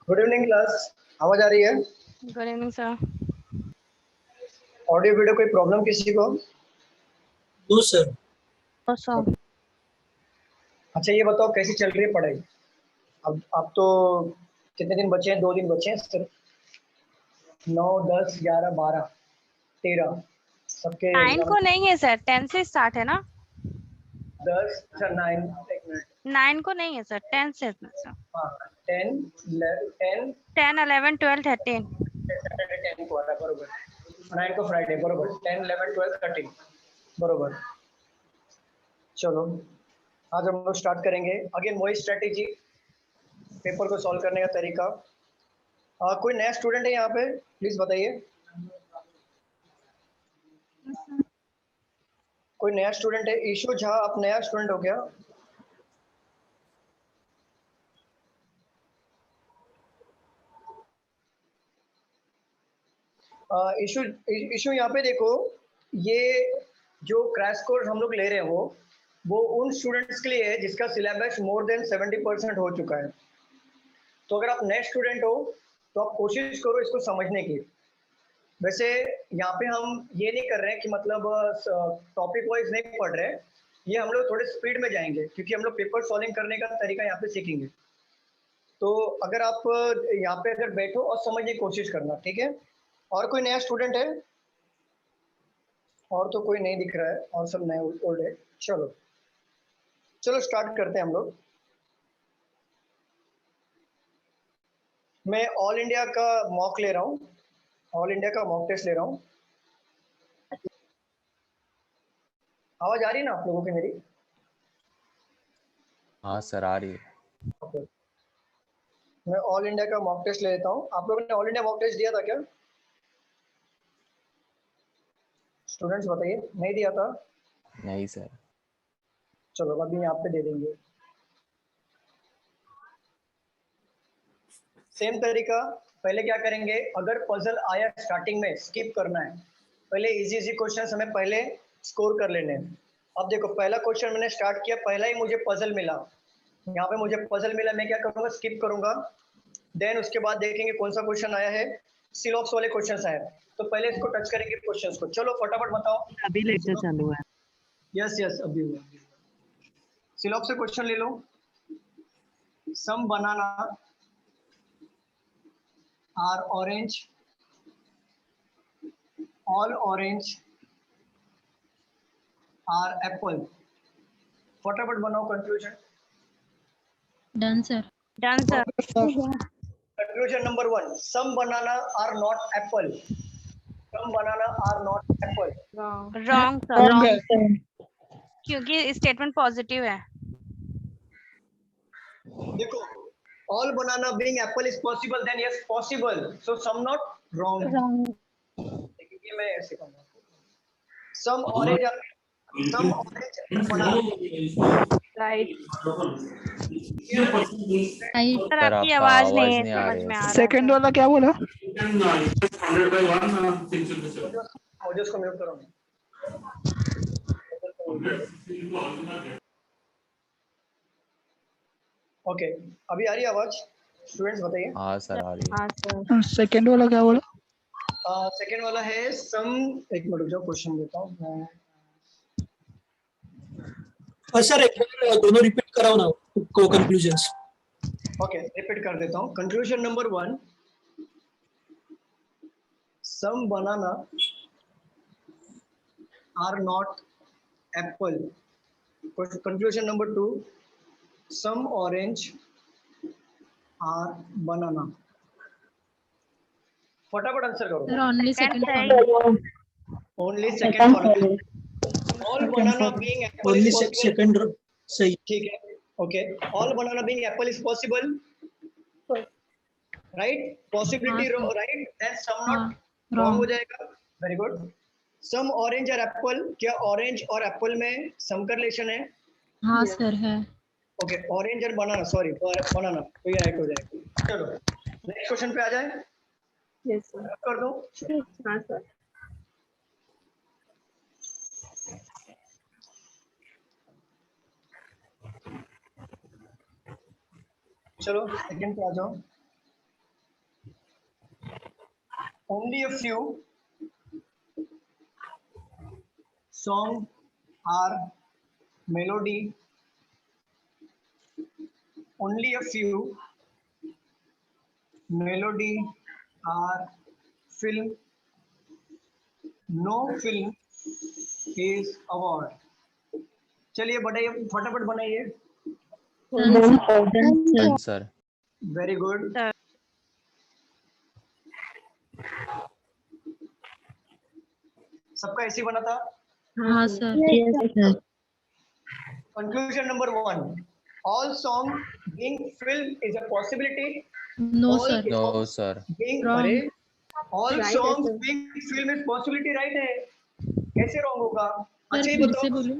Good evening class, आवाज आ रही है? Good evening sir. Audio video कोई प्रॉब्लम किसी को? No sir. अच्छा ये बताओ कैसी चल रही है पढ़ाई? अब तो कितने दिन बचे हैं? 2 दिन बचे हैं सिर्फ। 9, 10, 11, 12, 13 सबके 9 एग्जाम। को नहीं है सर, 10 से स्टार्ट है ना। 10 अच्छा 9 एक मिनट। 9 को नहीं है सर, 10 से सर। हाँ 10, 11, 10, 11, 12, 13। 10 को आ रहा है बरोबर। 9 को फ्राइडे बरोबर। 10, 11, 12, 13 बरोबर। चलो आज हम लोग स्टार्ट करेंगे अगेन वही स्ट्रेटेजी, पेपर को सॉल्व करने का तरीका। कोई नया स्टूडेंट है यहाँ पे? प्लीज बताइए। कोई नया स्टूडेंट है? ईशु झा, आप नया स्टूडेंट हो क्या? इशू इशू यहाँ पे देखो, ये जो क्रैश कोर्स हम लोग ले रहे हो वो उन स्टूडेंट्स के लिए है जिसका सिलेबस मोर देन 70% हो चुका है। तो अगर आप नए स्टूडेंट हो तो आप कोशिश करो इसको समझने की। वैसे यहाँ पे हम ये नहीं कर रहे हैं कि मतलब टॉपिक वाइज नहीं पढ़ रहे हैं, ये हम लोग थोड़े स्पीड में जाएंगे क्योंकि हम लोग पेपर सॉल्विंग करने का तरीका यहाँ पे सीखेंगे। तो अगर आप यहाँ पे अगर बैठो और समझने की कोशिश करना, ठीक है? और कोई नया स्टूडेंट है? और तो कोई नहीं दिख रहा है और सब नए ओल्ड है। चलो चलो स्टार्ट करते हैं हम लोग। मैं ऑल इंडिया का मॉक ले रहा हूँ, ऑल इंडिया का मॉक टेस्ट ले रहा हूँ। आवाज आ रही है ना आप लोगों की मेरी? हाँ सर आ रही है। ओके, मैं ऑल इंडिया का मॉक टेस्ट ले लेता हूँ। आप लोगों ने ऑल इंडिया मॉक टेस्ट दिया था क्या? स्टूडेंट्स बताइए, नहीं दिया था? नहीं सर। चलो अभी यहाँ पे दे देंगे। सेम तरीका, पहले क्या करेंगे, अगर पजल आया स्टार्टिंग में स्किप करना है। पहले इजी इजी क्वेश्चन हमें पहले स्कोर कर लेने हैं। अब देखो पहला क्वेश्चन मैंने स्टार्ट किया, पहला ही मुझे पजल मिला। यहाँ पे मुझे पजल मिला, मैं क्या करूँगा, स्किप करूंगा। देन उसके बाद देखेंगे कौन सा क्वेश्चन आया है, सिलॉक्स वाले क्वेश्चन आए। तो पहले इसको टच करेंगे क्वेश्चन को। चलो फटाफट बताओ। अभी लेक्चर चालू है। यस यस अभी हुआ। सिलॉक्स से क्वेश्चन ले लो। Some banana are orange, all orange are apple। फटाफट बनाओ conclusion. Done sir. Done sir. Conclusion number 1, some banana are not apple। some banana are not apple। Wrong sir, क्योंकि स्टेटमेंट पॉजिटिव है। देखो all banana being apple is possible, then yes possible, so some not wrong। देखिए मैं ऐसे कहूँगा, some orange are banana right right. Sir, आपकी आवाज नहीं है समझ में आ रहा। सेकंड वाला क्या बोला? मुझे उसको म्यूट करो। ओके अभी आ रही है आवाज? स्टूडेंट्स बताइए। हाँ सर आ रही है। हाँ सर। सेकंड वाला क्या बोला? सेकंड वाला है सम, एक मिनट रुक जाओ क्वेश्चन देता हूँ मैं। सर एक बार दोनों रिपीट कराओ ना को कंक्लूजन्स। ओके रिपीट कर देता हूँ। Conclusion number 1, some banana are not apple. Conclusion number 2, some orange are banana. फटाफट आंसर करो। सर ओनली सेकंड सेकंड सही। Only second formula, all banana being apple only is possible. Second सही। ठीक है okay, all banana being apple is possible, right? Possibility हाँ, sir. Right, then some हाँ, not wrong हो wrong। जाएगा। Very good. Some orange और apple, क्या orange और एप्पल में सम का रिलेशन है? हाँ सर है। ओके ऑरेंज और बनाना, सॉरी बनाना, तो ये राइट हो जाएगा। चलो नेक्स्ट क्वेश्चन पे आ जाए। Yes sir. कर दो। हाँ सर। चलो सेकंड पे आ जाओ। only a few songs are melody, only a few melody are film, no film is award. चलिए बढ़ाइए, फटाफट बनाइए. Done, sir. Done, sir. Done, sir. Very good. Sir. सबका ऐसी बना था. हाँ sir. Yes, sir. Conclusion number 1. All song being filmed is a possibility. No All sir. No, sir. being Wrong. अरे all Right है, songs sir. being filmed is possibility, right है. कैसे wrong होगा? सर अच्छा ये फिर से बताओ. बोलो.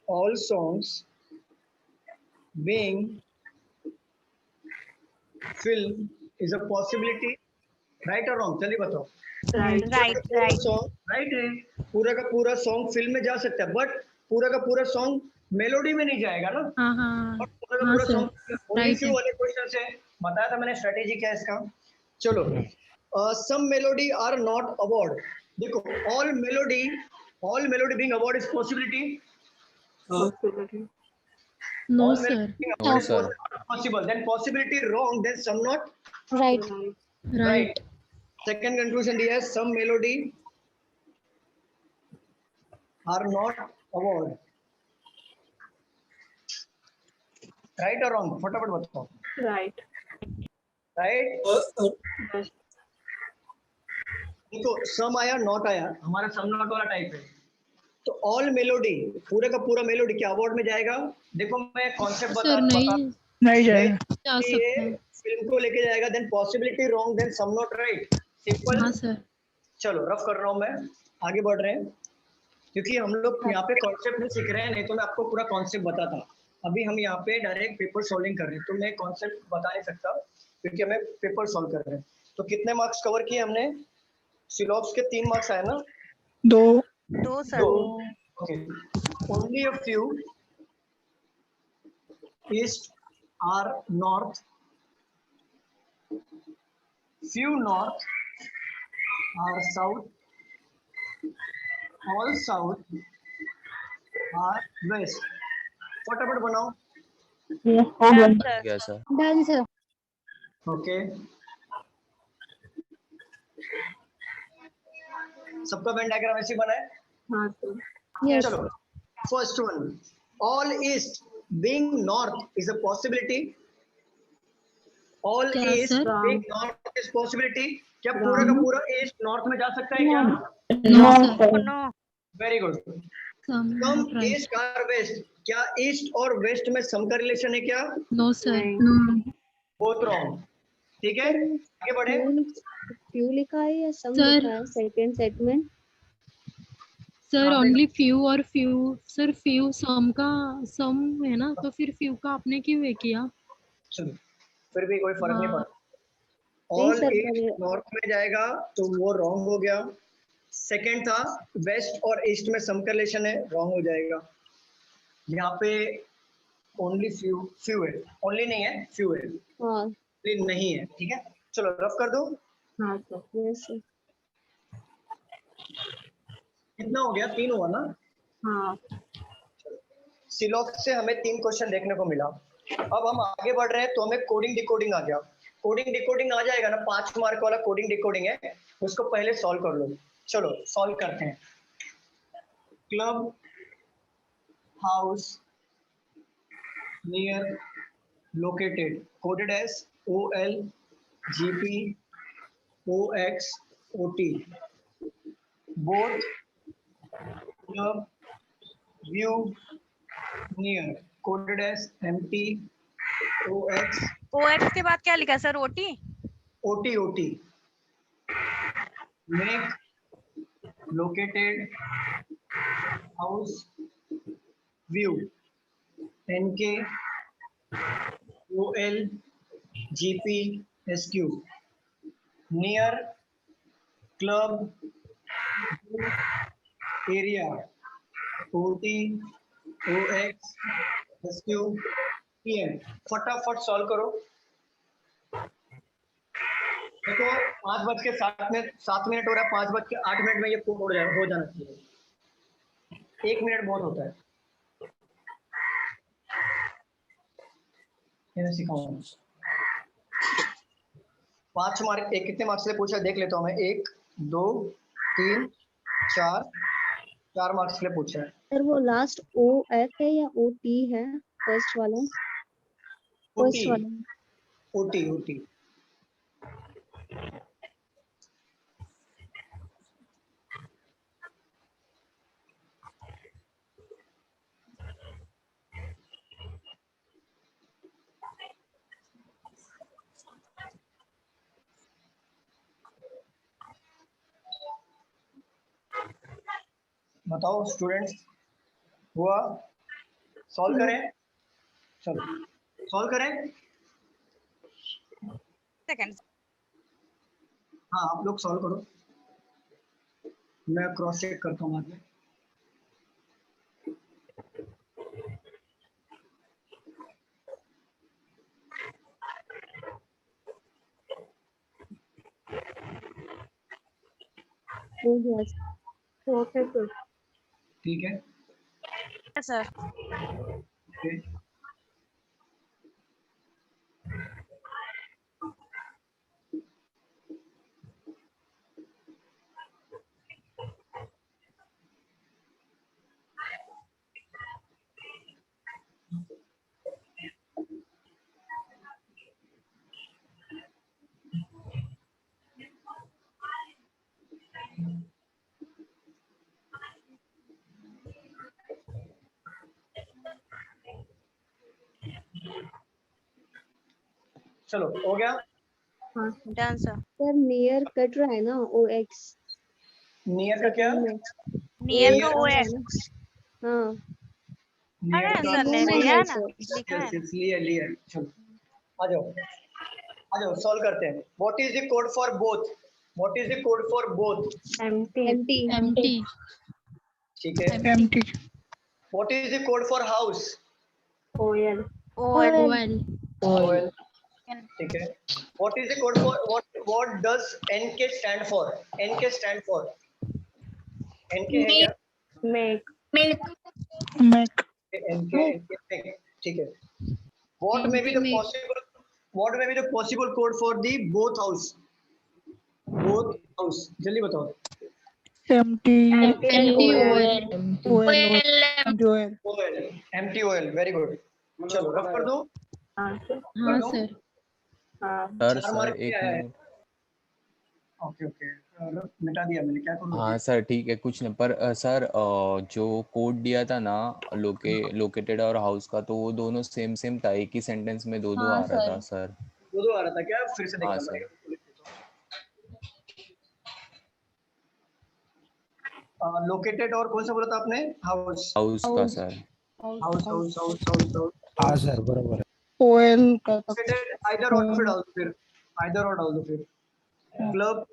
all songs being filmed is a possibility, right or wrong? चलिए बताओ. Right. सॉन्ग राइट है. पूरा का पूरा सॉन्ग फिल्म में जा सकता है, बट पूरा का पूरा सॉन्ग मेलोडी में नहीं जाएगा ना. हाँ हाँ. और पूरा का हाँ पूरा sir. Song only Right few है. वाले क्वेश्चन से बताया था मैंने स्ट्रेटेजी क्या है इसका. चलो, सम मेलोडी आर नॉट अवॉर्ड. देखो, all melody being award is possibility. No sir. No, sir. Possible, then possibility wrong, then some not Right. Right. second conclusion दिया है, some melody are not award. right or wrong? फटाफट बताओ. Right. right. देखो, सम आया not आया, हमारा some not वाला type है. तो ऑल मेलोडी, पूरे का पूरा मेलोडी क्या अवार्ड में जाएगा? देखो मैं कॉन्सेप्ट सर बता नहीं नहीं जाएगा. जा सकता है. फिल्म को लेके जाएगा, then possibility wrong, then some not right. Simple. हाँ सर. चलो रफ कर रहा हूँ मैं, आगे बढ़ रहे हैं, क्योंकि हम लोग यहाँ पे कॉन्सेप्ट नहीं सीख रहे हैं. नहीं तो मैं आपको पूरा कॉन्सेप्ट बताता. अभी हम यहाँ पे डायरेक्ट पेपर सॉल्विंग कर रहे हैं, तो मैं कॉन्सेप्ट बता नहीं सकता क्योंकि हमें पेपर सॉल्व कर रहे हैं. तो कितने मार्क्स कवर किए हमने? सिलॉब्स के 3 मार्क्स आए ना? 2. 2 sir. Okay. Only a few east are north, few north are south, all south are west. फटाफट बनाओ. Done sir. Yes, sir. Done sir. Okay, सबका वेन डायग्राम ऐसे बना है. हाँ sir. Yes. चलो, first one, all east being north is a possibility. All क्या east sir? Being north is possibility. क्या पूरा का पूरा ईस्ट नॉर्थ में जा सकता है क्या? No sir. No. Very good. Some सम right. ईस्ट और वेस्ट, क्या ईस्ट और वेस्ट में सम का रिलेशन है क्या? No sir. Both wrong. ठीक है, आगे बढ़े. फ्यू लिखा है या सम Sir. लिखा है सेकंड सेगमेंट? सर हाँ, ओनली फ्यू और फ्यू. सर फ्यू सम का सम है ना, तो फिर फ्यू का आपने क्यों ये किया? चलो, फिर भी कोई फर्क नहीं हाँ. पड़ता. ऑल सर, ईस्ट नॉर्थ में जाएगा तो वो रॉन्ग हो गया. सेकंड था वेस्ट और ईस्ट में सम का रिलेशन है, रॉन्ग हो जाएगा. यहाँ पे ओनली फ्यू है, ओनली नहीं है, फ्यू है, हाँ. नहीं है. ठीक है, चलो रफ कर दो. हाँ sir. Yes sir. कितना हो गया? 3 हुआ ना. हाँ. सिलॉक्स से हमें 3 क्वेश्चन देखने को मिला. अब हम आगे बढ़ रहे हैं तो हमें कोडिंग डिकोडिंग आ गया. कोडिंग डिकोडिंग आ जाएगा ना, 5 मार्क वाला कोडिंग डिकोडिंग है, उसको पहले सॉल्व कर लो. चलो सॉल्व करते हैं. Club house near located, coded as OLGPOXOT. Both club view near, coded as MTOX. OX के बाद क्या लिखा sir? OT. OT. Make located house view NK OLGPSQ near club area OTOXSQ PM. फटाफट solve करो. देखो 5:07 हो रहा है, 5:08 में ये पूर्ण हो जाना चाहिए। 1 मिनट बहुत होता है। मैंने सिखाऊंगा 5 मार्क। कितने मार्क्स से पूछा देख लेता हूँ मैं। 1 2 3 4 मार्क्स के लिए पूछा है। सर वो लास्ट OF है या OT है? फर्स्ट वाला। फर्स्ट वाला। ओटी। बताओ स्टूडेंट्स, हुआ? सॉल्व करें? चलो सॉल्व करें। सेकंड। हाँ आप लोग सॉल्व करो, मैं क्रॉस चेक करता हूँ बाद में। Okay sir. ठीक है सर ओके। चलो हो गया। Done sir. Sir near cut रहा है ना OX। नियर का क्या? नियर का Near OX। हाँ अरे नियर का सर ने में लिया है है ना, सर। लिखा है। लिए। चलो आ जाओ सॉल्व करते हैं। What is the code for both? What is the code for both? empty। ठीक है। empty, what is the code for house? OL। OL। ठीक है। What is the code for what does NK stand for? NK stand for NK है क्या? Make. make, NK ठीक है। What may be the possible code for the both house? Both house जल्दी बताओ। empty, OL। OL, OL empty OL very good। चलो rough कर दो। हाँ कर दो। सर। सर 4 मार्क एक क्या है? मिनट। ओके मिटा दिया मैंने, क्या करूँ? हाँ सर ठीक है, कुछ नहीं, पर सर जो कोड दिया था ना लोकेटेड और हाउस का, तो वो दोनों सेम था, एक ही सेंटेंस में दो आ रहा था सर। दो आ रहा था क्या? फिर से हाँ देखना सर। पड़ेगा। लोकेटेड और कौन सा बोला था आपने? हाउस का सर। हाउस। हाँ सर बरोबर है। OL का आइदर और फिर डाल दो, फिर आइदर और डाल दो फिर। Club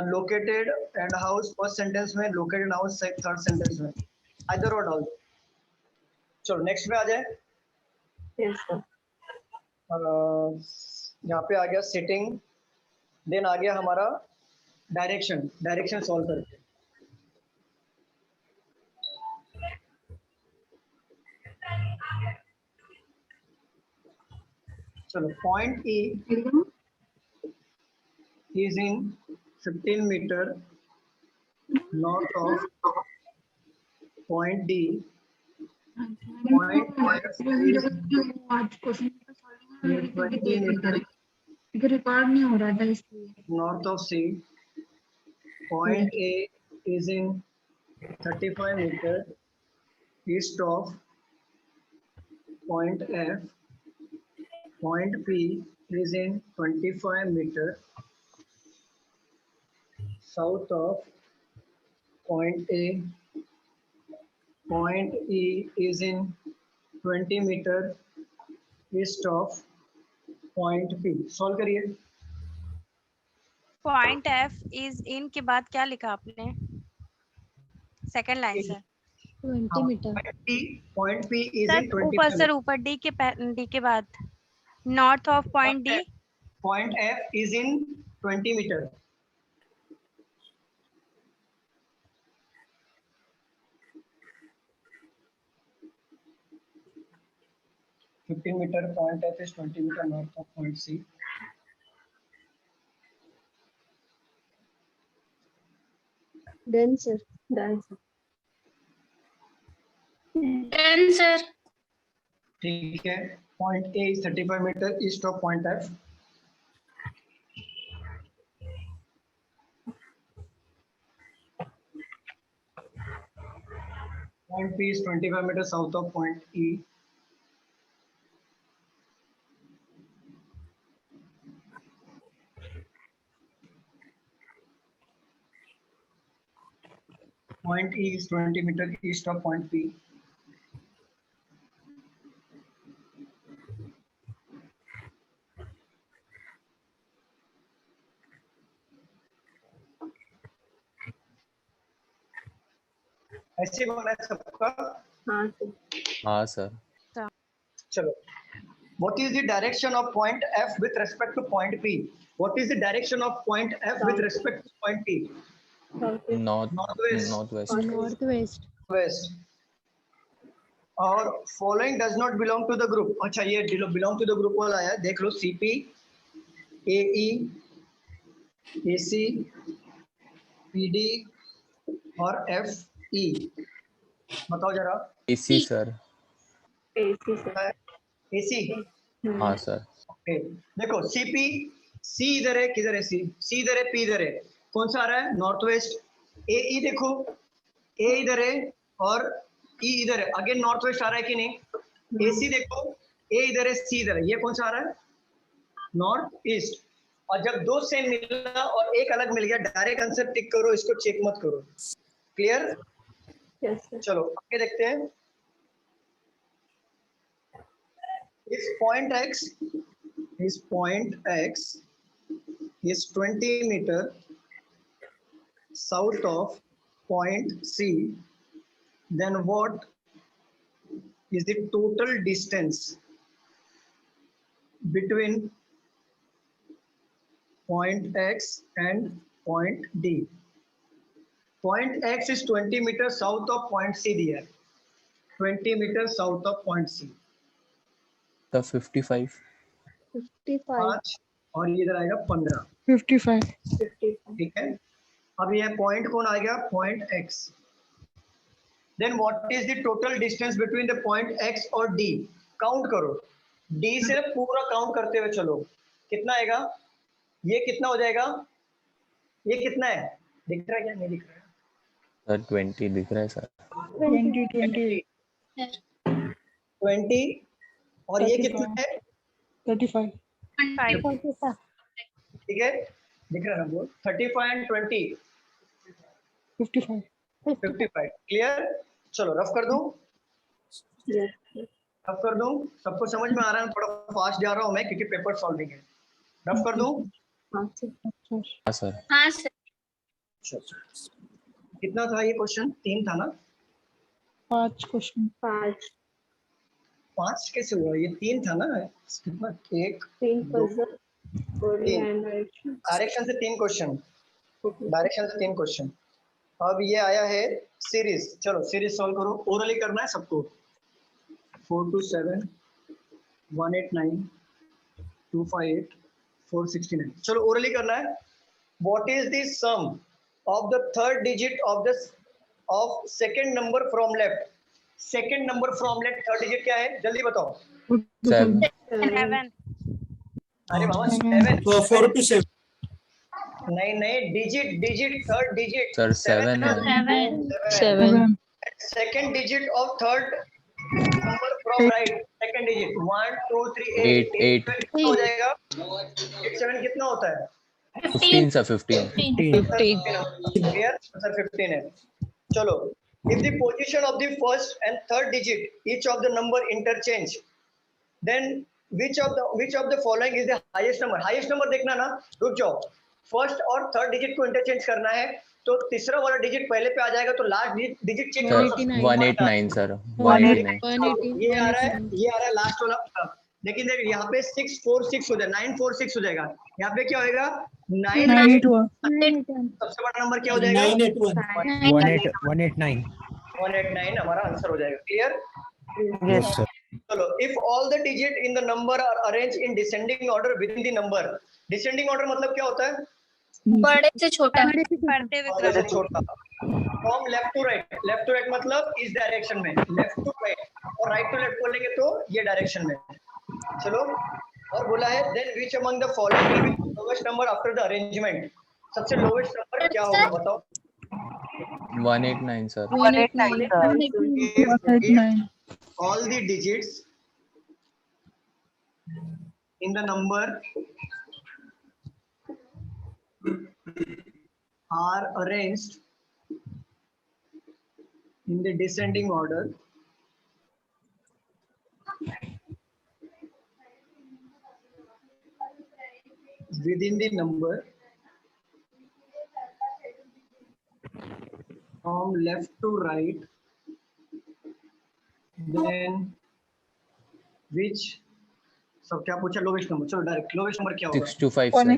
located and house first sentence में, लोकेटेड हाउस थर्ड सेंटेंस में, आइदर और डाल दो। चलो नेक्स्ट पे आ जाए। यहाँ पे आ गया सिटिंग, देन आ गया हमारा डायरेक्शन सॉल्व करके। चलो point E is in 15 meter north of point D. Point F is 20 meter record नहीं हो रहा था इसलिए। north of C. Point A is in 35 meter east of point F. Point P is in 25 meter south of point A. Point E is in 20 meter east of point P. Solve करिए। Point F is in के बाद क्या लिखा आपने? Second line sir. 20 meter. Point P is sir in 20 ऊपर meter. Sir ऊपर D के बाद north of point D। Point F is in 20 meter. $15 meter. Point F is 20 meter north of point C. Done, sir. Done. Done, sir. ठीक है. Point A is 35 meter east of point F. Point P is 25 meter south of point E. Point E is 20 meter east of point P. ऐसे बना है सबका. हाँ sir. हाँ sir. चलो. What is the direction of point F with respect to point P? What is the direction of point F with respect to point P? Northwest. Northwest. West. और following does not belong to the group. अच्छा ये belong to the group वाला है. देख लो CP, AE, AC, PD और FE. बताओ जरा. AC sir. AC sir. AC. हाँ सर. ओके. देखो CP, C इधर है, किधर है C? C इधर है, P इधर है. कौन सा आ रहा है? North west. AE देखो, A इधर है और E इधर है. अगेन नॉर्थ वेस्ट आ रहा है कि नहीं? AC देखो, A इधर है, C इधर है. ये कौन सा आ रहा है? North east. और जब दो सेम मिला और एक अलग मिल गया, डायरेक्ट आंसर टिक करो, इसको चेक मत करो. क्लियर? Yes, sir. चलो आगे देखते हैं. If point X is 20 meter south of point C, then what is the total distance between point X and point D? Point X is 20 meters south of point C दिया है. 20 meters south of point C. तो 55. 55. 5 और ये इधर आएगा 15. 55. ठीक है. अब ये पॉइंट कौन आ गया? Point X. Then what is the total distance between the point X और D? काउंट करो. D से पूरा काउंट करते हुए चलो. कितना आएगा? ये कितना हो जाएगा? ये कितना है? दिख रहा है क्या? नहीं दिख रहा है. सर 20 दिख रहा है सर. 20 और ये कितना है? 35. 5. ठीक है. दिख रहा है ना वो? 35 and 20. 55. 55. क्लियर? चलो रफ कर दूं. Yes, sir. रफ कर दूं. सबको समझ में आ रहा है? थोड़ा फास्ट जा रहा हूं मैं क्योंकि पेपर सॉल्विंग है. रफ कर दूं. हाँ सर. हाँ सर. हाँ सर. कितना था ये क्वेश्चन? 3 था ना? 5 क्वेश्चन. 5. 5 कैसे हुआ? ये 3 था ना? कितना? 1 3 puzzle और तीन. and direction. डायरेक्शन से 3 क्वेश्चन. डायरेक्शन से 3 क्वेश्चन. अब ये आया है सीरीज. चलो सीरीज सॉल्व करो. ओरली करना है सबको. 427 189 258 469. चलो ओरली करना है. What is the sum of the third digit of second number from left? Second number from left, third digit क्या है? जल्दी बताओ. 7. 11. अरे बाबा 7. 4 to 7. नहीं digit third digit. सर 7 है. 7. Second digit of third number from right. Second digit 1 2 3 8 8. कितना हो जाएगा? 8 7 कितना होता है? 15 सर. 15. Clear? Answer 15 है. चलो. If the position of the first and third digit each of the number interchange, then which of the following is the highest number? Highest number देखना ना. रुक जाओ. फर्स्ट और थर्ड डिजिट को interchange करना है तो तीसरा वाला डिजिट पहले पे आ जाएगा तो लास्ट डिजिट चेक करो. 189 सर. 189. ये आ रहा है लास्ट वाला. लेकिन देख यहाँ पे 646 हो जाएगा, 946 हो जाएगा। यहाँ पे क्या होएगा 9, 981 सबसे बड़ा नंबर क्या हो जाएगा 981 189 हमारा आंसर हो जाएगा। क्लियर? yes sir चलो, if all the digit in the number are arrange in descending order within the number. Descending order मतलब क्या होता है? बड़े से छोटा। पढ़ते हुए बड़े से क्रम। छोटा। From left to right, left to right मतलब इस डायरेक्शन में, लेफ्ट टू राइट, और राइट टू लेफ्ट बोलेंगे तो ये डायरेक्शन में। चलो, और बोला है then which among the following will be lowest number after the arrangement. सबसे लोएस्ट नंबर क्या होगा बताओ? 189 sir. 189 All the digits in the number are arranged in the descending order within the number from left to right, then which सब क्या पूछा? Lowest number. चलो direct lowest number क्या होगा? 625 1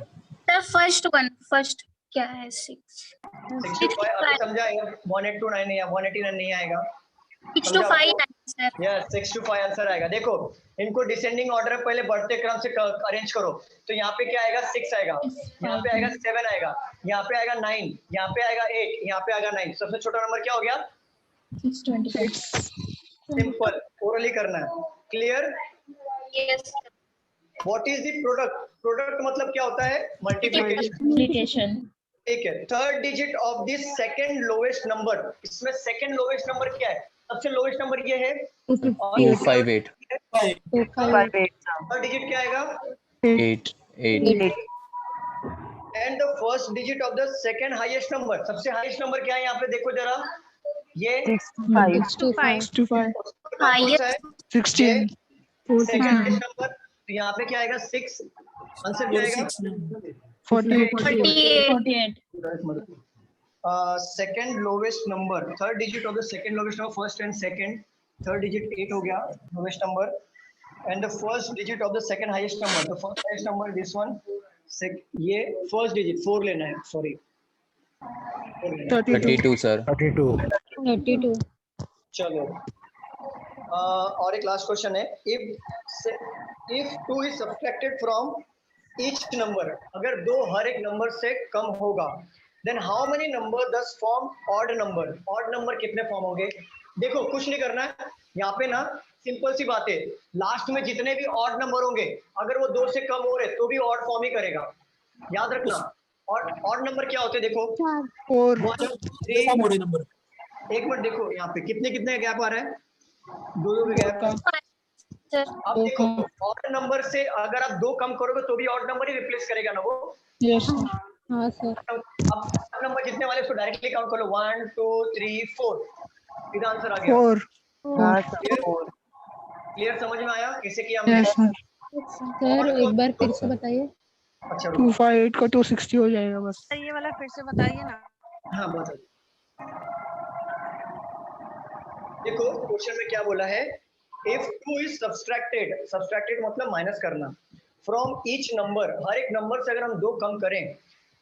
सर। फर्स्ट वन, फर्स्ट क्या है? 65 अभी समझाएगा। 1829 नहीं, 189 नहीं आएगा। 625 सर। यस 625 आंसर आएगा। देखो इनको डिसेंडिंग ऑर्डर पहले बढ़ते क्रम से अरेंज करो, तो यहाँ पे क्या आएगा 6 आएगा, यहाँ पे आएगा 7 आएगा, यहाँ पे आएगा 9, यहाँ पे आएगा 8, यहाँ पे आएगा 9। सबसे छोटा नंबर क्या हो गया? 625। सिंपल, ओरली करना है। Clear? Yes. What is the product? Product मतलब क्या होता है? मल्टीप्लिकेशन। मल्टीप्लिकेशन। ठीक है, third digit of this second lowest number. इसमें सेकंड लोएस्ट नंबर क्या है? सबसे लोएस्ट नंबर ये है 258 थर्ड डिजिट क्या आएगा? 8 and the first digit of the second highest number. सबसे हाईएस्ट नंबर क्या है? यहाँ पे देखो जरा, ये 65 हाईएस्ट 16 सेकंड हाईएस्ट नंबर। तो यहाँ पे क्या आएगा 6। आंसर क्या आएगा? 48। Second lowest number, third digit of the second lowest number, first and second. Third digit 8 हो गया lowest number, and the first digit of the second highest number, the first highest number this one. ये first digit 4 लेना है, sorry 32 sir. 32। चलो, और एक last question है। If 2 is subtracted from each number, अगर 2 हर एक नंबर से कम होगा, देन हाउ मेनी नंबर दस form odd number? Odd number कितने फॉर्म होंगे? देखो कुछ नहीं करना है यहाँ पे ना, सिंपल सी बात है। लास्ट में जितने भी ऑड नंबर होंगे, अगर वो 2 से कम हो रहे तो भी ऑड फॉर्म ही करेगा। याद रखना। और ऑड नंबर क्या होते हैं? देखो 4 1 3, मोड़े नंबर एक मिनट देखो यहाँ पे कितने गैप आ रहा है? 2 के गैप। सर अब देखो ऑड नंबर से अगर आप 2 कम करोगे तो भी ऑड नंबर ही रिप्लेस करेगा ना वो। यस हाँ सर। अब ऑड नंबर जितने वाले उसको डायरेक्टली काउंट कर लो, 1 2 3 4। सीधा आंसर आ गया। 4 क्लियर? समझ में आया कैसे किया हमने? यस सर एक बार फिर से बताइए। अच्छा 258 का 260 हो जाएगा बस। सर ये वाला फिर से बताइए ना। हाँ बताइए। देखो क्वेश्चन में क्या बोला है? इफ 2 इज सब्सट्रैक्टेड मतलब माइनस करना, फ्रॉम ईच नंबर, हर एक नंबर से अगर हम 2 कम करें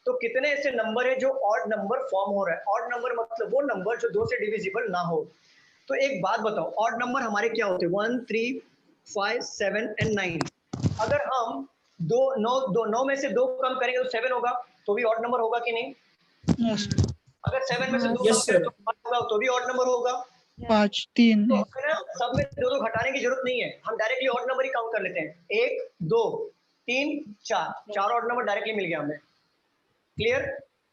तो कितने ऐसे नंबर है जो ऑड नंबर फॉर्म हो रहा है? ऑड नंबर मतलब वो नंबर जो 2 से डिविजिबल ना हो। तो एक बात बताओ, ऑड नंबर हमारे क्या होते हैं? 1 3 5 7 एंड 9। अगर हम 9 में से 2 कम करेंगे तो 7 होगा, तो भी ऑड नंबर होगा कि नहीं? यस अगर 7 में से 2 Yes, कम करें तो 5 होगा, तो भी ऑड नंबर होगा। 5 3 तो फिर ना सब में 2 घटाने की जरूरत नहीं है, हम डायरेक्टली ऑड नंबर ही काउंट कर लेते हैं। 1 2 3 4 ऑड नंबर डायरेक्टली मिल गया हमें। Clear?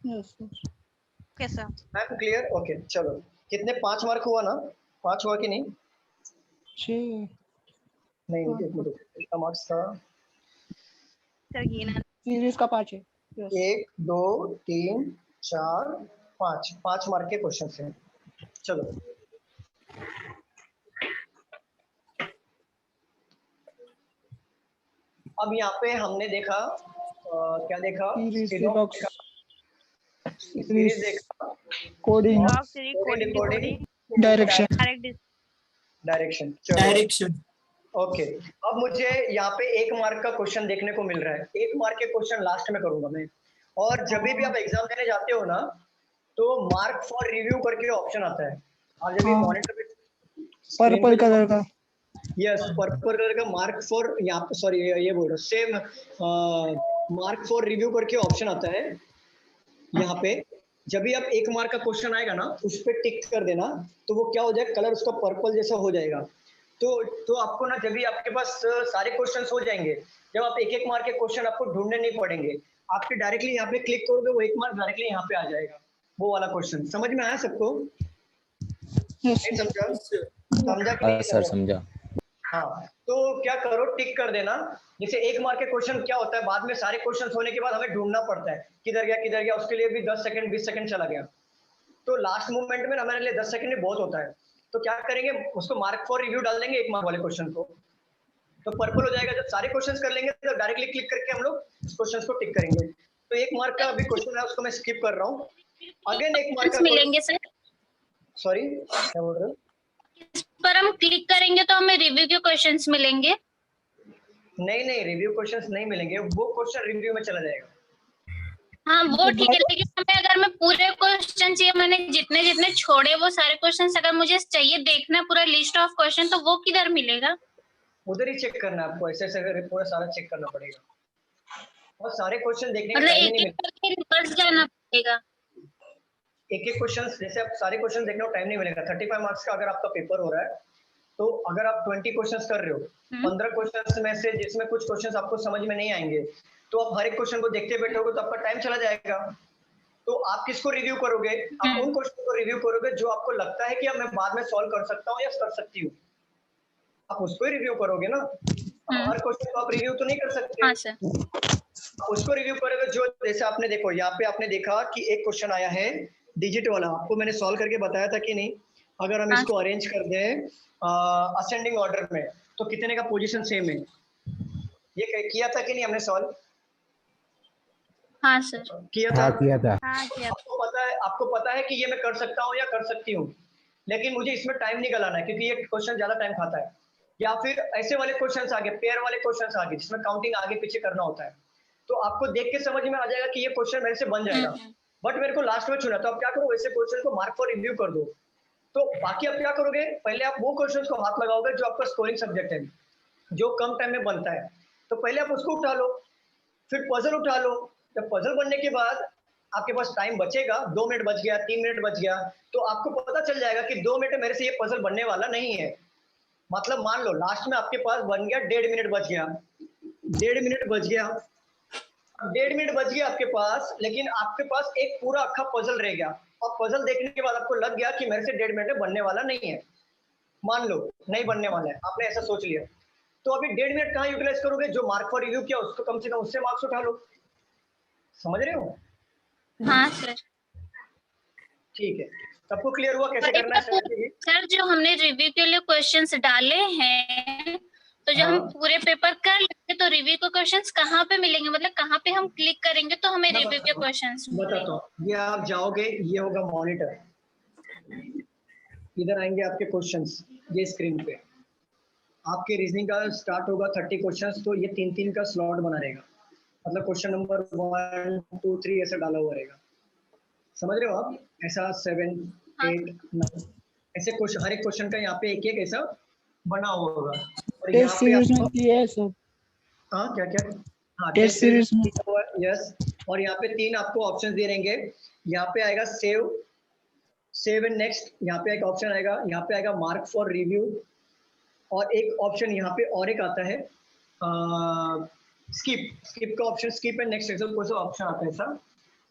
Yes okay sir. Ma'am clear? Okay चलो, कितने 5 मार्क हुआ ना? 5 हुआ कि नहीं? 6 नहीं एक मिनट, कितना मार्क्स था? सर गिना। सीरीज का 5 है। यस 1 2 3 4 5 मार्क के क्वेश्चन हैं। चलो अब यहाँ पे हमने देखा क्या देखा? सीरीज देखा, coding log series coding decoding, direction direct direction. Direction okay, अब मुझे यहाँ पे 1 मार्क का क्वेश्चन देखने को मिल रहा है। 1 मार्क के क्वेश्चन लास्ट में करूंगा मैं। और जब भी आप एग्जाम देने जाते हो ना, तो मार्क फॉर रिव्यू करके ऑप्शन आता है। आप जब भी हाँ। मॉनिटर पे पर्पल कलर का। यस, पर्पल कलर का मार्क फॉर, यहाँ पे सॉरी ये बोल रहा हूँ, सेम मार्क फॉर रिव्यू करके ऑप्शन आता है यहाँ पे। जब भी आप 1 मार्क का क्वेश्चन आएगा ना, उस पर टिक कर देना, तो वो क्या हो जाएगा, कलर उसका पर्पल जैसा हो जाएगा। तो आपको ना, जब भी आपके पास सारे क्वेश्चंस हो जाएंगे, जब आप 1-1 मार्क के क्वेश्चन आपको ढूंढने नहीं पड़ेंगे, आपके डायरेक्टली यहाँ पे क्लिक करोगे, वो 1 मार्क डायरेक्टली यहाँ पे आ जाएगा, वो वाला क्वेश्चन। समझ में आया सबको? नहीं समझा? समझा कि नहीं सर समझा। हाँ, तो क्या करो, टिक कर देना। जैसे 1 मार्क के क्वेश्चन क्या होता है, बाद में सारे क्वेश्चन होने के बाद हमें ढूंढना पड़ता है किधर गया, उसके लिए भी 10 सेकंड 20 सेकंड चला गया। तो लास्ट मोमेंट में हमारे लिए 10 सेकंड बहुत होता है। तो क्या करेंगे, उसको मार्क फॉर रिव्यू डाल देंगे 1 मार्क वाले क्वेश्चन को, तो पर्पल हो जाएगा। जब सारे क्वेश्चंस कर लेंगे तो डायरेक्टली क्लिक करके हम लोग उस क्वेश्चंस को टिक करेंगे। तो 1 मार्क का अभी क्वेश्चन है, उसको मैं स्किप कर रहा हूँ। अगेन 1 मार्क का मिलेंगे सर? सॉरी, क्या बोल रहे हो? इस पर हम क्लिक करेंगे तो हमें रिव्यू के क्वेश्चंस मिलेंगे? नहीं, रिव्यू क्वेश्चंस नहीं मिलेंगे, वो क्वेश्चन रिव्यू में चला जाएगा। हाँ वो ठीक है, लेकिन हमें अगर मैं पूरे क्वेश्चन चाहिए, मैंने जितने जितने छोड़े वो सारे क्वेश्चंस अगर मुझे चाहिए देखना पूरा लिस्ट ऑफ क्वेश्चन, तो वो किधर मिलेगा? उधर ही चेक करना है आपको, ऐसे पूरा सारा चेक करना पड़ेगा। और सारे क्वेश्चन देखने का मतलब टाइम एक नहीं एक करके रिवर्स जाना पड़ेगा? एक क्वेश्चन, जैसे आप सारे क्वेश्चन देखने को टाइम नहीं मिलेगा। 35 मार्क्स का अगर आपका पेपर हो रहा है, तो अगर आप 20 क्वेश्चंस कर रहे हो, 15 क्वेश्चंस में से जिसमें कुछ क्वेश्चंस आपको समझ में नहीं आएंगे, तो आप हर एक क्वेश्चन को देखते बैठोगे तो आपका टाइम चला जाएगा। तो आप किसको रिव्यू करोगे? आप उन क्वेश्चन को रिव्यू करोगे जो आपको लगता है कि अब मैं बाद में सॉल्व कर सकता हूँ या कर सकती हूँ, आप उसको ही रिव्यू करोगे ना। हर क्वेश्चन को आप रिव्यू तो नहीं कर सकते। हाँ सर। उसको रिव्यू करोगे जो, जैसे आपने देखो यहाँ पे आपने देखा कि एक क्वेश्चन आया है डिजिट वाला, आपको मैंने सॉल्व करके बताया था कि नहीं? अगर हम इसको अरेंज कर दें असेंडिंग ऑर्डर में, तो कितने का पोजीशन सेम है, ये किया था कि नहीं हमने सॉल्व? हाँ सर। किया था। हाँ किया। आपको पता है कि ये मैं कर सकता हूँ या कर सकती हूँ, लेकिन मुझे इसमें टाइम नहीं गलाना है क्योंकि ये क्वेश्चन ज्यादा टाइम खाता है। या फिर ऐसे वाले क्वेश्चन आगे, पेयर वाले क्वेश्चन आगे, जिसमें काउंटिंग आगे पीछे करना होता है, तो आपको देख के समझ में आ जाएगा कि ये क्वेश्चन मेरे से बन जाएगा, बट मेरे को लास्ट में चुना। तो आप क्या करो, ऐसे क्वेश्चन को मार्क फॉर रिव्यू कर दो। तो बाकी आप क्या करोगे, पहले आप वो क्वेश्चन को हाथ लगाओगे जो आपका स्कोरिंग सब्जेक्ट है, जो कम टाइम में बनता है, तो पहले आप उसको उठा लो। फिर पजल उठा लो। जब पजल बनने के बाद आपके पास टाइम बचेगा, 2 मिनट बच गया, 3 मिनट बच गया, तो आपको पता चल जाएगा कि 2 मिनट मेरे से ये पजल बनने वाला नहीं है। मतलब मान लो लास्ट में आपके पास बन गया 1.5 मिनट बच गया, 1.5 मिनट बच गया, 1.5 मिनट बच गया आपके पास, लेकिन आपके पास एक पूरा अक्खा पजल रह गया, और पजल देखने के बाद आपको लग गया कि मेरे से 1.5 मिनट में बनने वाला नहीं है। मान लो नहीं बनने वाला है, आपने ऐसा सोच लिया, तो अभी 1.5 मिनट कहाँ यूटिलाइज करोगे? जो मार्क फॉर रिव्यू किया उसको कम से कम उससे मार्क्स उठा लो। समझ रहे हो? हाँ सर। ठीक है, सबको क्लियर हुआ कैसे करना है? सर जो हमने रिव्यू के लिए क्वेश्चंस डाले हैं, तो जब हम पूरे पेपर कर लेंगे तो रिव्यू के क्वेश्चंस कहाँ पे मिलेंगे? मतलब कहाँ पे हम क्लिक करेंगे तो हमें रिव्यू के क्वेश्चंस बताता हूँ। ये आप जाओगे, ये होगा मॉनिटर, इधर आएंगे आपके क्वेश्चंस, ये स्क्रीन पे आपके रीजनिंग का स्टार्ट होगा 30 क्वेश्चंस, तो ये 3-3 का स्लॉट बना रहेगा, मतलब क्वेश्चन नंबर 1 2 3 ऐसा डाला हुआ रहेगा। समझ रहे हो आप? ऐसा 7 8 9 ऐसे क्वेश्चन, हर एक क्वेश्चन का यहाँ पे एक एक ऐसा बना हुआ होगा। और यहाँ पे आपको हाँ क्या हाँ टेस्ट सीरीज यस, और यहाँ पे 3 आपको ऑप्शन दे रहेंगे। यहाँ पे आएगा सेव एंड नेक्स्ट, यहाँ पे एक ऑप्शन आएगा, यहाँ पे आएगा मार्क फॉर रिव्यू, और एक ऑप्शन यहाँ पे और एक आता है स्किप का ऑप्शन, स्किप एंड नेक्स्ट ऐसा ऑप्शन आता है सर।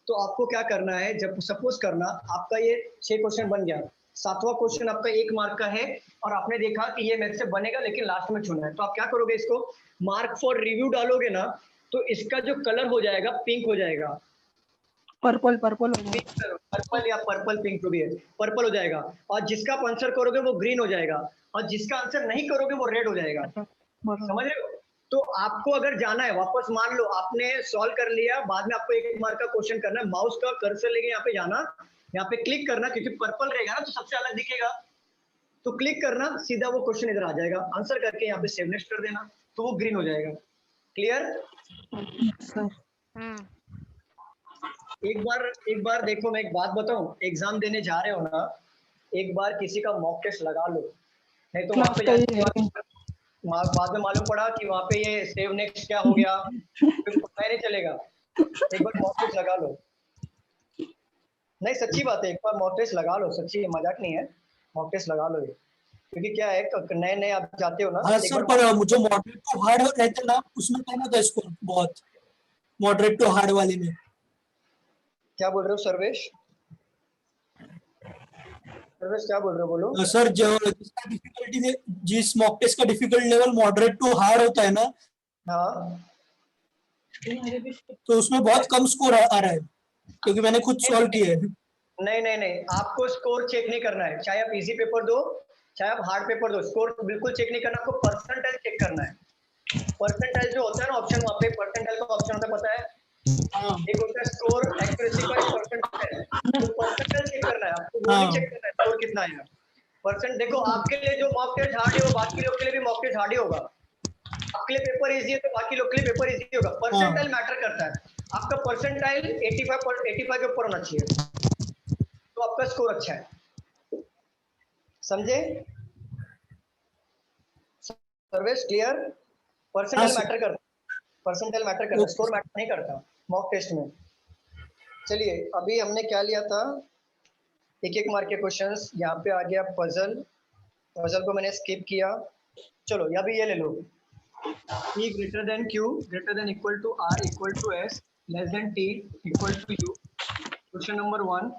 तो आपको क्या करना है, जब सपोज करना आपका ये 6 क्वेश्चन बन गया, 7वां क्वेश्चन आपका 1 मार्क का है, और आपने देखा कि ये मेरे से बनेगा लेकिन लास्ट में चुना है, तो आप क्या करोगे, इसको मार्क फॉर रिव्यू डालोगे ना, तो इसका जो कलर हो जाएगा पिंक हो जाएगा, पर्पल या पर्पल पिंक जो भी है पर्पल हो जाएगा, और जिसका आप आंसर करोगे वो ग्रीन हो जाएगा, और जिसका आंसर नहीं करोगे वो रेड हो जाएगा। समझ रहे हो? तो आपको अगर जाना है वापस, मान लो आपने सॉल्व कर लिया, बाद में आपको 1 मार्क का क्वेश्चन करना है, माउस का कर्सर लेके यहाँ पे जाना, यहाँ पे क्लिक करना, क्योंकि पर्पल रहेगा ना तो सबसे अलग दिखेगा। तो क्लिक करना, सीधा वो क्वेश्चन इधर आ जाएगा, आंसर करके यहाँ पे सेव नेक्स्ट कर देना, तो वो ग्रीन हो जाएगा। क्लियर? सर एक बार देखो, मैं एक बात बताऊं, एग्जाम देने जा रहे हो ना, एक बार किसी का मॉक टेस्ट लगा लो, नहीं तो वहां क्लास पे का ही जाके है। बाद में मालूम पड़ा कि वहां पे ये सेव नेक्स्ट क्या हो गया, फिर पता ही नहीं चलेगा। एक बार मॉक टेस्ट लगा लो, नहीं सच्ची बात है, एक बार मॉक टेस्ट लगा लो, सच्ची मजाक नहीं है, मॉक टेस्ट लगा लो ये, क्योंकि क्या है, नए नए आप जाते हो ना। हाँ एक सर, बार पर जो मॉडरेट टू हार्ड रहते ना, उसमें कम होता है स्कोर बहुत, मॉडरेट टू हार्ड वाले में। क्या बोल रहे हो सर्वेश? सर्वेश क्या बोल रहे हो, बोलो। सर जो जिसका डिफिकल्टी, जिस मॉक टेस्ट का difficult level moderate to hard होता है ना, हाँ तो उसमें बहुत कम स्कोर आ रहा है, क्योंकि मैंने खुद सॉल्व किया है। नहीं नहीं नहीं, आपको स्कोर चेक नहीं करना है, चाहे आप इजी पेपर दो चाहे आप हार्ड पेपर दो, स्कोर बिल्कुल चेक नहीं करना, आपको परसेंटाइल चेक करना है। परसेंटाइल जो होता है ना ऑप्शन, वहाँ पे परसेंटाइल का ऑप्शन होता है, पता है? एक होता है स्कोर एक्यूरेसी का, एक परसेंटाइल, तो परसेंटाइल चेक करना है आपको, वो नहीं चेक करना है स्कोर कितना आएगा। परसेंट देखो, आपके लिए जो मॉक टेस्ट हार्ड है वो बाकी लोग के लिए भी मॉक टेस्ट हार्ड ही होगा, आपके लिए पेपर इजी है तो बाकी लोग के लिए पेपर इजी होगा। परसेंटाइल मैटर करता है, आपका परसेंटाइल 85 के ऊपर होना चाहिए तो आपका स्कोर अच्छा है, समझे? Service clear? परसेंटाइल मैटर करता है, परसेंटाइल मैटर करता है, स्कोर मैटर नहीं करता मॉक टेस्ट में। चलिए अभी हमने क्या लिया था, एक एक मार्क के क्वेश्चंस, यहाँ पे आ गया पजल, पजल को मैंने स्किप किया। चलो अभी ये ले लो, E greater than Q greater than equal to R equal to S less than T equal to U. Question number 1.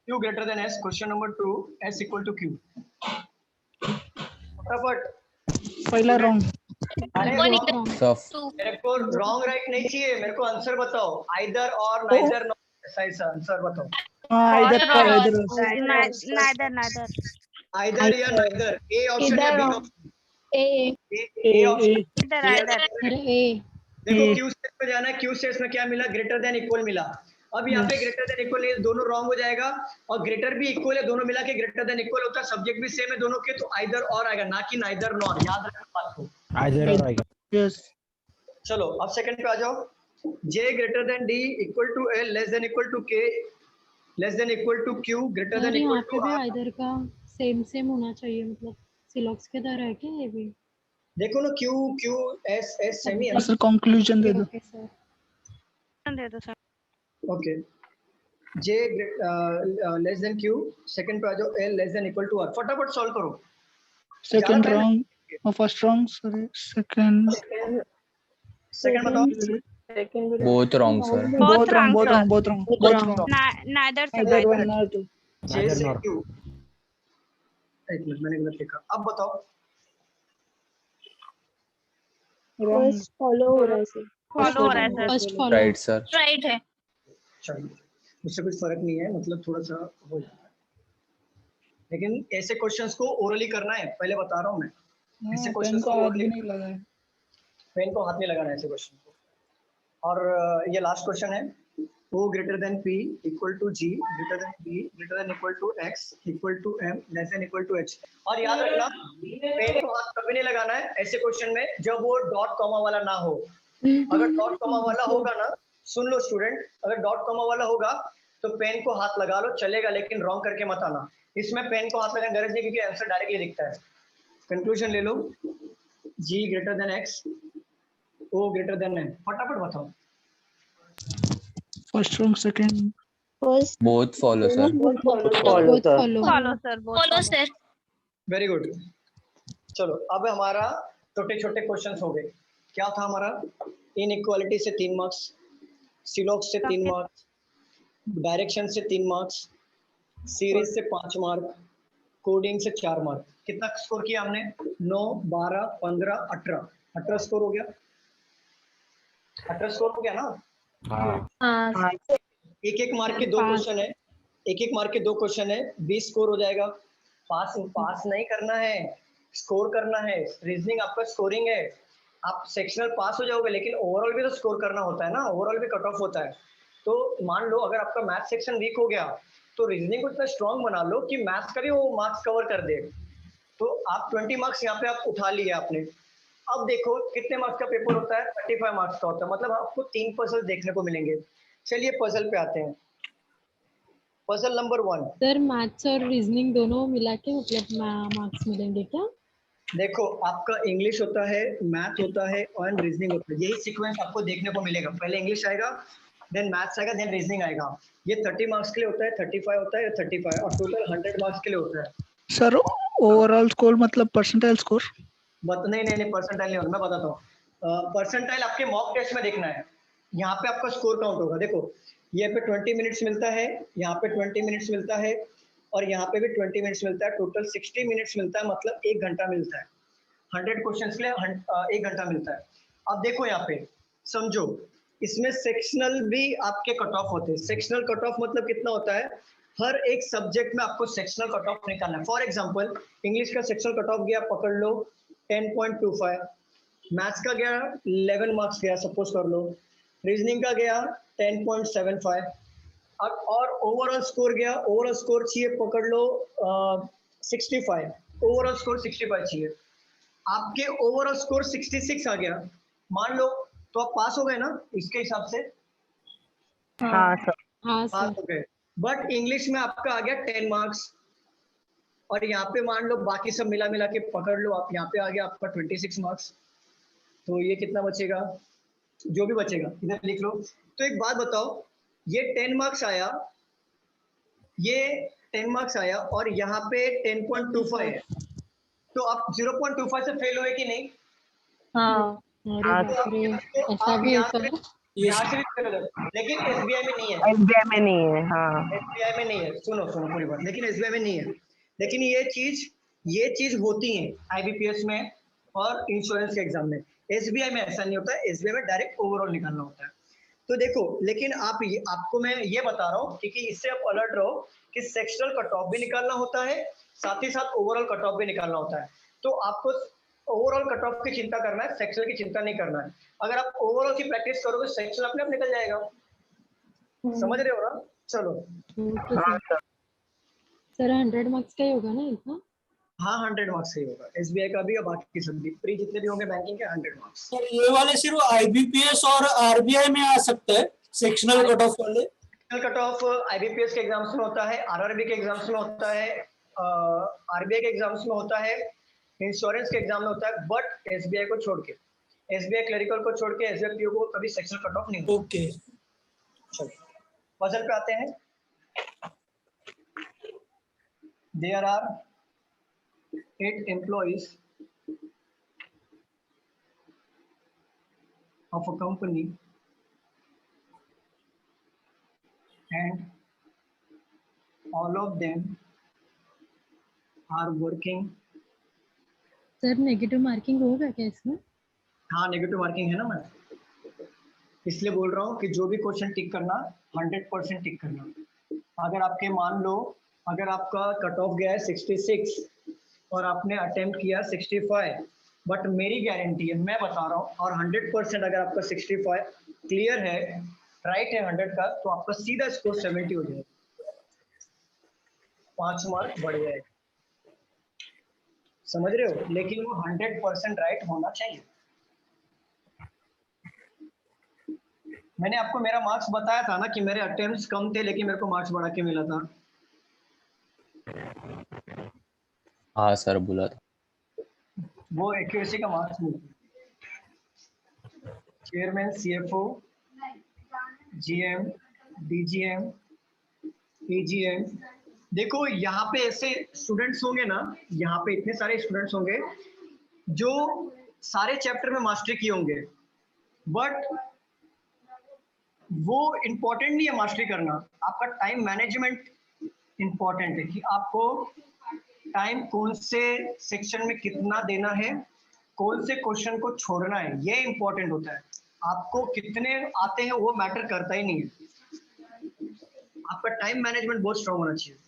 Q greater than S. Question number 2. S equal to Q. फटाफट। पहला wrong. अरे One wrong, equal sir to मेरे को wrong right नहीं चाहिए, मेरे को answer बताओ, आइदर और नाइदर नॉट, ऐसा ऐसा आंसर बताओ, हाँ इधर False, का इधर। neither. आइदर या नाइदर, ए ऑप्शन या B option? A A option. Either. अरे ए देखो क्यू स्टेट में जाना है, क्यू स्टेट में क्या मिला, ग्रेटर देन इक्वल मिला। अब यहाँ पे ग्रेटर देन इक्वल है, दोनों रॉन्ग हो जाएगा, और ग्रेटर भी इक्वल है, दोनों मिला के ग्रेटर देन इक्वल होता है, सब्जेक्ट भी सेम है दोनों के, तो आइदर और आएगा, ना कि नाइदर नॉर, याद रखना बात को। आइदर और आएगा। यस। चलो अब सेकंड पे आ जाओ, J greater than D equal to L less than equal to K less than equal to Q greater than अरे इक्वल यहाँ पे टू भी आर। आइदर का सेम होना चाहिए, मतलब सिलॉक्स के तरह है क्या ये भी? देखो ना, Q Q S S same ही है। सर कंक्लूजन दे दो। Okay sir. दे दो sir. Okay, J less than Q, second पे आ जाओ, L less than equal to R, फटाफट सॉल्व करो। सेकंड ज्यादा time रॉन्ग और first wrong. Sorry second second बताओ। Second both wrong sir. बहुत रॉन्ग। Neither से Neither neither. one nor two. J Neither से nor. क्यू, एक मिनट मैंने गलत लिखा, अब बताओ। Wrong. फर्स्ट फॉलो हो रहा है सर, Follow हो रहा है sir. First follow. Right sir. right है। चलिए उससे कुछ फर्क नहीं है, मतलब थोड़ा सा हो जाता है, लेकिन ऐसे क्वेश्चंस को ओरली करना है, पहले बता रहा हूँ मैं, ऐसे पेन क्वेश्चंस को को हाथ orally भी नहीं लगा है। पेन को हाथ नहीं लगाना है ऐसे क्वेश्चन को। और ये लास्ट क्वेश्चन है, O greater than P equal to G greater than B greater than equal to X equal to M less than equal to H। और याद रखना, पेन को हाथ कभी नहीं लगाना है ऐसे क्वेश्चन में जब वो डॉट कॉमा वाला ना हो। अगर डॉट कॉमा वाला होगा ना, सुन लो स्टूडेंट, अगर डॉट कॉमा वाला होगा तो पेन को हाथ लगा लो चलेगा, लेकिन रॉन्ग करके मत आना। इसमें पेन को हाथ लगाने की गरज नहीं, क्योंकि आंसर डायरेक्टली दिखता है। कंक्लूजन ले लो, G greater than X, O greater than M, फटाफट बताओ। First wrong second. First both follow sir. Both follow. Follow sir. Both follow sir. Very good. चलो अब हमारा छोटे छोटे क्वेश्चंस हो गए। क्या था हमारा, इनइक्वालिटी से 3 मार्क्स, सिलॉक्स से 3 मार्क्स, डायरेक्शन से 3 मार्क्स, सीरीज से 5 मार्क, कोडिंग से 4 मार्क। कितना स्कोर किया हमने? 9 12 15 18 स्कोर हो गया। 18 स्कोर हो गया ना। हाँ। एक एक मार्क के 2 क्वेश्चन है, एक एक मार्क के 2 क्वेश्चन है, 20 स्कोर हो जाएगा। पास नहीं करना है, स्कोर करना है। रीजनिंग आपका स्कोरिंग है, आप सेक्शनल पास हो जाओगे, लेकिन ओवरऑल भी तो स्कोर करना होता है ना, ओवरऑल भी कट ऑफ होता है। तो मान लो अगर आपका मैथ सेक्शन वीक हो गया तो रीजनिंग को इतना स्ट्रांग बना लो कि मैथ्स का भी वो मार्क्स कवर कर दे। तो आप 20 मार्क्स यहाँ पे आप उठा लिए आपने। अब देखो कितने मार्क्स का पेपर होता है, 35 मार्क्स का होता है, मतलब आपको 3 पजल देखने को मिलेंगे। चलिए पजल पे आते हैं। Puzzle number 1। सर मैथ्स और रीजनिंग दोनों मिला के मतलब मार्क्स मिलेंगे क्या? देखो आपका इंग्लिश होता है, मैथ होता है और रीजनिंग होता है, यही सीक्वेंस आपको देखने को मिलेगा। पहले इंग्लिश आएगा, देन मैथ्स आएगा, देन रीजनिंग आएगा। ये 30 मार्क्स के लिए होता है, 35 होता है, 35 और टोटल 100 मार्क्स के लिए होता है। सर ओवरऑल स्कोर मतलब परसेंटाइल स्कोर? नहीं परसेंटाइल नहीं होगा, मैं बताता हूँ। परसेंटाइल आपके मॉक टेस्ट में देखना है। यहाँ पे आपका स्कोर काउंट होगा। देखो ये पे 20 मिनट्स मिलता है, यहाँ पे 20 मिनट्स मिलता है और यहाँ पे भी 20 मिनट्स मिलता है। टोटल 60 मिनट्स मिलता है, मतलब 1 घंटा मिलता है। 100 क्वेश्चन के लिए 1 घंटा मिलता है। अब देखो यहाँ पे समझो, इसमें सेक्शनल भी आपके कट ऑफ होते हैं। सेक्शनल कट ऑफ मतलब कितना होता है, हर एक सब्जेक्ट में आपको सेक्शनल कट ऑफ निकालना है। फॉर एग्जांपल इंग्लिश का सेक्शनल कट ऑफ गया, पकड़ लो 10.25, मैथ्स का गया 11 मार्क्स गया सपोज कर लो, रीजनिंग का गया 10.75, अब और ओवरऑल स्कोर गया, ओवरऑल स्कोर चाहिए पकड़ लो 65, ओवरऑल स्कोर 65 चाहिए। आपके ओवरऑल स्कोर 66 आ गया मान लो, तो आप पास हो गए ना इसके हिसाब से? हाँ सर। हाँ पास सर। हो गए। बट इंग्लिश में आपका आ गया 10 मार्क्स और यहाँ पे मान लो बाकी सब मिला मिला के पकड़ लो आप, यहाँ पे आ गया आपका 26 मार्क्स। तो ये कितना बचेगा, जो भी बचेगा इधर लिख लो। तो एक बात बताओ, ये 10 मार्क्स आया, ये 10 मार्क्स आया और यहाँ पे 10.25 है, तो आप 0.25 से फेल हुए कि नहीं? हाँ। अरे बाप रे, तो ऐसा आप भी यहाँ होता से है? यहाँ से भी फेल हो जाओ, लेकिन एसबीआई में नहीं है। एसबीआई में नहीं है। हाँ। एसबीआई में नहीं है, सुनो सुनो पूरी बात, लेकिन एसबीआई में नहीं है। लेकिन ये चीज होती है आईबीपीएस में और इंश्योरेंस के एग्जाम में। एसबीआई में ऐसा नहीं होता है, एसबीआई में डायरेक्ट ओवरऑल निकालना होता है। तो देखो, लेकिन आपको मैं ये बता रहा हूँ क्योंकि इससे आप अलर्ट रहो कि सेक्शनल कट ऑफ भी निकालना होता है, साथ ही साथ ओवरऑल कट ऑफ भी निकालना होता है। तो आपको ओवरऑल कट ऑफ की चिंता करना है, सेक्शनल की चिंता नहीं करना है। अगर आप ओवरऑल की प्रैक्टिस करोगे सेक्शनल अपने आप निकल जाएगा। समझ रहे हो ना? चलो। हाँ सर। सर 100 मार्क्स का ही होगा ना इतना? हाँ 100 मार्क्स से ही होगा, एसबीआई का भी और बाकी सब भी, प्री जितने भी होंगे बैंकिंग के 100 मार्क्स। सर ये वाले सिर्फ आईबीपीएस और आरबीआई में आ सकते हैं, सेक्शनल कट ऑफ वाले? सेक्शनल कट ऑफ आईबीपीएस के एग्जाम्स में होता है, आरआरबी के एग्जाम्स में होता है, आरबीआई के एग्जाम्स में होता है, इंश्योरेंस के एग्जाम में होता है, बट एसबीआई को छोड़ के, एसबीआई क्लरिकल को छोड़ के एसबीआई पीओ को कभी सेक्शनल कट ऑफ नहीं होता। ओके। चलो पजल पे आते हैं। There are 8 employees of a company and all of them are working। Sir negative marking होगा क्या इसमें? हाँ नेगेटिव मार्किंग है ना, मैं इसलिए बोल रहा हूँ कि जो भी क्वेश्चन टिक करना 100% टिक करना। अगर आपके मान लो अगर आपका कट ऑफ गया है 66 और आपने अटेम्प्ट किया 65, बट मेरी गारंटी है, मैं बता रहा हूँ, और 100% अगर आपका 65 क्लियर है, राइट है 100 का, तो आपका सीधा स्कोर 70 हो जाएगा, 5 मार्क बढ़ जाएगा। समझ रहे हो? लेकिन वो 100% राइट होना चाहिए। मैंने आपको मेरा मार्क्स बताया था ना कि मेरे अटेम्प्ट्स कम थे लेकिन मेरे को मार्क्स बढ़ा के मिला था। हाँ सर बोला था। वो एक्यूरेसी का मार्क्स मिलता है। Chairman, CFO, GM, DGM, AGM. देखो यहाँ पे ऐसे स्टूडेंट्स होंगे ना, यहाँ पे इतने सारे स्टूडेंट्स होंगे जो सारे चैप्टर में मास्टरी किए होंगे, बट वो इम्पोर्टेंट नहीं है मास्टरी करना। आपका टाइम मैनेजमेंट इम्पोर्टेंट है कि आपको टाइम कौन से सेक्शन में कितना देना है, कौन से क्वेश्चन को छोड़ना है, ये इम्पोर्टेंट होता है। आपको कितने आते हैं वो मैटर करता ही नहीं है। आपका टाइम मैनेजमेंट बहुत स्ट्रांग होना चाहिए।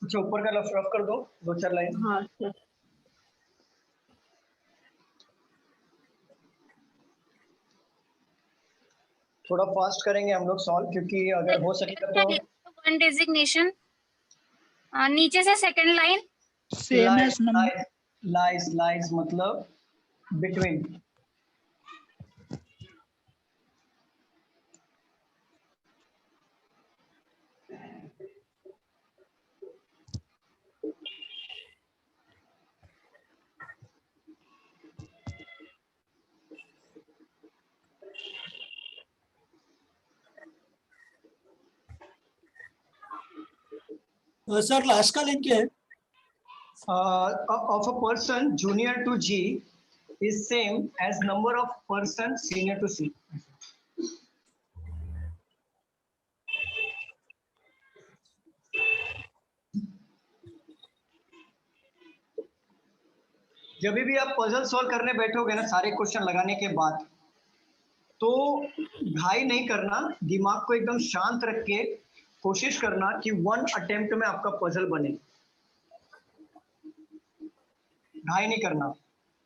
अच्छा ऊपर का रफ कर दो 2-4 लाइन। हाँ सर। थोड़ा फास्ट करेंगे हम लोग सॉल्व, क्योंकि अगर हो सकेगा तो वन डेजिग्नेशन नीचे से second line same as number lies मतलब बिटवीन। सर लास्ट का लाइन क्या है? Of a person junior to G is same as number of person senior to C. जब भी आप पजल सॉल्व करने बैठोगे ना, सारे क्वेश्चन लगाने के बाद, तो घाई नहीं करना, दिमाग को एकदम शांत रख के कोशिश करना कि 1 अटेम्प्ट में आपका पजल बने। घाई नहीं करना,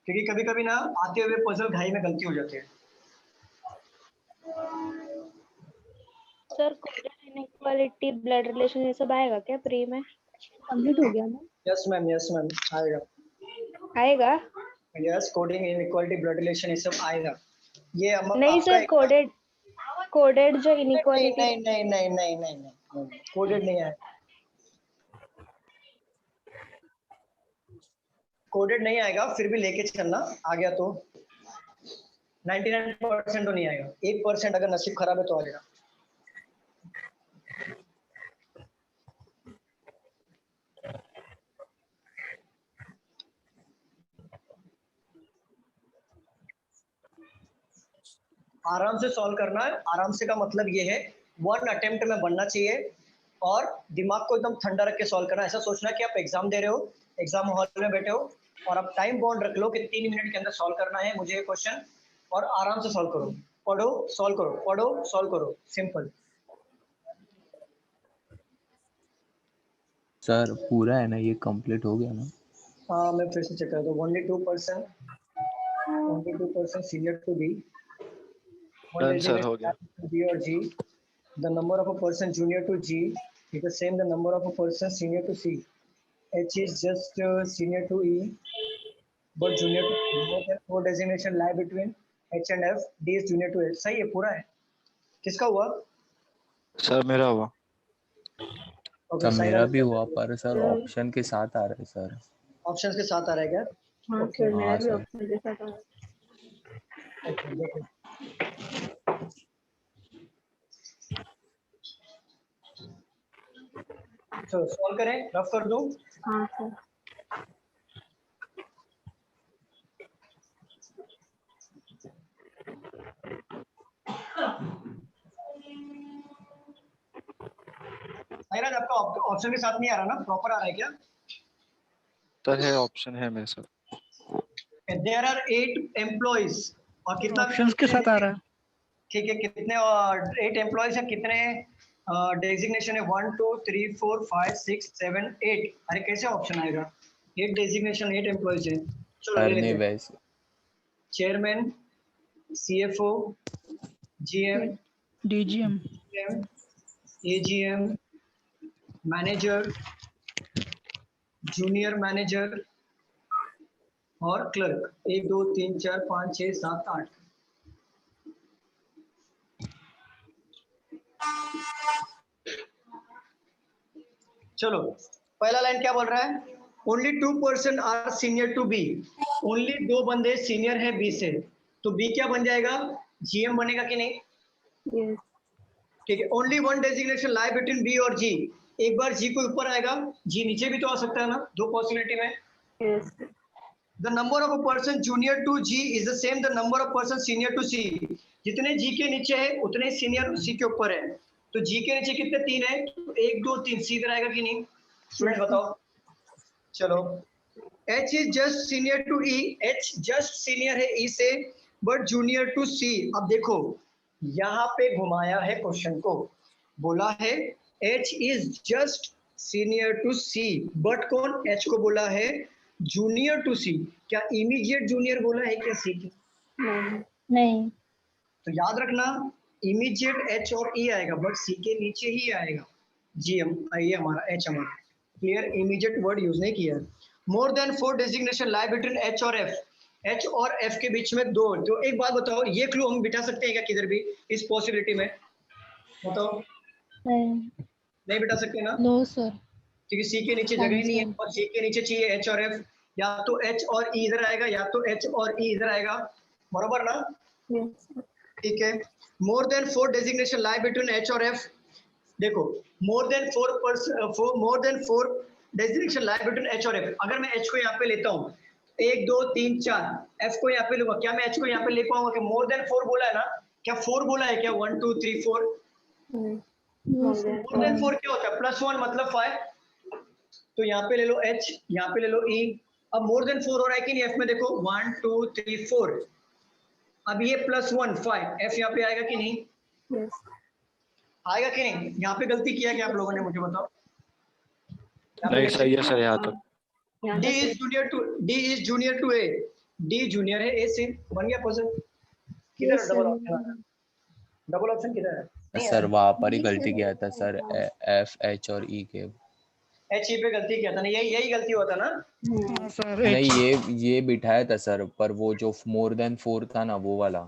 क्योंकि कभी कभी ना आते हुए पजल घाई में गलती हो जाती है। Sir coded inequality, blood relation ये सब आएगा क्या प्री में? कंप्लीट हो गया ना? यस मैम आएगा। आएगा? Yes, coding inequality, blood relation ये सब आएगा। ये नहीं सर, कोडेड जो इनइक्वालिटी नहीं, कोडेड नहीं है। कोडेड नहीं आएगा, फिर भी लेके चलना, आ गया तो 99% तो नहीं आएगा, 1% अगर नसीब खराब है तो आ जाएगा। आराम से सॉल्व करना है। आराम से का मतलब ये है 1 अटेम्प्ट में बनना चाहिए, और दिमाग को एकदम ठंडा रख के सॉल्व करना। ऐसा सोचना कि आप एग्जाम दे रहे हो, एग्जाम हॉल में बैठे हो, और आप टाइम बाउंड रख लो कि 3 मिनट के अंदर सॉल्व करना है मुझे ये क्वेश्चन, और आराम से सॉल्व करो। पढ़ो सॉल्व करो, पढ़ो सॉल्व करो, सिंपल। सर पूरा है ना ये, कंप्लीट हो गया ना? हाँ मैं फिर से चेक कर दूँ। only 2% senior to B, done sir, हो गया। B or G, the number of a person junior to G is the same the number of a person senior to C. H is just senior to E, but junior to E. No designation lie between H and F. D is junior to H. सही है, पूरा है। किसका हुआ? Sir मेरा हुआ। Okay, sir मेरा भी हुआ, पर सर ऑप्शन के साथ आ रहा है सर। ऑप्शंस के साथ आ रहा है क्या? हाँ Okay. सर, मेरा भी सर। ऑप्शन के साथ आ रहा है। Okay, देखो। तो सॉल्व करें, रफ कर दूं। हाँ सर। साइराज, आपका ऑप्शन के साथ नहीं आ रहा ना, प्रॉपर आ रहा है क्या? सर है, ऑप्शन है मेरे साथ। There are 8 employees, और कितना ऑप्शंस के साथ आ रहा है। ठीक है, कितने 8 एम्प्लॉयज है, कितने डेजिग्नेशन है? 1 2 3 4 5 6 7 8। अरे कैसे ऑप्शन आएगा? 8 डेजिग्नेशन 8 एम्प्लॉयज है। चलो ले सर ने लेते हैं। Chairman, CFO, GM, DGM, AGM, manager, junior manager और क्लर्क। 1 2 3 4 5 6 7 8। चलो पहला लाइन क्या बोल रहा है? Only 2% are senior to B. Only 2 बंदे सीनियर है बी से, तो बी क्या बन जाएगा? GM बनेगा कि नहीं? Yes. ठीक है। Only 1 designation lie between B और जी। एक बार जी को ऊपर आएगा, जी नीचे भी तो आ सकता है ना, 2 पॉसिबिलिटी में। Yes. The number of a person junior to G is the same the number of person senior to C. जितने G के नीचे है उतने सीनियर C के ऊपर है। तो G के नीचे कितने 3 है? तो 1 2 3 C इधर आएगा कि नहीं? स्टूडेंट बताओ। चलो H is just senior to E. H just senior है E से, but junior to C. अब देखो यहाँ पे घुमाया है क्वेश्चन को, बोला है H is just senior to C, but कौन? H को बोला है जूनियर टू सी। क्या इमीडिएट जूनियर बोला है क्या सी की? नहीं। तो याद रखना इमीडिएट एच और ई आएगा, बट सी के नीचे ही आएगा जीएम। ये हमारा एच हमारा क्लियर, इमीडिएट वर्ड यूज नहीं किया। More than 4 designation lie between H और एफ। एच और एफ के बीच में 2। तो एक बात बताओ, ये क्लू हम बिठा सकते हैं क्या किधर भी इस पॉसिबिलिटी में? बताओ। नहीं बिठा सकते ना? No sir. क्योंकि सी के नीचे जगह ही नहीं है, और सी के नीचे चाहिए एच और एफ। या तो एच और ई इधर आएगा, या तो एच और ई इधर आएगा, बरोबर ना? ठीक है। More than 4 designation lie between H और एफ। देखो more than 4 designation lie between H और एफ। अगर मैं एच को यहाँ पे लेता हूँ 1 2 3 4, एफ को यहाँ पे लूंगा, क्या मैं एच को यहाँ पे ले पाऊंगा? कि मोर देन 4 बोला है ना, क्या 4 बोला है क्या? 1 2 3 4। मोर देन 4 क्या होता है? +1 मतलब 5। तो यहाँ पे ले लो H, यहाँ पे ले लो E। अब मोर देन 4 हो रहा है कि नहीं? F में देखो 1 2 3 4। अब ये +1 5, F यहाँ पे आएगा कि नहीं? Yes. आएगा कि नहीं? यहाँ पे गलती किया क्या आप लोगों ने, मुझे बताओ। नहीं सही है सर यहाँ तक। D is junior to A। D junior है A से। बन गया पजल। किधर है डबल ऑप्शन? डबल ऑप्शन किधर है? सर वहाँ पर ही गलती किया था सर, F H और E के। H E पे गलती किया था ना, यही गलती हुआ था ना? नहीं ये बिठाया था सर, पर वो जो मोर देन 4 था ना वो वाला।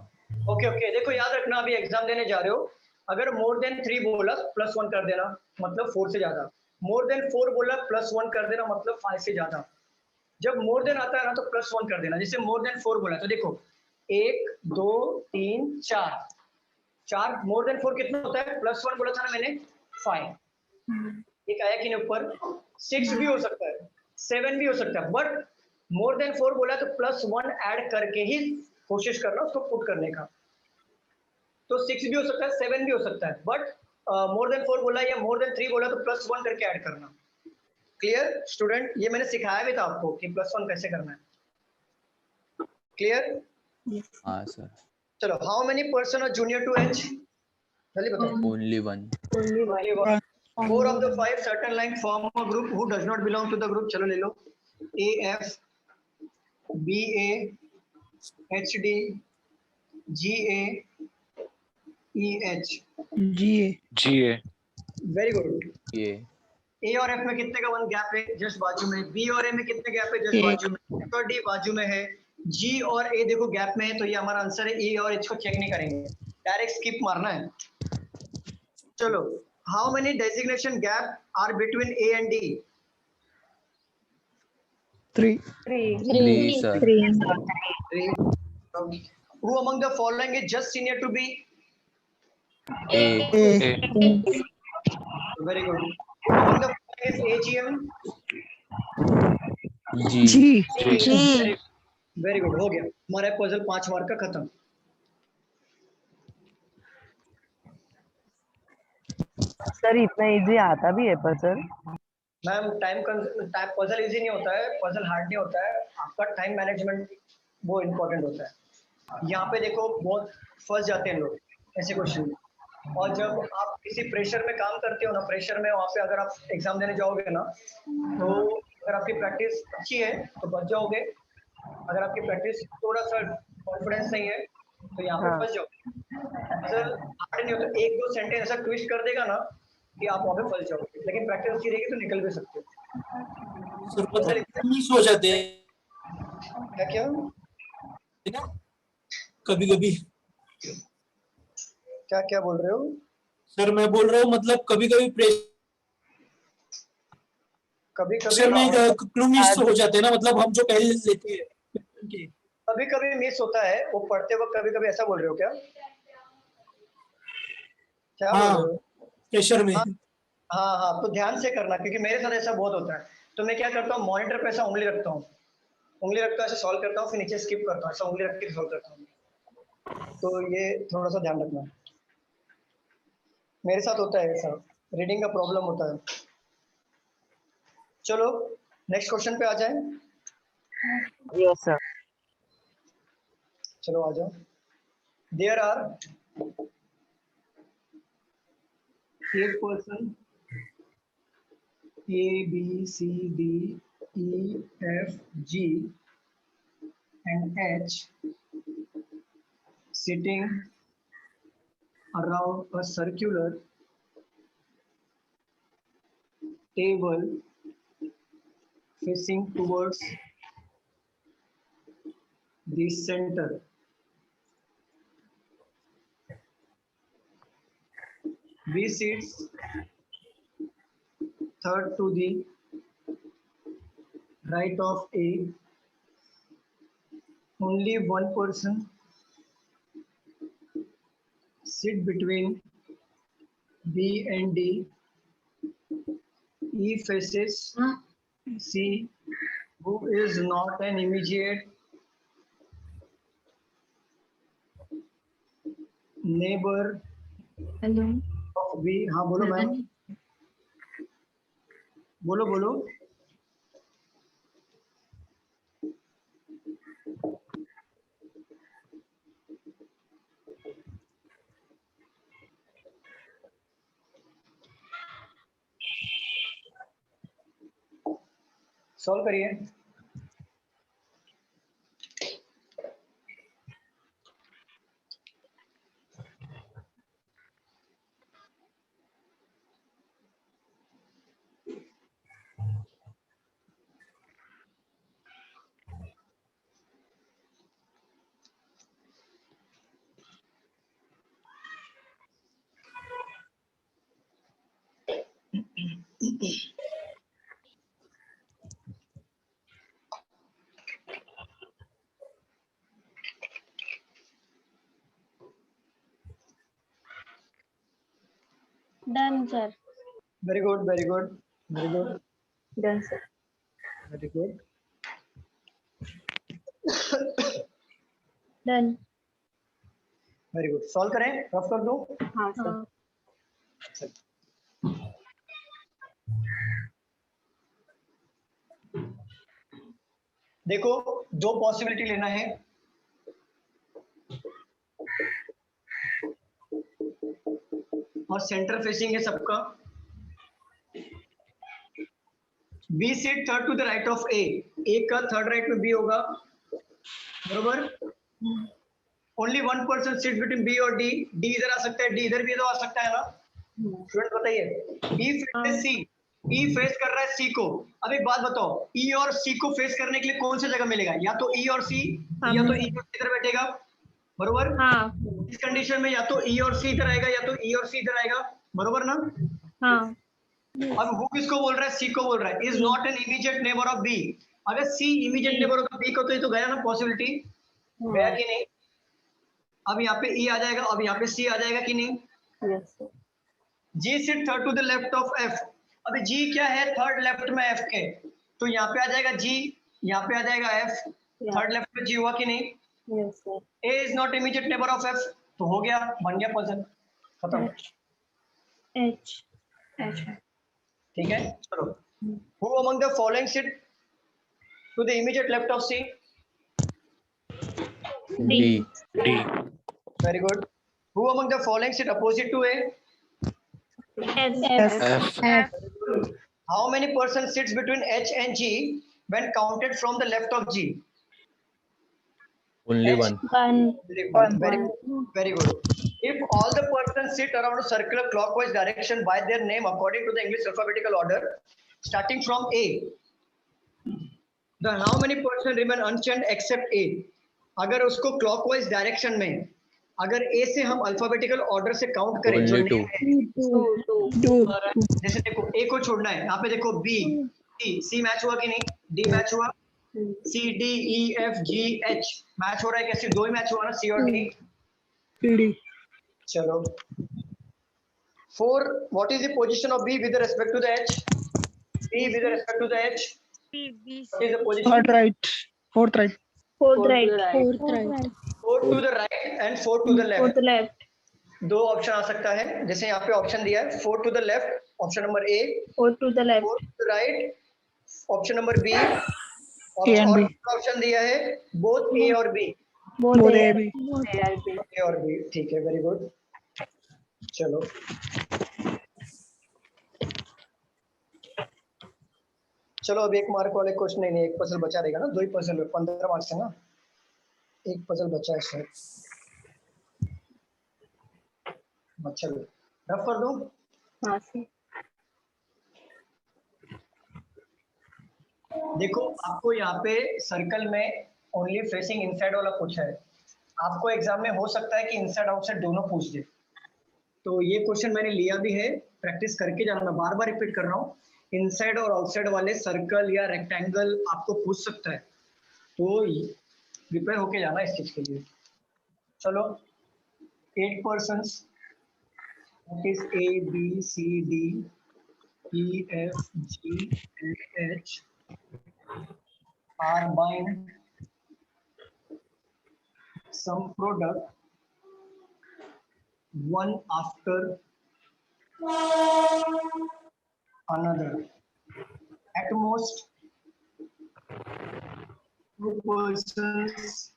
ओके देखो याद रखना, अभी एग्जाम देने जा रहे हो, अगर मोर देन 3 बोला +1 कर देना, मतलब 4 से ज्यादा। मोर देन 4 बोला +1 कर देना, मतलब 5 से ज्यादा। जब मोर देन आता है ना तो +1 कर देना। जैसे मोर देन 4 बोला तो देखो 1 2 3 4 मोर देन 4 कितना होता है? +1 बोला था ना मैंने, 5। एक आया कि नहीं ऊपर? 6 भी हो सकता है, 7 भी हो सकता है, बट मोर देन 4 बोला तो +1 ऐड करके ही कोशिश करना उसको पुट करने का। तो 6 भी हो सकता है, 7 भी हो सकता है, बट मोर देन 4 बोला या मोर देन 3 बोला तो +1 करके ऐड करना। Clear student? ये मैंने सिखाया भी था आपको कि +1 कैसे करना है। क्लियर? हाँ सर। चलो how many person are junior to H? जल्दी बताओ। Only 1। 4 of the 5 certain line form a group who does not belong to the group। चलो ले लो AF, BA, HD, GA, EH। GA। Very good. ये A और F में कितने का 1 gap है? जस्ट बाजू में। B और A में कितने गैप है? जस्ट बाजू में। F और D बाजू में है। G और A देखो गैप में है, तो ये हमारा आंसर है। E और H को चेक नहीं करेंगे, डायरेक्ट स्किप मारना है। चलो how many designation gap are between A and D? 3 sir. 3। Who among the following is just senior to B? A। Very good. Who among the following is AGM? G। Very good, हो गया हमारा puzzle 5 mark का खत्म। Sir इतना easy आता भी है puzzle? Ma'am time puzzle easy नहीं होता है, पजल हार्ड नहीं होता है, आपका टाइम मैनेजमेंट वो इम्पोर्टेंट होता है। यहाँ पे देखो बहुत फंस जाते हैं लोग ऐसे क्वेश्चन में, और जब आप किसी प्रेशर में काम करते हो ना, प्रेशर में वहाँ पे अगर आप एग्जाम देने जाओगे ना, तो अगर आपकी प्रैक्टिस अच्छी है तो बच जाओगे, अगर आपकी प्रैक्टिस थोड़ा सा कॉन्फिडेंस नहीं है तो यहाँ पे हाँ। फंस जाओ। अगर हार्ड नहीं होता, एक दो सेंटेंस ऐसा ट्विस्ट कर देगा ना कि आप वहाँ पे फंस जाओगे, लेकिन प्रैक्टिस अच्छी रहेगी तो निकल भी सकते हो। सर मतलब मिस हो जाते हैं क्या ना कभी कभी। क्या बोल रहे हो? सर मैं बोल रहा हूँ मतलब कभी कभी प्रेशर में क्लू मिस हो जाते हैं ना, मतलब हम जो पहले लेते हैं। कभी कभी मिस होता है वो पढ़ते वक्त, कभी कभी ऐसा बोल रहे हो क्या? क्या बोल रहे हो? प्रेशर में। हाँ, तो ध्यान से करना, क्योंकि मेरे साथ ऐसा बहुत होता है। तो मैं क्या करता हूँ, मॉनिटर पे ऐसा उंगली रखता हूँ, ऐसे सॉल्व करता हूँ, फिर नीचे स्किप करता हूँ, ऐसा उंगली रख के सॉल्व करता हूँ। तो ये थोड़ा सा ध्यान रखना, मेरे साथ होता है ऐसा, रीडिंग का प्रॉब्लम होता है। चलो नेक्स्ट क्वेश्चन पे आ जाए। Yes sir. चलो आ जाओ। There are 8 person A, B, C, D, E, F, G and H sitting around a circular table facing towards the center. B sits third to the right of A. Only one person sit between B and D. E faces C, who is not an immediate neighbor hello of B. हाँ बोलो ma'am, बोलो। Solve करिए। Done sir. Very good done sir. Very good. Done. Very good. Solve करें, rough कर दो। हाँ sir. देखो दो पॉसिबिलिटी लेना है, और सेंटर फेसिंग है सबका। B seat third to the right of A, का थर्ड राइट में बी होगा, बरोबर। Only one person seat between B और डी, डी इधर आ सकता है, डी इधर भी तो आ सकता है ना। स्टूडेंट बताइए, ई फेस सी, ई फेस कर रहा है सी को। अब एक बात बताओ, ई और सी को फेस करने के लिए कौन सी जगह मिलेगा? या तो ई और सी, या तो ई इधर बैठेगा, बरोबर। इस कंडीशन में या तो ई और सी इधर आएगा, या तो ई और सी इधर आएगा, बरोबर ना। अब वो किसको बोल रहा है? सी को बोल रहा है। Is not an immediate neighbour of B. अगर सी इमीडिएट नेबर होता बी को तो ये तो गया ना, पॉसिबिलिटी गया कि नहीं? अब यहाँ पे ई आ जाएगा, अब यहाँ पे सी आ जाएगा कि नहीं? G sit third to the left of F. अभी जी क्या है? थर्ड लेफ्ट में एफ के, तो यहाँ पे आ जाएगा जी, यहाँ पे आ जाएगा एफ, थर्ड लेफ्ट में जी हुआ कि नहीं? A is not immediate neighbour of F, तो हो गया, बन गया पर्सन, खत्म। एच ठीक है, चलो। Who among the following sit to the immediate left of C? D. Very good. Who among the following sit opposite to A? F. How many persons sits between H and G when counted from the left of G? Only one. Very good. If all the persons sit around a circular clockwise direction by their name according to the English alphabetical order, starting from A, then how many persons remain unchanged except A? अगर उसको clockwise direction में, अगर A से हम alphabetical order से count करें जो Only two. name है, जैसे देखो A को छोड़ना है, यहाँ पे देखो B, C मैच हुआ कि नहीं? D मैच हुआ? C D E F G H match हो रहा है कैसे? दो ही मैच हुआ ना, C और D. चलो 4. What is the position of B with respect to the H? B with respect to the H. What is the position? Third right. Fourth right. Fourth right. Four to the right and 4 to the left. दो option आ सकता है, जैसे यहाँ पे option दिया है 4 to the left, option number A. 4 to the left. 4 to the right, option number B. A and B. Option दिया है both A और B. Both A B. A और B. ठीक है, वेरी गुड. चलो चलो अब 1 मार्क वाले क्वेश्चन नहीं, एक पजल बचा रहेगा ना, 2 ही पजल, 15 मार्क्स है ना, एक पजल बचा है शायद. अच्छा रफ कर दूं? हाँ सर. देखो आपको यहाँ पे सर्कल में ओनली फेसिंग इनसाइड वाला पूछा है. आपको एग्जाम में हो सकता है कि इनसाइड आउटसाइड दोनों पूछ दे, तो ये क्वेश्चन मैंने लिया भी है, प्रैक्टिस करके जाना. मैं बार बार रिपीट कर रहा हूँ, इनसाइड और आउटसाइड वाले सर्कल या रेक्टेंगल आपको पूछ सकता है, तो प्रिपेयर होके जाना इस चीज के लिए. चलो 8 persons, that is A B C D E F G and H are buying some product one after another. At most 2 persons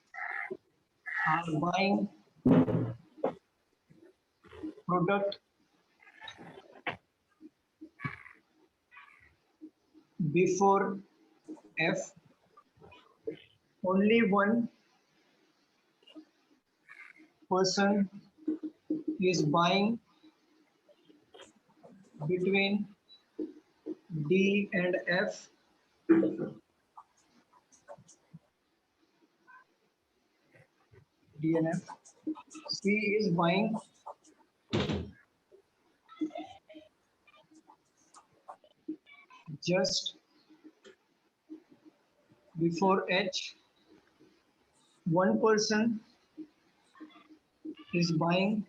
are buying product before F. Only one person is buying between D and F. D and F. C is buying just before H. One person is buying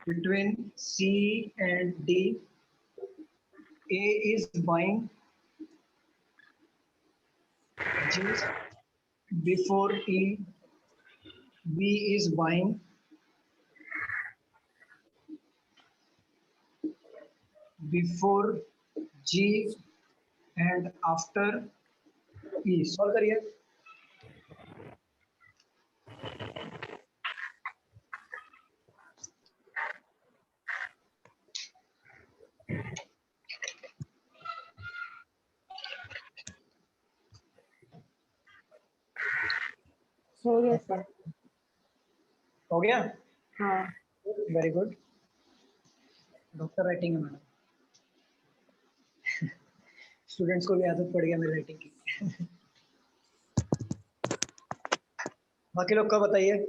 between C and D. A is buying just before E. B is buying before G and after E. Solve करिए. हो गया sir. हो गया? हाँ. Very good. Doctor writing है madam. Students को भी आदत पड़ गया मेरी राइटिंग की. बाकी लोग का बताइए.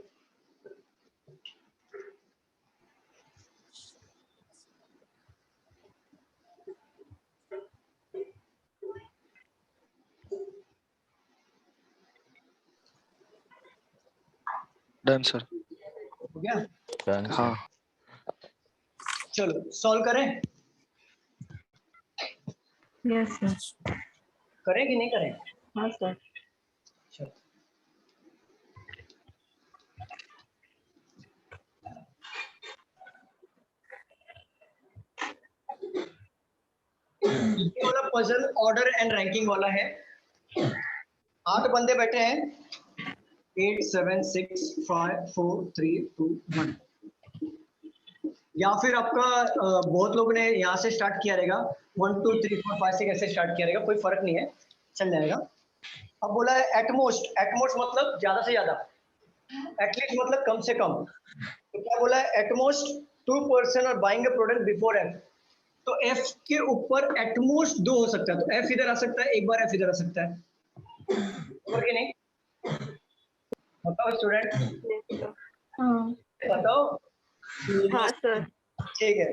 Done sir. हो गया? Done, sir. हाँ. चलो सॉल्व करें. Yes sir. करें कि नहीं करें? हाँ सर. चलो ये वाला पजल ऑर्डर एंड रैंकिंग वाला है. 8 बंदे बैठे हैं. 8 7 6 5 4 3 2 1. या फिर आपका बहुत लोगों ने यहाँ से स्टार्ट किया रहेगा, 1 2 3 4 5 6 ऐसे स्टार्ट किया रहेगा, कोई फर्क नहीं है, चल जाएगा. अब बोला है एटमोस्ट, एटमोस्ट मतलब ज्यादा से ज्यादा, एटलीस्ट मतलब कम से कम। तो क्या बोला है, at most 2% are buying a product before F. तो एफ के ऊपर एटमोस्ट 2 हो सकता है, तो एफ इधर आ सकता है, एक बार एफ इधर आ सकता है, और कि नहीं? बताओ स्टूडेंट, बताओ। हाँ सर। ठीक है,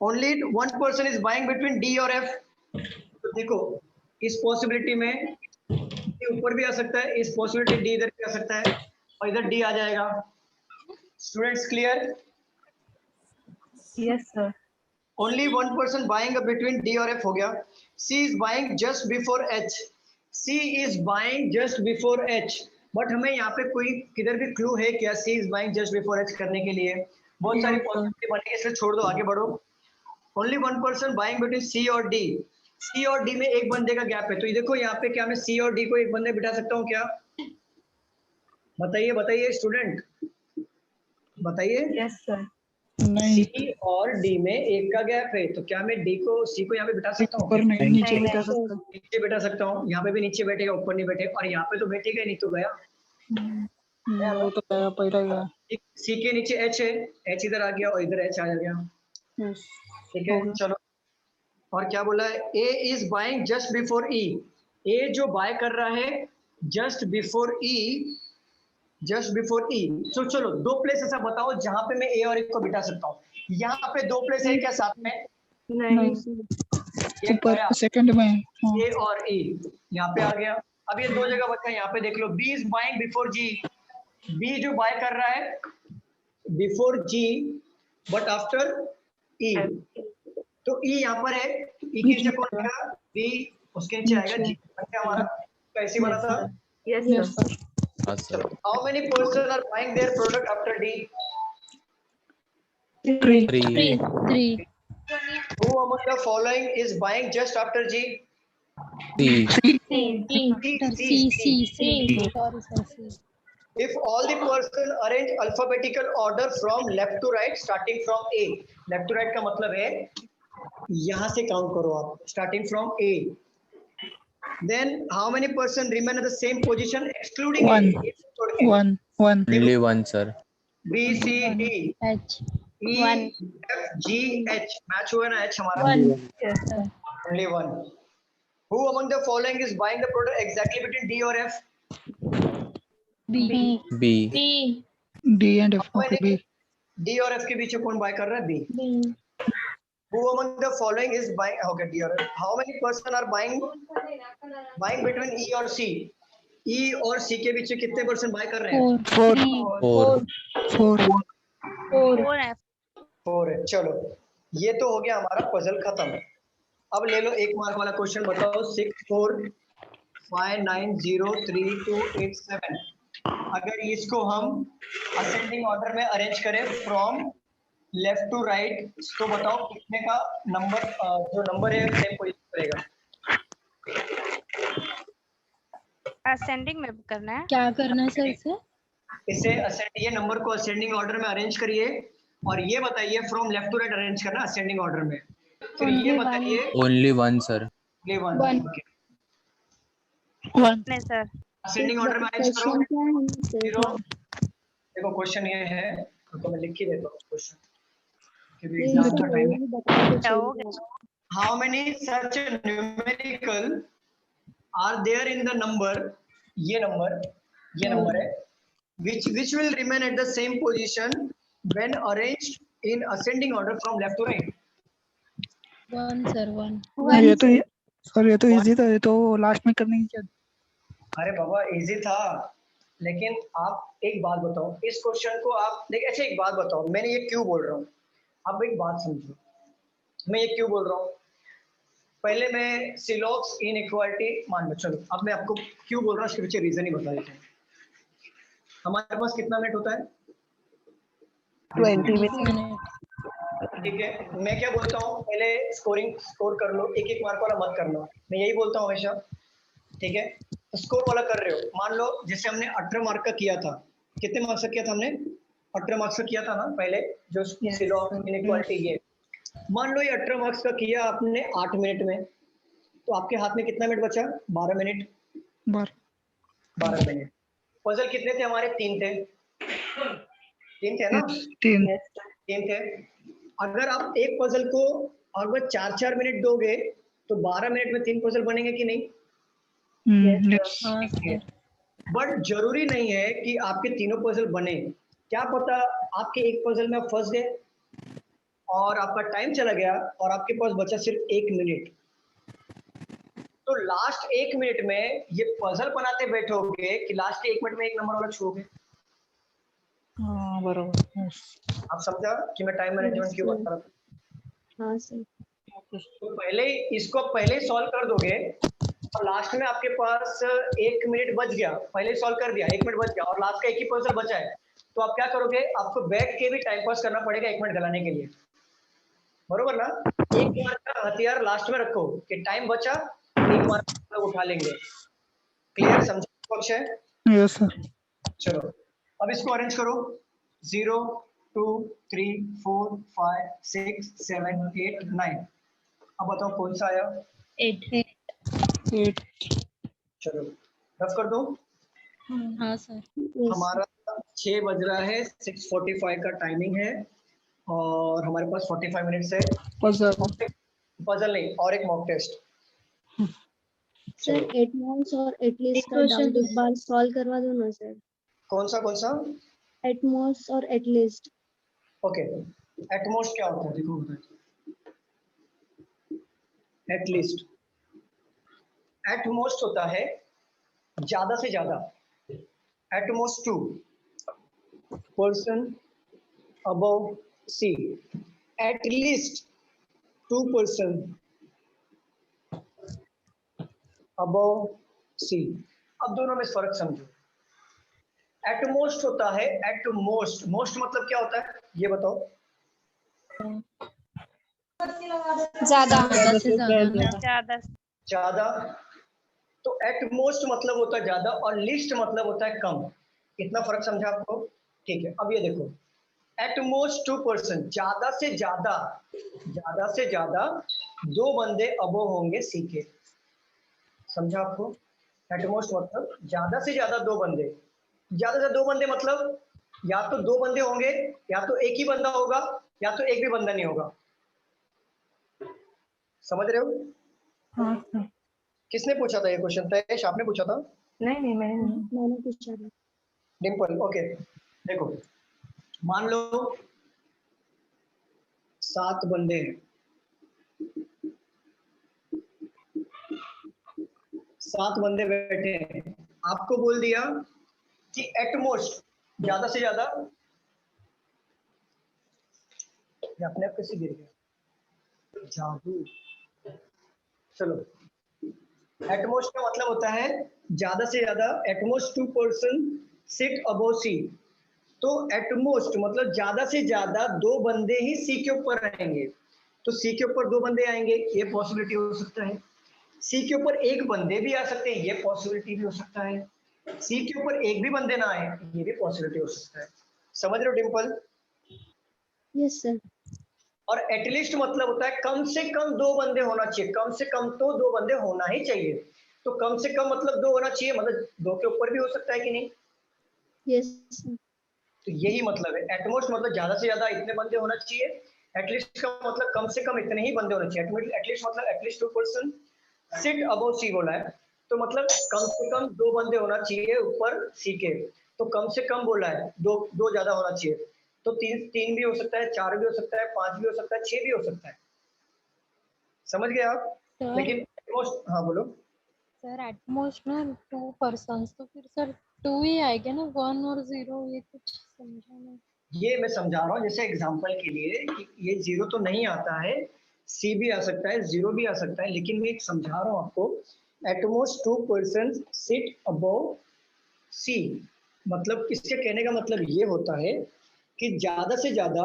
only 1% is buying between D और एफ। तो देखो इस पॉसिबिलिटी में डी ऊपर भी आ सकता है, इस पॉसिबिलिटी डी इधर भी आ सकता है, और इधर डी आ जाएगा। Students clear? Yes sir. Only 1% buying between D और एफ हो गया। C is buying just before H, C is buying just before H, but हमें यहाँ पे कोई किधर भी क्लू है क्या C is buying just before H करने के लिए? बहुत सारी पॉसिबिलिटी बनेगी, इसलिए छोड़ दो, आगे बढ़ो। ओनली 1% बाइंग बिटवीन सी और डी, सी और डी में एक बंदे का गैप है, तो ये देखो यहाँ पे क्या मैं सी और डी को एक बंदे बिठा सकता हूँ क्या? बताइए बताइए स्टूडेंट, बताइए। Yes sir. नहीं, सी और डी में एक का गैप है, तो क्या मैं डी को सी को यहाँ पे बिठा सकता हूँ? ऊपर नहीं, नीचे नहीं, बिठा नहीं। सकता। नीचे बैठा सकता हूँ, यहाँ पे भी नीचे बैठेगा, ऊपर नहीं बैठेगा, और यहाँ पे तो बैठेगा ही नहीं, तो गया। वो तो गया, पहला गया। सी के नीचे एच है, एच इधर आ गया और इधर एच आ गया। ठीक है, चलो। और क्या बोला है, ए इज बाइंग जस्ट बिफोर ई, ए जो बाय कर रहा है जस्ट बिफोर ई, जस्ट बिफोर ई। तो चलो दो प्लेस ऐसा बताओ जहां पे मैं ए और ए को बिठा सकता हूँ। यहाँ पे दो प्लेस है क्या साथ में? नहीं। एक ऊपर गया, सेकंड में। हाँ। ए और ई यहाँ पे आ गया। अब ये दो जगह बचा, यहाँ पे देख लो, B is buying before G, B जो बाय कर रहा है before G but after E, तो ई यहाँ पर है, ई के नीचे कौन आएगा? बी, उसके नीचे आएगा जी। हमारा कैसे बना था? Yes sir. हाँ sir. How many person are buying their product after D? 3 3 Who among the following is buying just after G? C. C. If all the person arrange alphabetical order from left to right starting from A, left to right का मतलब है यहाँ से count करो आप, starting from A. Then how many person remain at the same position excluding One. A? 1 1 Only one, sir. B, C, D, H E, F, G, H. Match हुआ ना H हमारा? Yes sir. Only one. Who among the following is buying the product exactly between D or F? B B. D and F. Okay, B. D और F के बीच में कौन bye कर रहा है? B. Who among the following is buying? Okay, D or F. How many person are buying between E और C? E और C के बीच में कितने परसेंट बाय कर रहे हैं? 4 4 F 4 है। चलो ये तो हो गया हमारा पजल खत्म। अब ले लो एक मार्क वाला क्वेश्चन, बताओ 6 4 5 9 0 3 2 8 7, अगर इसको हम असेंडिंग ऑर्डर में अरेंज करें फ्रॉम लेफ्ट टू राइट, तो बताओ कितने का नंबर, जो नंबर है सेम पोजीशन रहेगा? असेंडिंग में करना है। क्या करना है सर इसे? इसे ये नंबर को असेंडिंग ऑर्डर में अरेंज करिए, और ये बताइए from left to right arrange करना असेंडिंग ऑर्डर में। फिर ये बताइए Only one, sir. ये वन नहीं सर, असेंडिंग ऑर्डर में अरेंज करो। क्वेश्चन क्या है? जीरो। देखो क्वेश्चन ये है, तो मैं लिख ही देता हूँ क्वेश्चन कि भी एग्जाम का टाइम है। क्या हो गया? How many such numerical are there in the number, ये नंबर है, which will remain at the same position when arranged in ascending order from left to right? 1 sir 1 ये तो सर ये तो इजी था, ये तो लास्ट में करने की क्या? अरे बाबा इजी था, लेकिन आप एक बात बताओ, इस क्वेश्चन को आप देखिए। अच्छा एक बात बताओ, मैंने ये क्यों बोल रहा हूँ, आप एक बात समझो, मैं ये क्यों बोल रहा हूँ। पहले मैं सिलॉक्स इनइक्वालिटी मान लो, चलो अब मैं आपको क्यों बोल रहा हूँ इसके पीछे रीजन ही बता देता हूँ। हमारे पास कितना मिनट होता है? 20 मिनट। ठीक है, मैं क्या बोलता हूँ, पहले स्कोर कर लो, एक मार्क वाला मत करना, मैं यही बोलता हूँ हमेशा। ठीक है, तो स्कोर वाला कर रहे हो, मान लो जैसे हमने 18 मार्क का किया था, कितने मार्क्स का किया था हमने? 18 मार्क्स का किया था ना पहले, जो सिलॉक्स इनइक्वालिटी, ये मान लो ये 18 मार्क्स का किया आपने 8 मिनट में, तो आपके हाथ में कितना मिनट बचा? 12 मिनट। 12 मिनट। पजल कितने थे हमारे? 3 थे। 3 थे ना? 3 थे। अगर आप एक पजल को अगर 4-4 मिनट दोगे तो 12 मिनट में 3 पजल बनेंगे कि नहीं? हाँ सर। बट जरूरी नहीं है कि आपके तीनों पजल बने। क्या पता आपके एक पजल में आप फंस गए और आपका टाइम चला गया और आपके पास बचा सिर्फ 1 मिनट। तो लास्ट 1 मिनट में ये पजल बनाते बैठोगे कि लास्ट 1 मिनट में एक नंबर वाला छोड़ोगे। हाँ बराबर। आप समझा कि मैं टाइम मैनेजमेंट की बात कर रहा था? हाँ सर। तो पहले इसको पहले सॉल्व कर दोगे और लास्ट में आपके पास 1 मिनट बच गया, पहले सॉल्व कर दिया, 1 मिनट बच गया और लास्ट का एक ही पजल बचा है, तो आप क्या करोगे? आपको बैठ के भी टाइम पास करना पड़ेगा 1 मिनट गलाने के लिए, बरोबर ना? एक बार का हथियार लास्ट में रखो कि टाइम बचा, एक बार लोग उठा लेंगे। क्लियर? समझा पक्ष है? Yes sir. चलो अब इसको अरेंज करो। 0 2 3 4 5 6 7 8 9। अब बताओ कौन सा आया? 8। चलो रफ कर दो। हाँ सर। हमारा 6 बज रहा है, 6:45 का टाइमिंग है और हमारे पास 45 मिनट्स है। पजल नहीं और एक मॉक टेस्ट। सर एटमॉस और एटलीस्ट का डाउट एक बार सॉल्व करवा दो ना सर। कौन सा? एटमॉस और एटलीस्ट। ओके, एटमोस्ट क्या होता है? देखो एटलीस्ट, एटमोस्ट होता है ज्यादा से ज्यादा, at most 2 person above C, at least 2 person above sea. अब दोनों में फर्क समझो। एटमोस्ट होता है, एटमोस्ट, मोस्ट मतलब क्या होता है ये बताओ? ज्यादा से ज्यादा। ज्यादा। तो एटमोस्ट मतलब होता है ज्यादा और लिस्ट मतलब होता है कम। इतना फर्क समझा आपको? ठीक है, अब ये देखो, एटमोस्ट 2 पर्सन, ज्यादा से ज्यादा 2 बंदे अबो होंगे सी के। समझा आपको? एटमोस्ट मतलब ज्यादा से ज्यादा 2 बंदे, ज्यादा से 2 बंदे मतलब या तो 2 बंदे होंगे या तो एक ही बंदा होगा या तो एक भी बंदा नहीं होगा। समझ रहे हो? हाँ सर। किसने पूछा था ये क्वेश्चन? तयेश आपने पूछा था? नहीं मैंने पूछा था। डिम्पल, ओके। देखो मान लो 7 बंदे हैं, 7 बंदे बैठे हैं, आपको बोल दिया कि एटमोस्ट ज्यादा से ज्यादा, अपने आप कैसे गिर गया? जादू। चलो, एटमोस्ट का मतलब होता है ज्यादा से ज्यादा, एटमोस्ट 2 पर्सन सिट अबव सी। तो एटमोस्ट मतलब ज्यादा से ज्यादा 2 बंदे ही सी के ऊपर रहेंगे। तो सी के ऊपर 2 बंदे आएंगे, ये पॉसिबिलिटी हो सकता है। सी के ऊपर एक बंदे भी आ सकते हैं, ये पॉसिबिलिटी भी हो सकता है। सी के ऊपर एक भी बंदे ना आए, ये भी पॉसिबिलिटी हो सकता है। समझ रहे हो डिम्पल? Yes sir. और एटलीस्ट मतलब होता है कम से कम 2 बंदे होना चाहिए, कम से कम तो 2 बंदे होना ही चाहिए। तो कम से कम मतलब 2 होना चाहिए, मतलब 2 के ऊपर भी हो सकता है कि नहीं? Yes sir. तो यही मतलब है, एटमोस्ट मतलब ज्यादा से ज्यादा इतने बंदे होना चाहिए, एटलीस्ट का मतलब कम से कम इतने ही बंदे होने चाहिए। एटलीस्ट मतलब एटलीस्ट 2 पर्सन सिट अबव सी बोला है, तो मतलब कम से कम 2 बंदे होना चाहिए ऊपर सी के। तो कम से कम बोला है, 2 ज्यादा होना चाहिए। तो 3 भी हो सकता है, 4 भी हो सकता है, 5 भी हो सकता है, 6 भी हो सकता है। समझ गए आप? सर लेकिन एटमोस्ट, हाँ बोलो। सर एटमोस्ट ना 2 पर्सन्स, तो फिर सर 2 ही आएगा ना, 1 और 0, ये कुछ समझा नहीं। ये मैं समझा रहा हूँ जैसे एग्जांपल के लिए कि ये 0 तो नहीं आता है, सी भी आ सकता है, 0 भी आ सकता है, लेकिन मैं एक समझा रहा हूँ आपको। एटमोस्ट 2 पर्सन सिट अबव सी, मतलब इसके कहने का मतलब ये होता है कि ज्यादा से ज्यादा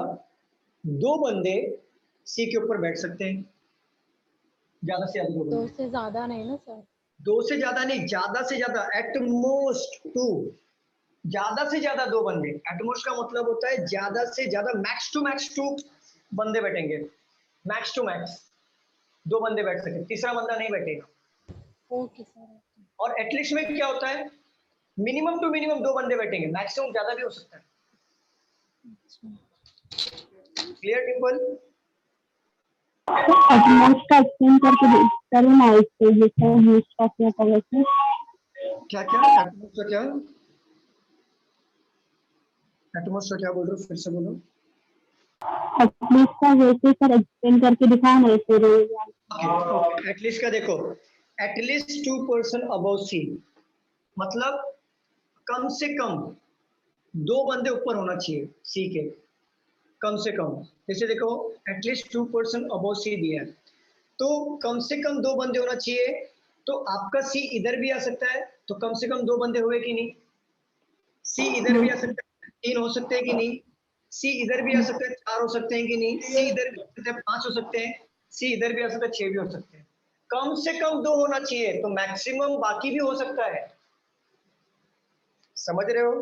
2 बंदे सी के ऊपर बैठ सकते हैं। ज्यादा से ज्यादा 2 2 बंदे, से ज्यादा नहीं ना सर? 2 से ज्यादा नहीं, ज्यादा से ज्यादा, एटमोस्ट 2, ज्यादा से ज्यादा 2 बंदे। एटमोस्ट का मतलब होता है ज्यादा से ज्यादा, मैक्स टू मैक्स 2 बंदे बैठेंगे, मैक्स टू मैक्स 2 बंदे बैठ सके, तीसरा बंदा नहीं बैठेगा। Okay sir. और एटलीस्ट में क्या होता है? मिनिमम टू मिनिमम 2 बंदे बैठेंगे, मैक्सिमम ज्यादा भी हो सकता है। क्लियर डिम्पल? एटमॉस्ट का एक्सप्लेन करके करो ना इससे, जैसे यूज का क्या करें। क्या एटमॉस्ट का क्या? एटमॉस्ट का क्या बोल रहे हो, फिर से बोलो। एटलीस्ट का वैसे सर एक्सप्लेन करके दिखाओ ना फिर। एटलीस्ट का देखो, एटलीस्ट 2% अबव सी, मतलब कम से कम 2 बंदे ऊपर होना चाहिए सी के, कम से कम। जैसे देखो एटलीस्ट 2% अबव सी दिया है, तो कम से कम 2 बंदे होना चाहिए। तो आपका सी इधर भी आ सकता है, तो कम से कम 2 बंदे हुए कि नहीं। सी इधर भी आ सकता है, 3 हो सकते हैं कि नहीं। सी इधर भी आ सकता है, 4 हो सकते हैं कि नहीं। सी इधर भी आ सकता है, 5 हो सकते हैं। सी इधर भी आ सकता है, 6 भी हो सकते हैं। कम से कम 2 होना चाहिए, तो मैक्सिमम बाकी भी हो सकता है। समझ रहे हो?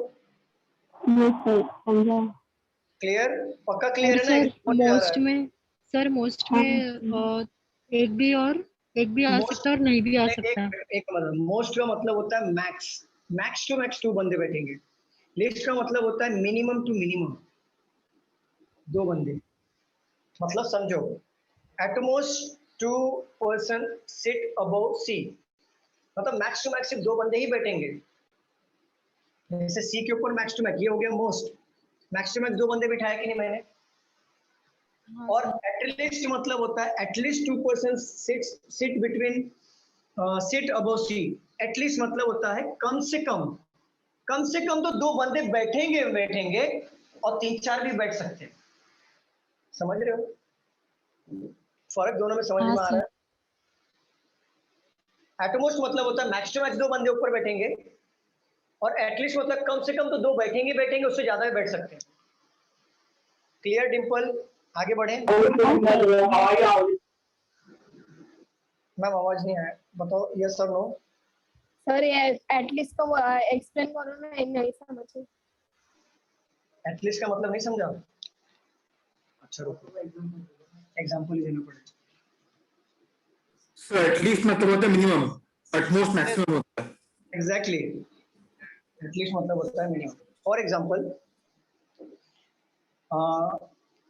क्लियर? पक्का क्लियर है ना? मोस्ट में सर, मोस्ट में एक भी आ सकता है और नहीं भी आ सकता है। एक मतलब मोस्ट का मतलब होता है मैक्स, मैक्स टू मैक्स 2 बंदे बैठेंगे। लिस्ट का मतलब होता है मिनिमम टू मिनिमम 2 बंदे। मतलब समझो, एटमोस्ट 2% सिट अबव सी, मतलब मैक्स टू मैक्स सिर्फ 2 बंदे ही बैठेंगे। जैसे सी के ऊपर मैक्स टू मैक्स, ये हो गया मोस्ट, मैक्स टू मैक्स 2 बंदे बिठाए कि नहीं मैंने। और एटलीस्ट मतलब होता है at least 2% sit between sit above C. At least मतलब होता है कम से कम तो 2 बंदे बैठेंगे और 3-4 भी बैठ सकते हैं। समझ रहे हो फर्क? दोनों में समझ में आ रहा है? एटमोस्ट मतलब होता है मैक्स टू मैक्स 2 बंदे ऊपर बैठेंगे, और एटलीस्ट मतलब कम से कम तो 2 बैठेंगे, उससे ज्यादा भी बैठ सकते हैं। क्लियर डिम्पल? आगे बढ़े। मैम आवाज नहीं आया, बताओ यस और नो। सर ये एटलीस्ट को एक्सप्लेन करो ना, नहीं समझे। एटलीस्ट का मतलब नहीं समझा? अच्छा रुको, एग्जांपल ही देना पड़ेगा। सर एटलीस्ट मतलब होता है मिनिमम, एटमोस्ट मैक्सिमम होता है। एग्जैक्टली, एटलीस्ट मतलब होता है मिनिमम। फॉर एग्जांपल,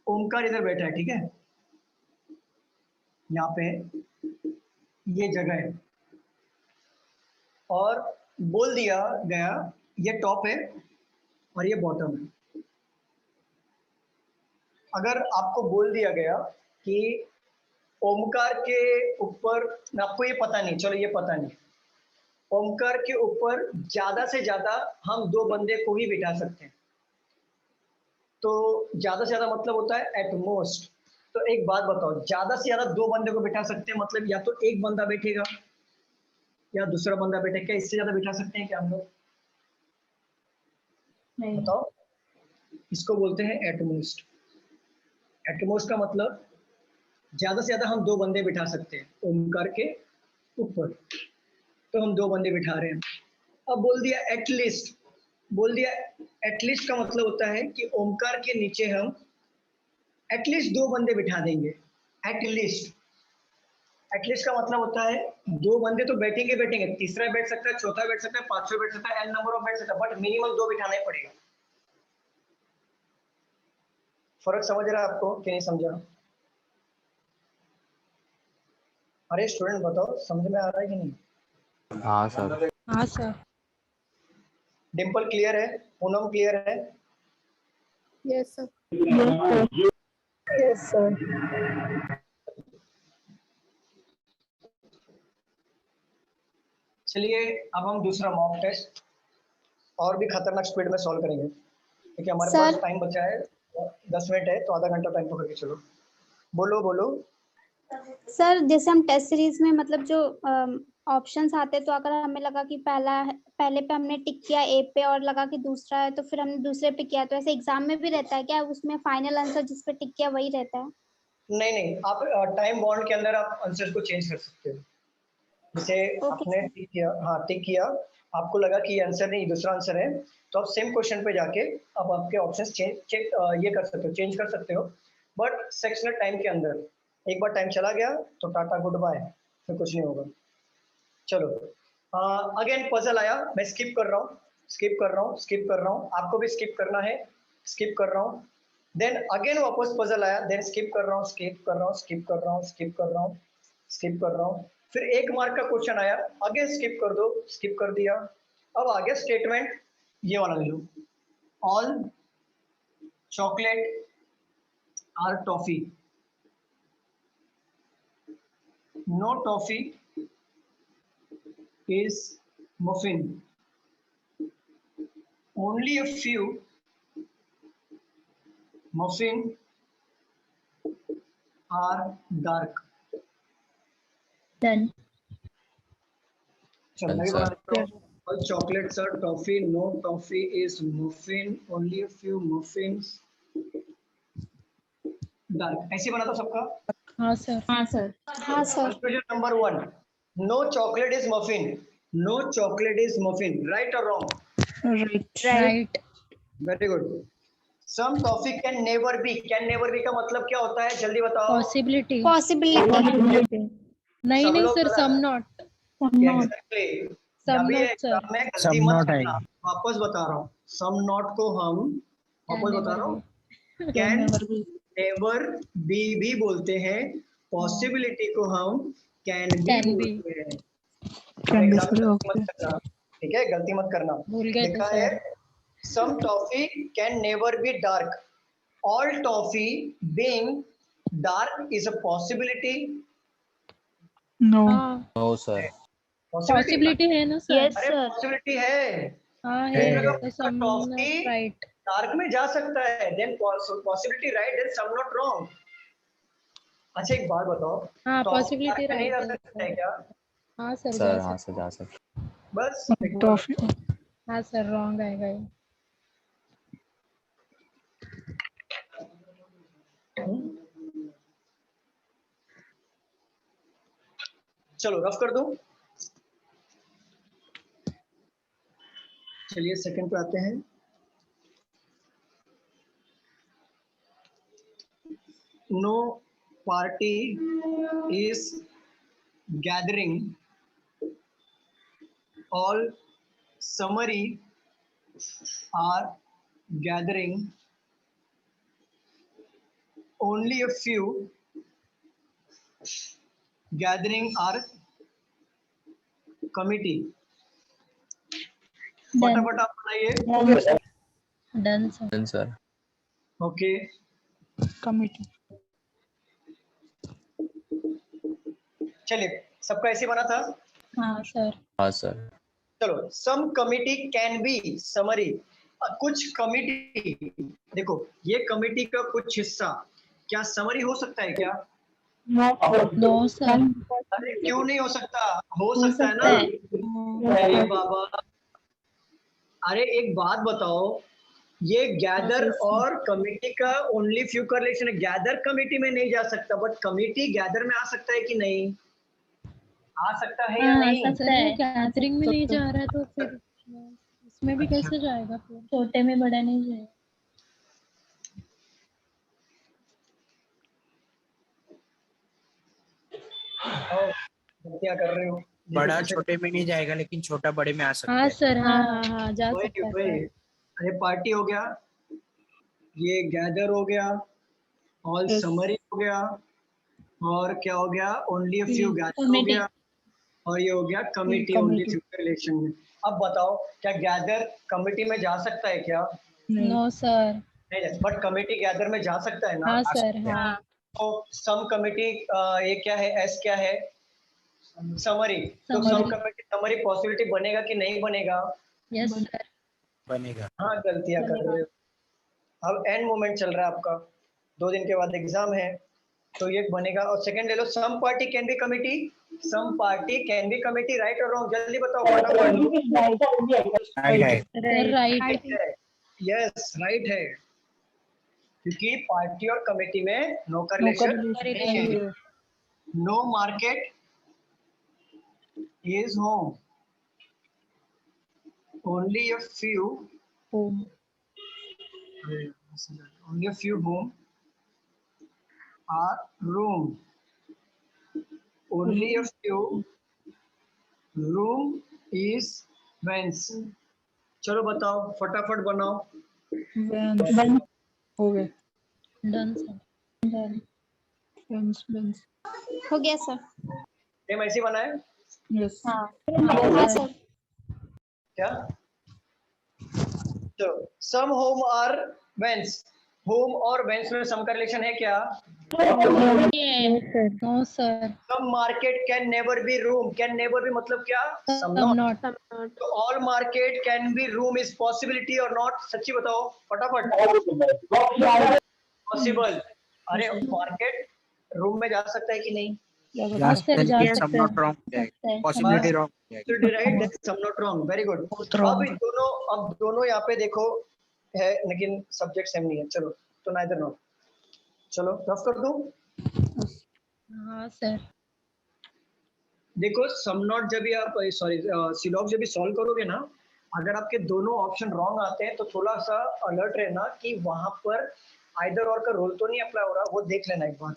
ओमकार इधर बैठा है, ठीक है, यहाँ पे ये जगह है, और बोल दिया गया ये टॉप है और ये बॉटम है। अगर आपको बोल दिया गया कि ओमकार के ऊपर, आपको ये पता नहीं, चलो ये पता नहीं, ओमकार के ऊपर ज्यादा से ज्यादा हम 2 बंदे को ही बिठा सकते हैं। तो ज्यादा से ज्यादा मतलब होता है एट मोस्ट। तो एक बात बताओ, ज्यादा से ज्यादा 2 बंदे को बिठा सकते हैं, मतलब या तो एक बंदा बैठेगा या दूसरा बंदा बैठेगा। क्या इससे ज्यादा बिठा सकते हैं क्या हम लोग? नहीं। बताओ। इसको बोलते हैं एटमोस्ट। एटमोस्ट का मतलब ज्यादा से ज्यादा हम 2 बंदे बिठा सकते हैं ओमकार के ऊपर, तो हम 2 बंदे बिठा रहे हैं। अब बोल दिया एटलीस्ट, बोल दिया एटलीस्ट का मतलब होता है कि ओमकार के नीचे हम एटलीस्ट 2 बंदे बिठा देंगे। एटलीस्ट, एटलीस्ट का मतलब होता है 2 बंदे तो बैठेंगे, तीसरा बैठ सकता है, चौथा बैठ सकता है, पांचवा बैठ सकता है, एन नंबर ऑफ बैठ सकता है, बट मिनिमम 2 बिठाना ही पड़ेगा। फर्क समझ रहा है आपको कि नहीं समझा? अरे स्टूडेंट बताओ, समझ में आ रहा है कि नहीं? हाँ सर। हाँ सर। डिम्पल क्लियर है? पूनम क्लियर है? Yes sir. Yes sir. चलिए अब हम दूसरा मॉक टेस्ट और भी खतरनाक स्पीड में सॉल्व करेंगे, क्योंकि हमारे सर। पास टाइम बचा है 10 मिनट है, तो आधा घंटा टाइम पकड़ के चलो। बोलो बोलो। सर जैसे हम टेस्ट सीरीज में मतलब जो ऑप्शंस आते हैं, तो अगर हमें लगा कि पहले पे हमने टिक किया ए पे और लगा कि दूसरा है, तो फिर हमने दूसरे पे किया, तो ऐसे एग्जाम में भी रहता है क्या? उसमें फाइनल आंसर जिस पे टिक किया वही रहता है? नहीं, आप टाइम बाउंड के अंदर आप आंसर को चेंज कर सकते हो। जैसे आपने टिक किया, हाँ टिक किया, आपको लगा कि ये आंसर नहीं दूसरा आंसर है, तो आप सेम क्वेश्चन पे जाके आप आपके ऑप्शंस ये कर सकते हो, चेंज कर सकते हो, बट सेक्शनल टाइम के अंदर। एक बार टाइम चला गया तो टाटा गुड बाय, फिर कुछ नहीं होगा। चलो अगेन पजल आया, मैं स्किप कर रहा हूँ। स्किप कर रहा हूँ, स्किप कर रहा हूँ, आपको भी स्किप करना है, स्किप कर रहा हूँ। देन अगेन वापस पजल आया, देन स्किप कर रहा हूँ, स्किप कर रहा हूँ, स्किप कर रहा हूँ, स्किप कर रहा हूँ, स्किप कर रहा हूँ। फिर 1 मार्क का क्वेश्चन आया, अगेन स्किप कर दो, स्किप कर दिया। अब आ गया स्टेटमेंट, ये वाला ले लो, all chocolate are toffee, no toffee is muffin, only a few muffin are dark. Done. चल मैं भी बना देता हूँ। All chocolates are toffee, no toffee is muffin, only a few muffins dark. ऐसे बना था सबका? हाँ सर। हाँ सर। हाँ sir. Conclusion number 1, no chocolate is muffin, no chocolate is muffin, right or wrong? Right. Very good. Some toffee can never be, can never be का मतलब क्या होता है, जल्दी बताओ। पॉसिबिलिटी। पॉसिबिलिटी। नहीं सब नहीं लोग सर, गलत सम है। नॉट। Exactly. Some अभी not, एग्जाम sir. में गलती Some मत not करना, आएगी। वापस बता रहा हूँ, सम नॉट को हम वापस बता रहा हूँ, Can can never be. Never be भी बोलते हैं, पॉसिबिलिटी को हम कैन बी Can be. बोलते हैं। Can be, एग्जाम में sir, गलती मत okay. करना, ठीक है, गलती मत करना। भूल गए थे लिखा सर। है some toffee can never be dark, all toffee being dark is a possibility. No. हाँ नो सर। पॉसिबिलिटी है ना सर। Yes अरे sir. पॉसिबिलिटी है, हाँ एक है, जगह तो सम टॉफी राइट। डार्क में जा सकता है, then possibility right, then some not wrong. अच्छा एक बात बताओ, हाँ टॉफी पॉसिबिलिटी डार्क में नहीं राइट जा है सकता है सर। क्या? हाँ सर सर जा हाँ सकते। सर जा सकते। बस Toffee. हाँ सर रॉन्ग आएगा ये। चलो रफ कर दो। चलिए सेकंड पे आते हैं। No party is gathering, all summary are gathering, only a few gathering are committee. फटाफट आप बनाइए। Done sir. Done sir. Okay Committee. चलिए, सबका ऐसे बना था। हाँ सर। हाँ सर। चलो, सम कमिटी कैन बी समरी, कुछ कमिटी, देखो ये कमिटी का कुछ हिस्सा क्या समरी हो सकता है क्या? No sir. अरे क्यों नहीं हो सकता, हो सकता है ना। अरे बाबा, अरे एक बात बताओ, ये गैदर और कमिटी का ओनली फ्यू का रिलेशन है, गैदर कमिटी में नहीं जा सकता, बट कमिटी गैदर में आ सकता है कि नहीं? आ सकता है या नहीं? गैदरिंग में नहीं जा रहा है तो फिर इसमें भी कैसे जाएगा फिर? छोटे में बड़ा नहीं जाएगा। क्या कर रहे हो? बड़ा छोटे में नहीं जाएगा, लेकिन छोटा बड़े में आ सकता हाँ है। सर, हाँ हाँ हाँ जा सकता है वही, सर। अरे पार्टी हो गया, ये गैदर हो गया, ऑल समरी हो गया, और क्या हो गया, ओनली अ फ्यू गैदर हो गया, और ये हो गया कमिटी ओनली फ्यू रिलेशन में। अब बताओ क्या गैदर कमिटी में जा सकता है क्या? No sir. नहीं, बट कमिटी गैदर में जा सकता है ना। हाँ सर, हाँ। तो सम कमिटी, ये क्या है, एस क्या है, समरी, तो सम कमिटी समरी पॉसिबिलिटी बनेगा कि नहीं बनेगा? यस सर बनेगा। हाँ, गलतियां कर रहे हो। अब एंड मोमेंट चल रहा है आपका, 2 दिन के बाद एग्जाम है, तो ये बनेगा। और सेकंड ले लो, some party can be committee, some party can be committee, right और रॉन्ग, जल्दी बताओ राइट। यस राइट है, क्योंकि पार्टी और कमेटी में नो का रिलेशन नहीं है। No market is home, only a few home, only a few home are room, only a few room is men's। चलो बताओ, फटाफट बनाओ। वेंस हो गए। Done sir. डन। वेंस हो गया सर। सेम ऐसे ही बना है यस। हाँ सर। क्या? तो सम होम और वेंस, होम और वेंस में सम का रिलेशन है क्या? No sir. Some market can never be room, can never be मतलब क्या? Some some not. नॉट। तो all market can be room is possibility और नॉट? सच्ची बताओ फटाफट। पॉसिबल। अरे मार्केट रूम में जा सकता है कि नहीं? जा सर सकते हैं जा लेकिन सकते सम नॉट रॉन्ग हो जाएगा, पॉसिबिलिटी रॉन्ग हो जाएगी। Right, that's some not wrong, very good. अब दोनों यहाँ पे देखो है, लेकिन सब्जेक्ट सेम नहीं है। चलो तो नाइदर नॉट। चलो रफ कर दूं। हाँ सर। देखो सम नॉट जब भी आप सॉरी सिलॉग जब भी सॉल्व करोगे ना, अगर आपके दोनों ऑप्शन रॉन्ग आते हैं तो थोड़ा सा अलर्ट रहना कि वहां पर आइदर और का रोल तो नहीं अप्लाई हो रहा, वो देख लेना एक बार।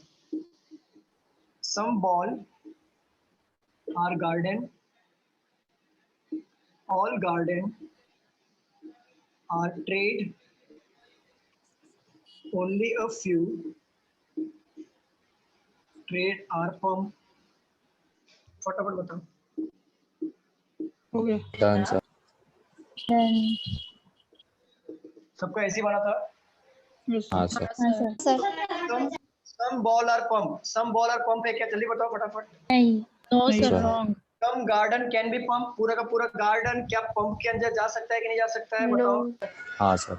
Some ball are garden, all garden are trade, only a few trade are form. फटाफट बताओ। हो गया। Done sir. सबका ऐसे ही बना था। हाँ sir. Sir some ball are pump, some ball are pump है क्या? जल्दी बताओ फटाफट। नहीं। नो नहीं sir sir. Wrong. Some garden can be pump, पूरा का पूरा गार्डन क्या पंप के अंदर जा सकता है कि नहीं जा सकता है? बताओ। हाँ सर।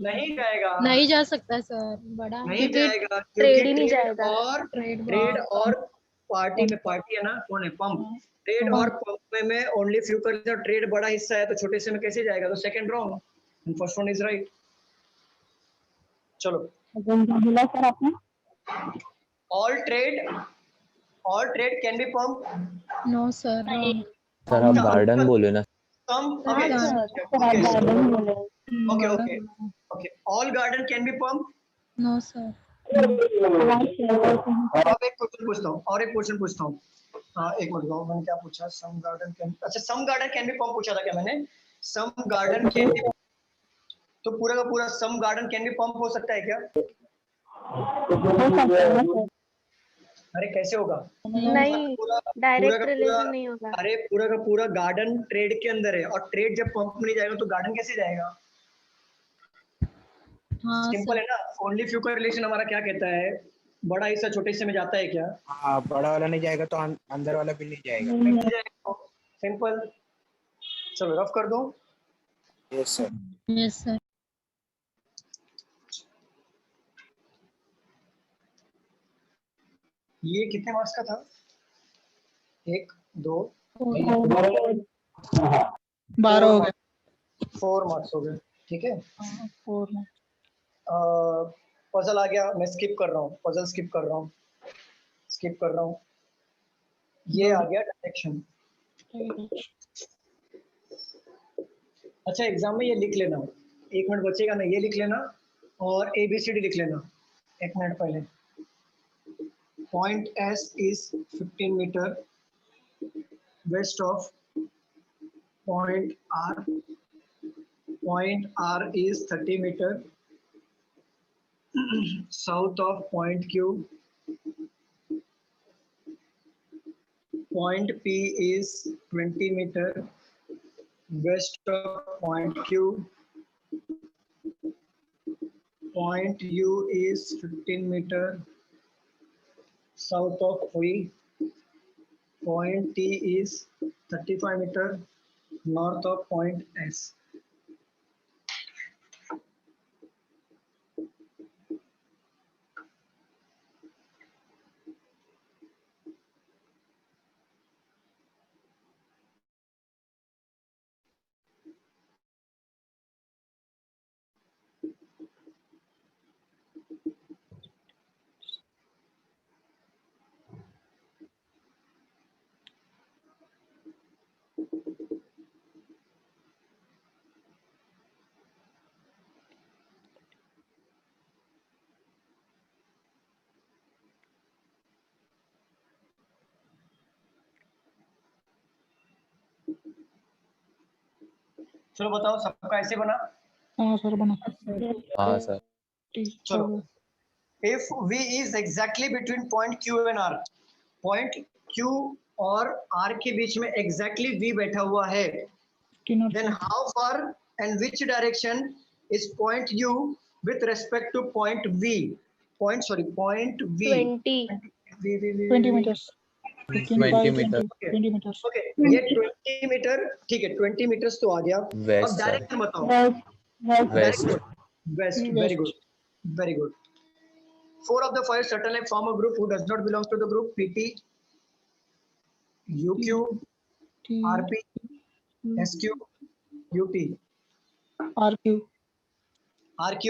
नहीं जाएगा, नहीं जा सकता सर, बड़ा है। नहीं जाएगा क्योंकि ट्रेड ही नहीं जाएगा। ट्रेड और पार्टी में, पार्टी है ना, कौन है? पंप। ट्रेड और पंप में ओनली फ्यू कर लेते हैं, ट्रेड बड़ा हिस्सा है तो छोटे से में कैसे जाएगा? तो second wrong, first one is right. चलो बोला सर आपने? All trade can be pump. No sir wrong. Sir आप गार्डन बोले ना। सम हाँ, okay okay okay, all garden can be pump. No sir. अब एक क्वेश्चन पूछता हूँ, और एक क्वेश्चन पूछता हूँ। हाँ एक मिनट दो, मैंने क्या पूछा? सम गार्डन कैन, अच्छा सम गार्डन कैन बी पंप पूछा था क्या मैंने? सम गार्डन कैन बी, तो पूरा का पूरा सम गार्डन कैन बी पंप हो सकता है क्या? अरे कैसे होगा? नहीं, पूरा डायरेक्ट का पूरा, रिलेशन नहीं होगा। अरे पूरा का पूरा गार्डन ट्रेड के अंदर है, और ट्रेड जब पंप में नहीं जाएगा तो गार्डन कैसे जाएगा? हाँ सिंपल सर। है ना। ओनली फ्यू का रिलेशन हमारा क्या कहता है? बड़ा हिस्सा छोटे हिस्से में जाता है क्या? हाँ, बड़ा वाला नहीं जाएगा तो अंदर वाला भी नहीं जाएगा। सिंपल। चलो रफ कर दो। Yes sir. Yes sir. ये कितने मार्क्स का था? 1 2 12 हो गए। 4 मार्क्स हो गए, ठीक है। 4 में पजल आ गया, मैं स्किप कर रहा हूँ, पजल स्किप कर रहा हूँ, स्किप कर रहा हूँ। ये आ गया डायरेक्शन। अच्छा एग्जाम में ये लिख लेना, 1 मिनट बचेगा ना, ये लिख लेना और ABCD लिख लेना 1 मिनट पहले। Point S is 15 meter west of point R, point R is 30 meter south of point Q, point P is 20 meter west of point Q, point U is 15 meter south of P, point T is 35 meter north of point S. चलो बताओ सबका ऐसे बना। हाँ sir बना। हाँ sir. चलो if v is exactly between point q and r, point q और r के बीच में exactly v बैठा हुआ है, then how far and which direction is point u with respect to point v? Point v 20 meters. 20 meter. 20 meters. Okay ये 20 metre ठीक है, 20 metres तो आ गया। West, अब डायरेक्शन बताओ। West. West, very good, very good. 4 of the 5 certainly form a group who does not belong to the group PT, UQ, RP, SQ, UT. RQ. RP,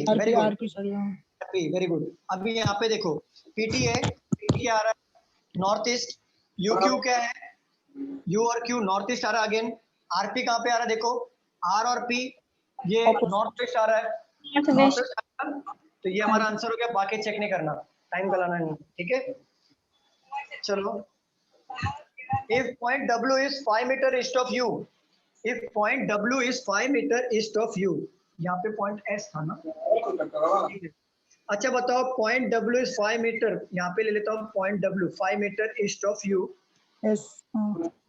very good. RP sir यहाँ। RP, very good. अभी यहाँ पे देखो PT है, PT क्या आ रहा है north east, UQ क्या है U और Q नॉर्थ ईस्ट आ रहा है अगेन, RP कहाँ पे आ रहा है देखो R और P ये नॉर्थ वेस्ट आ रहा है, नॉर्थ वेस्ट आ रहा है, तो ये हमारा आंसर हो गया, बाकी चेक नहीं करना, टाइम गलाना नहीं, ठीक है। चलो if point W is 5 meter east of you, if point W is 5 meter east of you, यहाँ पे point S था ना, अच्छा बताओ point W is 5 meter, यहाँ पे ले लेता हूँ point W 5 meter east of you, Yes.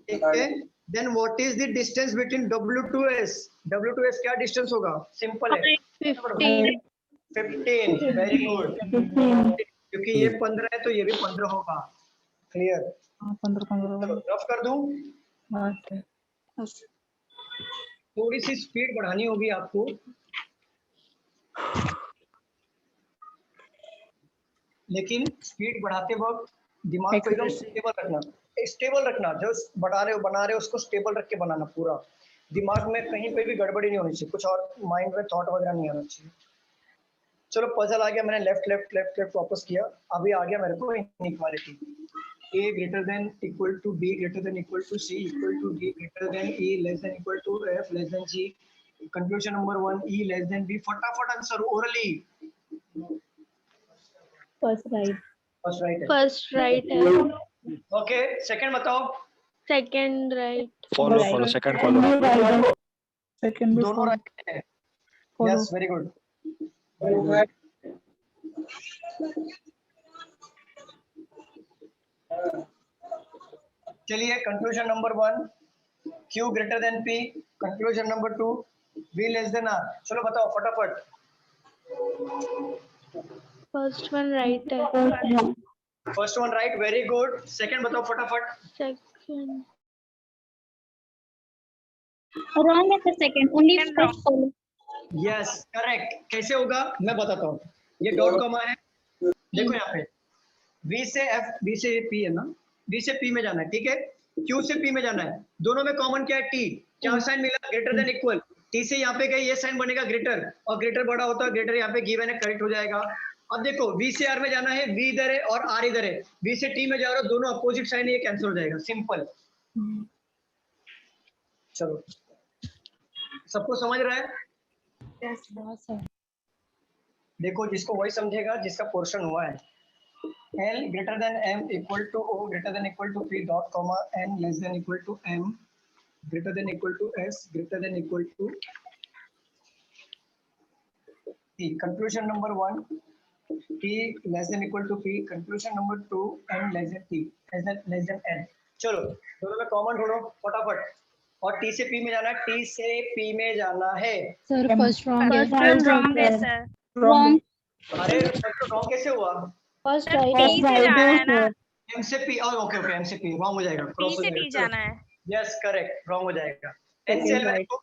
ठीक है। Then what is the distance between W to S? W to S क्या distance होगा? सिंपल है 15, very good, क्योंकि ये 15 है तो ये भी 15 होगा, क्लियर। 15 रफ कर दूं, थोड़ी सी स्पीड बढ़ानी होगी आपको, लेकिन स्पीड बढ़ाते वक्त दिमाग को एकदम स्टेबल रखना, जो बना रहे हो उसको स्टेबल रख के बनाना, पूरा दिमाग में कहीं पे भी गड़बड़ी नहीं होनी चाहिए, कुछ और माइंड में थॉट वगैरह नहीं आना चाहिए। चलो पजल आ गया, मैंने लेफ्ट लेफ्ट लेफ्ट लेफ्ट वापस किया, अभी आ गया मेरे को inequality, a greater than equal to b greater than equal to c equal to d greater than e less than equal to f less than g, conclusion number 1 e less than b, फटाफट answer orally। First right है। Okay second बताओ। Follow. Second follow. दोनों right है, yes very good. चलिए conclusion number 1 Q greater than P, conclusion number 2 V less than R। चलो बताओ फटाफट। First one right है। First one right, very good. Second बताओ फटाफट। सेकंड रॉन्ग है sir, second only first follow. Yes correct. कैसे होगा मैं बताता हूँ, ये डॉट कॉमा है, देखो यहाँ पे V से F, B से P है ना, B से P में जाना है, ठीक है, Q से P में जाना है, दोनों में कॉमन क्या है T, क्या साइन मिला ग्रेटर देन इक्वल, T से यहाँ पे गई ये साइन बनेगा ग्रेटर, और ग्रेटर बड़ा होता है ग्रेटर यहाँ पे गिवन है, करेक्ट हो जाएगा। अब देखो V से R में जाना है, V इधर है और R इधर है, V से T में जा रहा हो, दोनों अपोजिट साइन है, ये कैंसिल हो जाएगा, सिंपल। चलो सबको समझ रहा है? देखो जिसको वही समझेगा जिसका पोर्शन हुआ है। L greater than M equal to O greater than equal to P dot comma N less than equal to M greater than equal to S greater than equal to P. Conclusion number 1 P less than equal to P. Conclusion number 2 N less than P less than N. चलो दोनों में common ढूंढो फटाफट, और T से P में जाना है, T से P में जाना है। सर फर्स्ट रॉन्ग है सर। रॉन्ग। अरे रॉन्ग कैसे हुआ? फर्स्ट P से जाना है ना, M से P, ओके ओके M से P रॉन्ग हो जाएगा, P से P जाना है। यस करेक्ट, रॉन्ग हो जाएगा। NCL में देखो,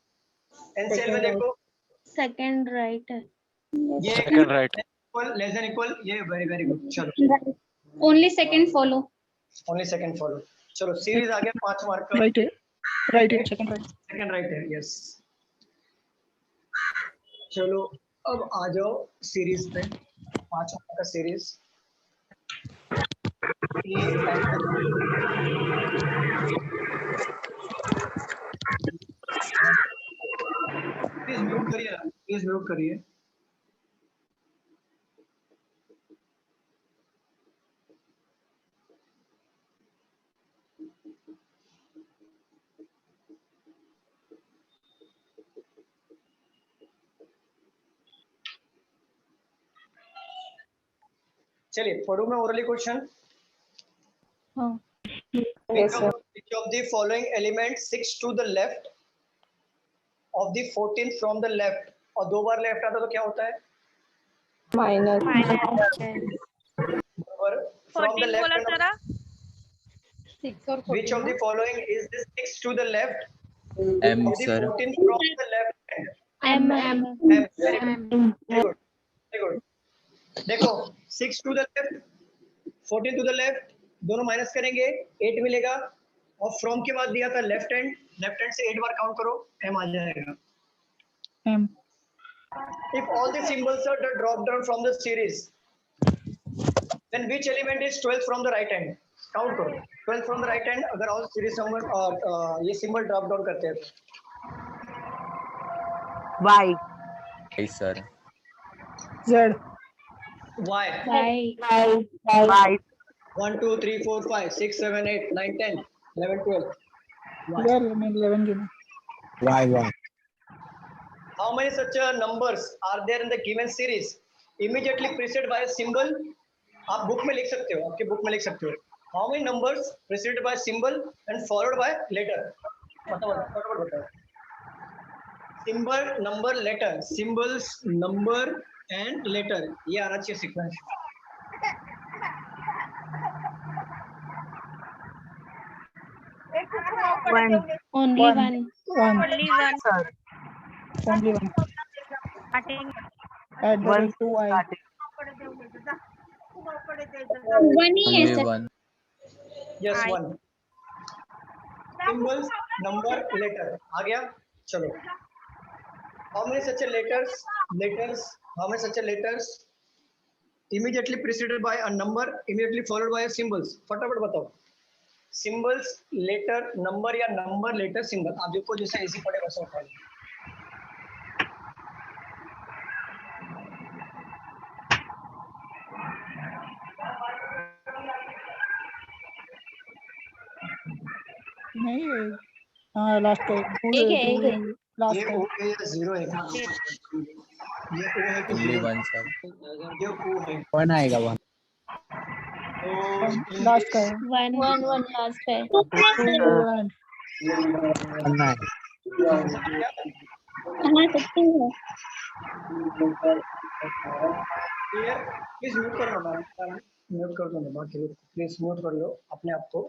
NCL में देखो, सेकंड राइट है। ये Second right. Equal less than equal, ये वेरी वेरी गुड। चलो only second follow. Only second follow. चलो सीरीज आ गया 5 मार्क का। राइट है सेकंड राइट है, यस। चलो अब आ जाओ सीरीज पे, 5 मार्क का सीरीज। प्लीज म्यूट करिए, प्लीज म्यूट करिए। चलिए पढ़ू मैं ओरली क्वेश्चन. हाँ. Which of the following elements 6 to the left of the 14 from the left? और 2 बार लेफ्ट आता तो क्या होता है? माइनस. From the 14 left बोला hand of, जरा. 6 और 14. which of the following is this 6 to the left M of the sir. 14 from the left hand? M. Very good. Very good. देखो 6 to the left 14 to the left दोनों minus करेंगे 8 मिलेगा और from के बाद दिया था लेफ्ट हैंड से 8 बार काउंट करो m आ जाएगा. M. If all the symbols are dropped down from the series, then which element is 12 from the right hand? Count करो 12 from the right hand अगर all series number ये symbol drop down करते हैं. Y. Y sir. Z. Y. Y. 1 2 3 4 5 6 7 8 9 10 11 12. There, I mean 11 given. Y. How many such numbers are there in the given series immediately preceded by a symbol? आप book में लिख सकते हो, आपके book में लिख सकते हो. How many numbers preceded by symbol and followed by letter? फटाफट बताओ. Symbol, number, letter. Symbols, number and letter. ये आना चाहिए sequence. One. Only One. one. Only one. Sir. Only one. Starting. At the One. rate 2i. One ही है Only sir. one. Yes, I. one. Symbols, number, letter. आ गया. चलो. How many such letters? How many such letters? Immediately preceded by a number, immediately followed by a symbols. फटाफट बताओ. Symbols, letter, number या number, letter, symbol. आप देखो जैसे easy पड़े वैसा उठा लो. नहीं है. हाँ लास्ट का एक है. लास्ट ये का. O है या जीरो है? ये O है कि Only जीरो? one sir. ये O है. 1 आएगा 1. तो लास्ट का है. One last है. 2 and 1 आएगा. हाँ सकते हैं. प्लीज म्यूट करो ना. म्यूट कर दो ना बाकी लोग. प्लीज म्यूट कर लो अपने आप को.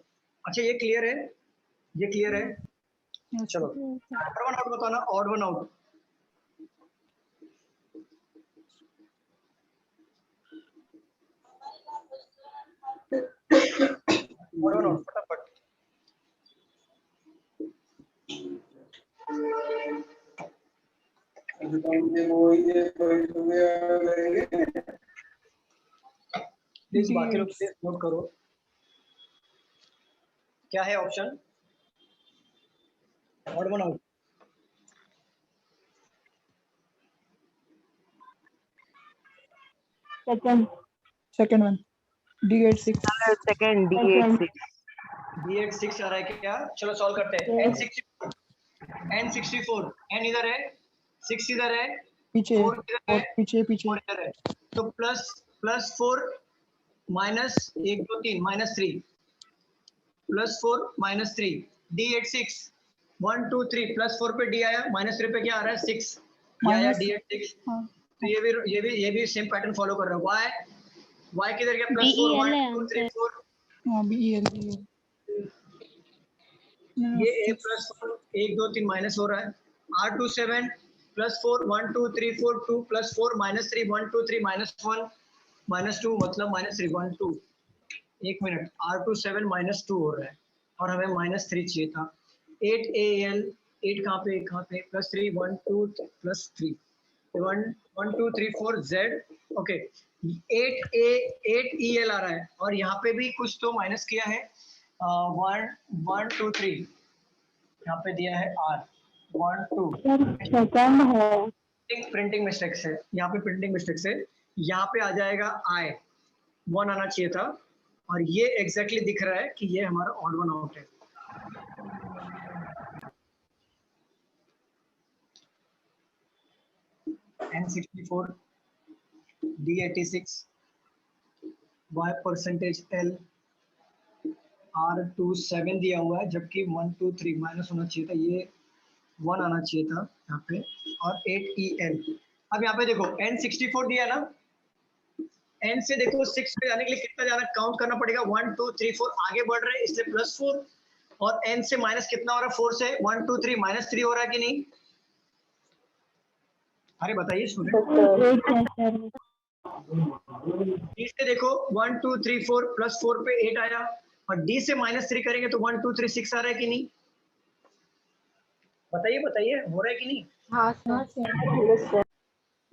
अच्छा ये क्लियर है? ये क्लियर है? चलो ऑड वन आउट बताना. Odd one out. Odd one out फटाफट. प्लीज बाकी लोग प्लीज नोट करो. क्या है option? Odd one out. second one. D86. Second D86. D86 आ रहा है क्या? चलो सॉल्व करते हैं. N64 N इधर है, 6 इधर है, पीछे 4 इधर है, पीछे 4 इधर है. तो plus 4 minus 1 2 3 minus 3 plus 4 minus 3. D86 1 2 3 plus 4 पे D आया, माइनस 3 पे क्या आ रहा है? 6. ये आया D86. तो ये भी सेम पैटर्न फॉलो कर रहा है. Y किधर गया? प्लस 4 1 2 3 4. हाँ BEL. ये a प्लस 1 2 3 माइनस हो रहा है. R27 plus 4 1 2 3 4 2 plus 4 minus 3 1 2 3 minus 1 minus 2 मतलब माइनस 3 1 2. एक मिनट. R27 माइनस 2 हो रहा है और हमें माइनस 3 चाहिए था. 8 AL 8 कहाँ पे plus 3 1 2 plus 3 1 2 3 4 Z. Okay 8 EL आ रहा है और यहाँ पे भी कुछ तो माइनस किया है. 1 2 3 यहाँ पे दिया है R 1 2. प्रिंटिंग मिस्टेक से यहाँ पे प्रिंटिंग मिस्टेक से यहाँ पे आ जाएगा I 1 आना चाहिए था और ये एग्जैक्टली दिख रहा है कि ये हमारा ऑड वन आउट है. N64 D86 y percentage l, R2 7 दिया हुआ है, जबकि 1 2 3 माइनस होना चाहिए था, ये 1 आना चाहिए था यहाँ पे, और 8EL। अब यहाँ पे देखो n 64 दिया ना, n से देखो 6 पे जाने के लिए कितना जाना काउंट करना पड़ेगा, 1 2 3 4 आगे बढ़ रहे हैं इसलिए +4, और n से माइनस कितना हो रहा है 4 से, 1 2 3 -3 हो रहा है कि नहीं? अरे बताइए स्टूडेंट। D से देखो 1 2 3 4 +4 पे 8 आया, और D से -3 करेंगे तो 1 2 3 6 आ रहा है कि नहीं? बताइए बताइए, हो रहा है कि नहीं? हाँ सर।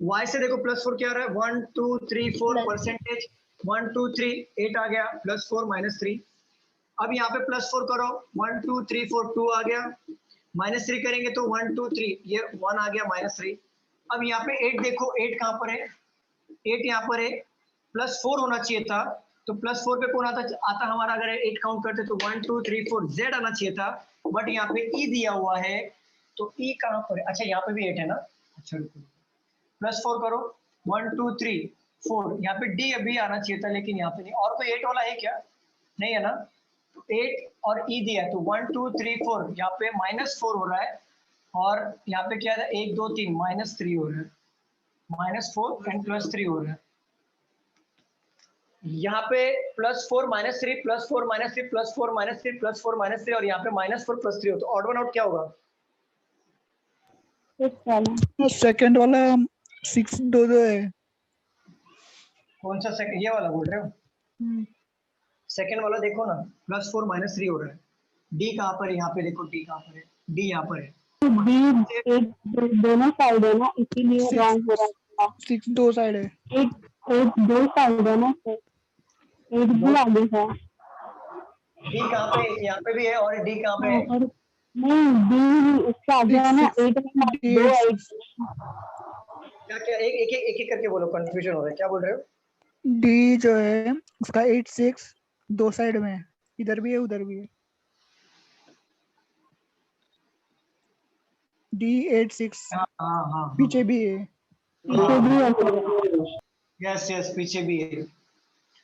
Y से देखो +4 क्या आ रहा है, 1 2 3 4 परसेंटेज, 1 2 3 8 आ गया, +4 -3। अब यहाँ पे +4 करो, 1 2 3 4 2 आ गया, -3 करेंगे तो 1 2 3 ये 1 आ गया -3। अब यहाँ पे 8 देखो, 8 कहाँ पर है, 8 यहाँ पर है, +4 होना चाहिए था, तो +4 पे कौन आता हमारा, अगर 8 काउंट करते तो 1 2 3 4 Z आना चाहिए था, बट यहाँ पे E दिया हुआ है, तो E कहाँ पर है? अच्छा यहाँ पे भी 8 है ना, अच्छा +4 करो, 1 2 3 4, यहाँ पे D अभी आना चाहिए था लेकिन यहाँ पे नहीं, और कोई 8 वाला है क्या? नहीं है ना, तो 8 और E दिया, तो 1 2 3 4 यहाँ पे -4 हो रहा है, और यहाँ पे क्या है 1 2 3 -3 हो रहा है, -4 एंड +3 हो रहा है, यहाँ पे +4 -3 +4 -3 +4 -3 +4 -3, और यहाँ पे -4 +3 हो, तो ऑड वन आउट क्या होगा? सेकंड वाला 6 2 2 है। कौन सा सेकंड, ये वाला बोल रहे हो? सेकंड वाला देखो ना, +4 -3 हो रहा है, D कहाँ पर है? यहाँ पे देखो D कहाँ पर है, D यहाँ पर है, दोनों साइड है ना, इसीलिए रॉन्ग हो रहा है। 6 2 साइड है, एक 2 साइड है ना सर, एक भी आगे है। D कहाँ पे? यहाँ पे भी है, और D कहाँ पे है? नहीं, D इसका आगे है ना, 8 में 2 8। क्या क्या एक करके बोलो, कंफ्यूजन हो रहा है, क्या बोल रहे हो? डी जो है उसका 8 6 2 साइड में है, इधर भी है उधर भी है। D 8 6 हाँ पीछे भी है, यस यस पीछे भी है,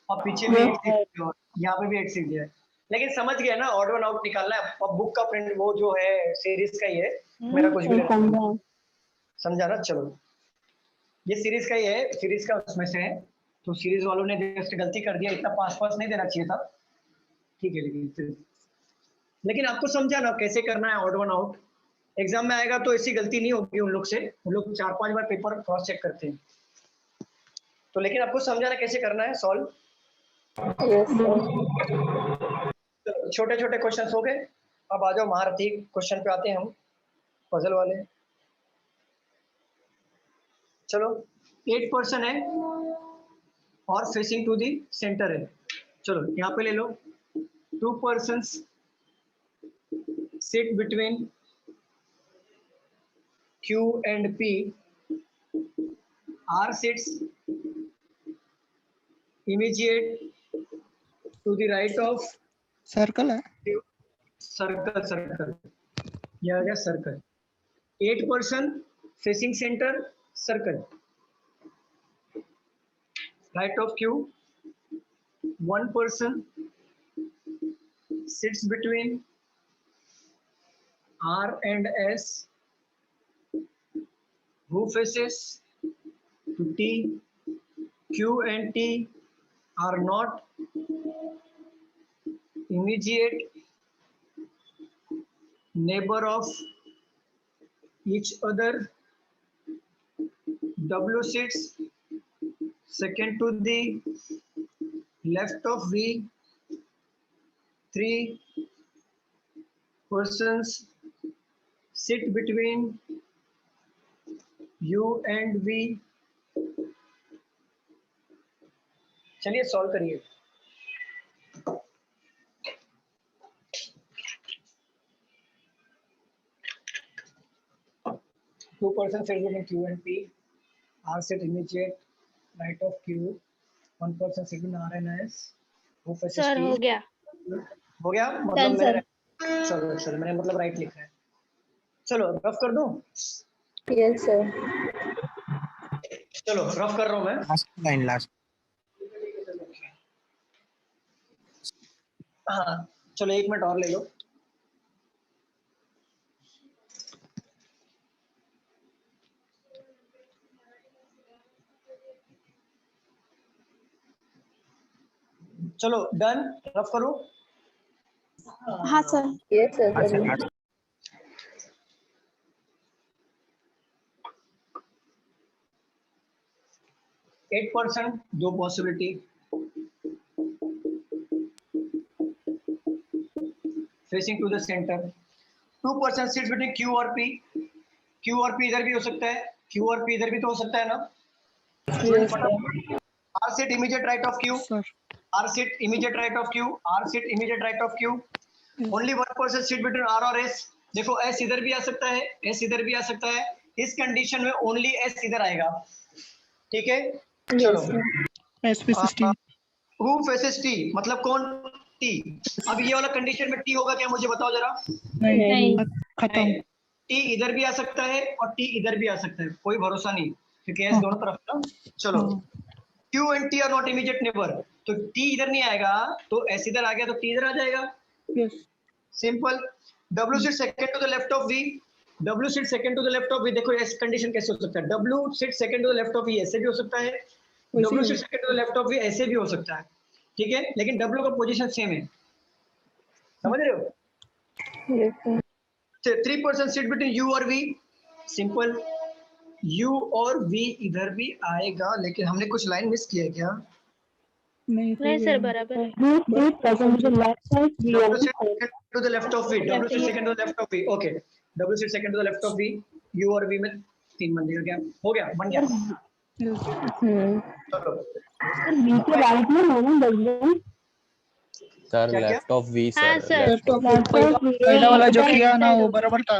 और पीछे भी 8 6, यहाँ पे भी 8 6 है, लेकिन समझ गया ना, ऑड वन आउट निकालना है। अब बुक का प्रिंट वो जो है सीरीज का ही है, मेरा कुछ भी नहीं, समझा ना? चलो ये सीरीज का ही है, सीरीज का उसमें से है, तो सीरीज वालों ने जस्ट गलती कर दिया, इतना पास नहीं देना चाहिए था, ठीक है, लेकिन आपको समझा ना कैसे करना है ऑड वन आउट। एग्जाम में आएगा तो ऐसी गलती नहीं होगी उन लोग से, उन लोग 4-5 बार पेपर क्रॉस चेक करते हैं, तो लेकिन आपको समझाना कैसे करना है सॉल्व। छोटे छोटे क्वेश्चन हो गए, अब आ जाओ महारथी क्वेश्चन पे आते हैं हम, पजल वाले। चलो 8 पर्सन है और फेसिंग टू दी सेंटर है, चलो यहाँ पे ले लो, 2 persons sit between Q and P, R sits immediate to the right of circle है, सर्कल ये आ गया circle, 8 person facing center circle, right of Q, 1 person sits between R and S, who faces to T, Q and T are not immediate neighbor of each other, W sits second to the left of V, 3 persons sit between U and V। चलिए solve करिए। Two persons sit between Q and P, R sit immediate right of Q, 1 person sit between R and S, who faces sir T। हो गया, हो गया मतलब मैंने, चलो मैंने मतलब राइट लिखा है, चलो रफ कर दूं। Yes sir. चलो रफ कर रहा हूं मैं, लास्ट लाइन लास्ट। हाँ चलो 1 मिनट और ले लो। चलो डन, रफ करो। हाँ सर। Yes sir. 8% दो possibility, facing to the centre. 2% sits between Q और पी। क्यू और पी इधर भी हो सकता है, क्यू और पी इधर भी तो हो सकता है ना। R sit immediate right of Q, R sit immediate right of Q, R sit immediate right of Q. Only 1% sit between R और एस। देखो एस इधर भी आ सकता है, एस इधर भी आ सकता है। इस कंडीशन में ओनली एस इधर आएगा, ठीक है। चलो S faces T. Who faces T मतलब कौन? टी। अब ये वाला कंडीशन में टी होगा क्या, मुझे बताओ जरा। नहीं, खत्म। टी इधर भी आ सकता है और टी इधर भी आ सकता है, कोई भरोसा नहीं क्योंकि एस दोनों तरफ ना। चलो Q and T R not immediate neighbour, तो टी इधर नहीं आएगा तो एस इधर आ गया तो टी इधर आ जाएगा। Simple. W sit second to the left of V, W sit second to the left of V. देखो ऐसे कंडीशन कैसे हो सकता है, W sit second to the left of V ऐसे भी हो सकता है, W sit second to the left of V ऐसे भी हो सकता है, ठीक है। लेकिन डब्ल्यू का पोजीशन सेम है, समझ रहे हो। 3% सिट बिटवीन यू और वी, सिंपल। यू और वी इधर भी आएगा, लेकिन हमने कुछ लाइन मिस किया है क्या? नहीं सर बराबर है। To the left of V, W sit second to the left of V, okay. W sit second to the left of V, U और वी में 3 बन गया, हो गया, बन गया। चलो सर लेफ्ट ऑफ वी हाँ सर। सर। पहला वाला जो किया ना वो बराबर था।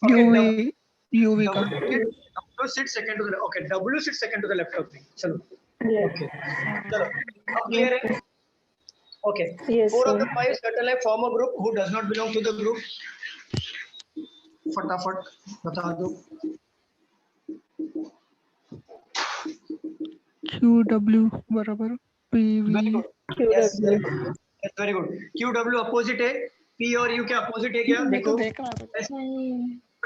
यूवी यूवी का। W sit second to the, okay, W sit second to the left of we. चलो ओके, चलो अब क्लियर है। Okay, 4 of the 5 certain like form a group who does not belong to the group. फटाफट बता दो। Q W बराबर P V. Yes very good. Q W opposite है, P और यू क्या अपोजिट है क्या? देखो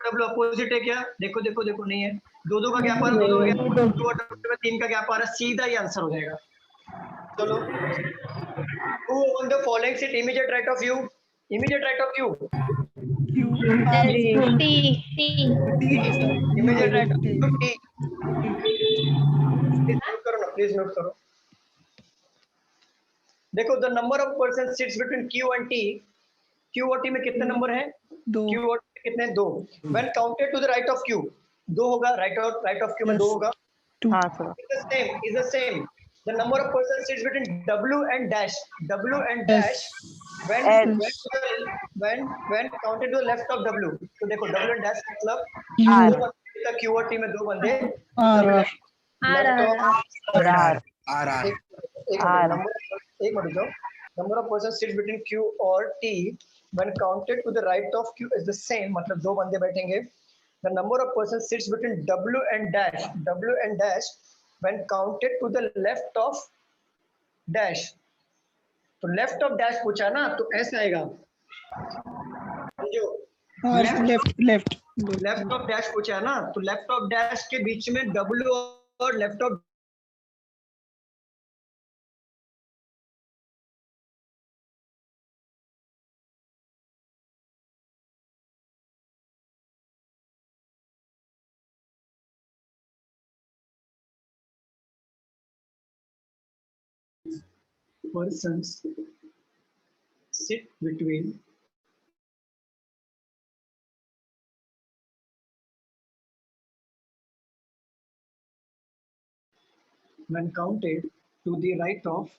डब्ल्यू अपोजिट है क्या? देखो देखो देखो, नहीं है। दो दो का गैप आ रहा है, दो दो का गैप, 2 और डब्ल्यू में 3 का गैप आ रहा है, सीधा ये आंसर हो जाएगा। चलो who on the following sit immediate right of you, immediate right of you, immediate right of you, T। Please note करो ना, प्लीज नोट करो। देखो the number of person sits between Q and T, Q और T में कितने number है? Q और T कितने? 2। When counted to the right of Q, 2 होगा, राइट ऑफ क्यू में 2 होगा। हाँ sir. is the same. The number of persons sits between W and dash, W and dash when counted to the left of W। तो देखो W and dash मतलब दो बंदे, Q और T में 2 बंदे, एक मिनट जाओ। Number of persons sits between Q और T when counted to the right of Q is the same, मतलब 2 बंदे बैठेंगे। The number of persons sits between W and dash when counted to the left of dash। तो left of dash पूछा ना, तो ऐसे आएगा जो लेफ्ट ऑफ डैश पूछा है ना, तो लेफ्ट ऑफ डैश के बीच में W और left of persons sit between when counted to the right of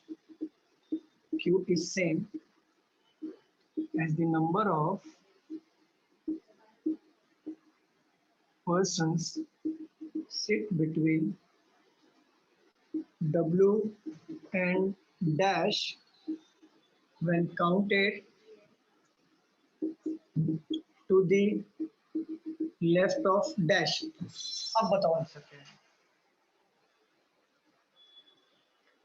Q is same as the number of persons sit between W and dash when counted to the left of dash। अब बताओ answer क्या है?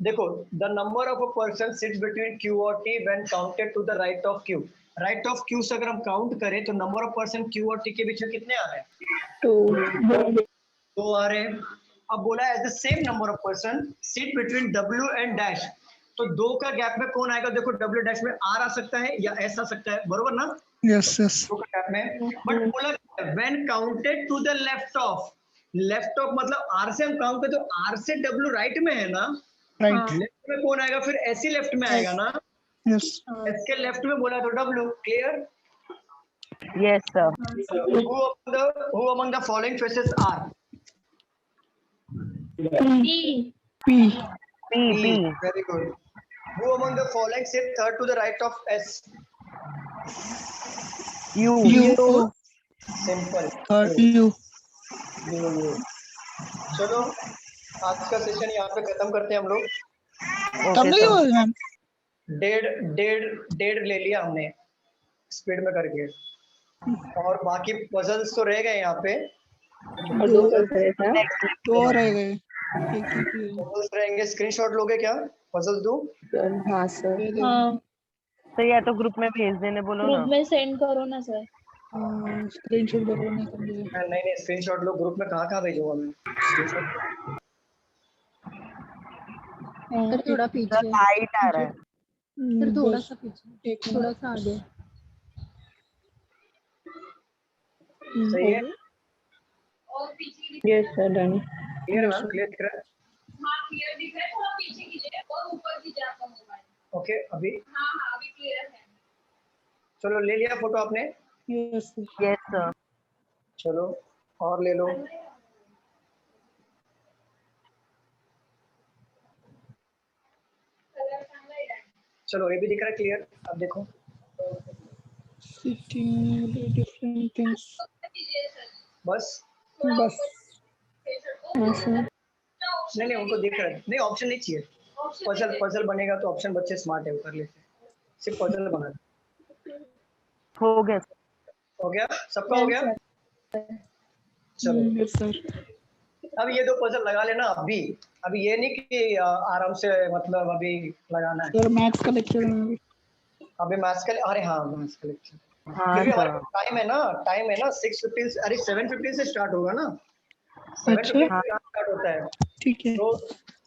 देखो, the number of a person sits between Q और T when counted to the right of Q। Right of Q से अगर हम count करें तो नंबर ऑफ पर्सन Q और T के बीच में कितने आ रहे हैं? 2 आ रहे हैं। अब बोला as the same number of person sit between W and dash, तो 2 का गैप में कौन आएगा? देखो W डैश में R आ सकता है या S आ सकता है, बरोबर ना? यस यस 2 का गैप में। बट बोला when counted to the left of, left of मतलब R से हम काउंट करें तो R से W राइट में है ना, राइट लेफ्ट में कौन आएगा? फिर S ही लेफ्ट में आएगा ना, यस S के लेफ्ट में बोला तो W। Clear? Yes, sir. Who among the following faces are? P. P P. Very good. Who among the following sit third to the right of S? U. U Simple. U U. चलो आज का session यहाँ पे खत्म करते हैं हम लोग। तब नहीं हुआ मैम? डेढ़ ले लिया हमने स्पीड में करके, और बाकी पजल्स तो रह गए यहाँ पे। दो रह गए। पजल्स रहेंगे, स्क्रीनशॉट लोगे क्या? पजल दूं? हाँ सर। हाँ, तो या तो ग्रुप में भेज देने बोलो ना। ग्रुप में सेंड करो ना सर। स्क्रीनशॉट करो नहीं कर लिए। नहीं स्क्रीनशॉट लो, ग्रुप में कहाँ भेजूंगा मैं स्क्रीनशॉट? सर थोड़ा पीछे, हाइट आ रहा है। सर थोड़ा सा पीछे, थोड़ा सा आगे। सही है? Yes sir done. क्लियर है मैम? क्लियर दिख रहा है? हाँ क्लियर दिख रहा है, थोड़ा पीछे कीजिए और ऊपर कीजिए आपका मोबाइल। ओके अभी हाँ अभी क्लियर है। चलो ले लिया फोटो आपने? Yes sir. चलो और ले लो। चलो ये भी दिख रहा है क्लियर? अब देखो सिटिंग डिफरेंट थिंग्स। बस नहीं उनको दिख रहा है। नहीं ऑप्शन नहीं चाहिए, पजल बनेगा तो ऑप्शन बच्चे स्मार्ट है वो कर लेते हैं, सिर्फ पजल बना। हो गया सबका हो गया? चलो सर अब ये 2 पजल लगा लेना अभी ये नहीं कि आराम से मतलब अभी लगाना है। सर मैथ्स का लेक्चर में अभी मैथ्स का, अरे हाँ मैथ्स का लेक्चर हाँ क्योंकि हमारा टाइम है ना 6:15, अरे 7:15 से स्टार्ट होगा ना, 7:15 से स्टार्ट होता है। ठीक है तो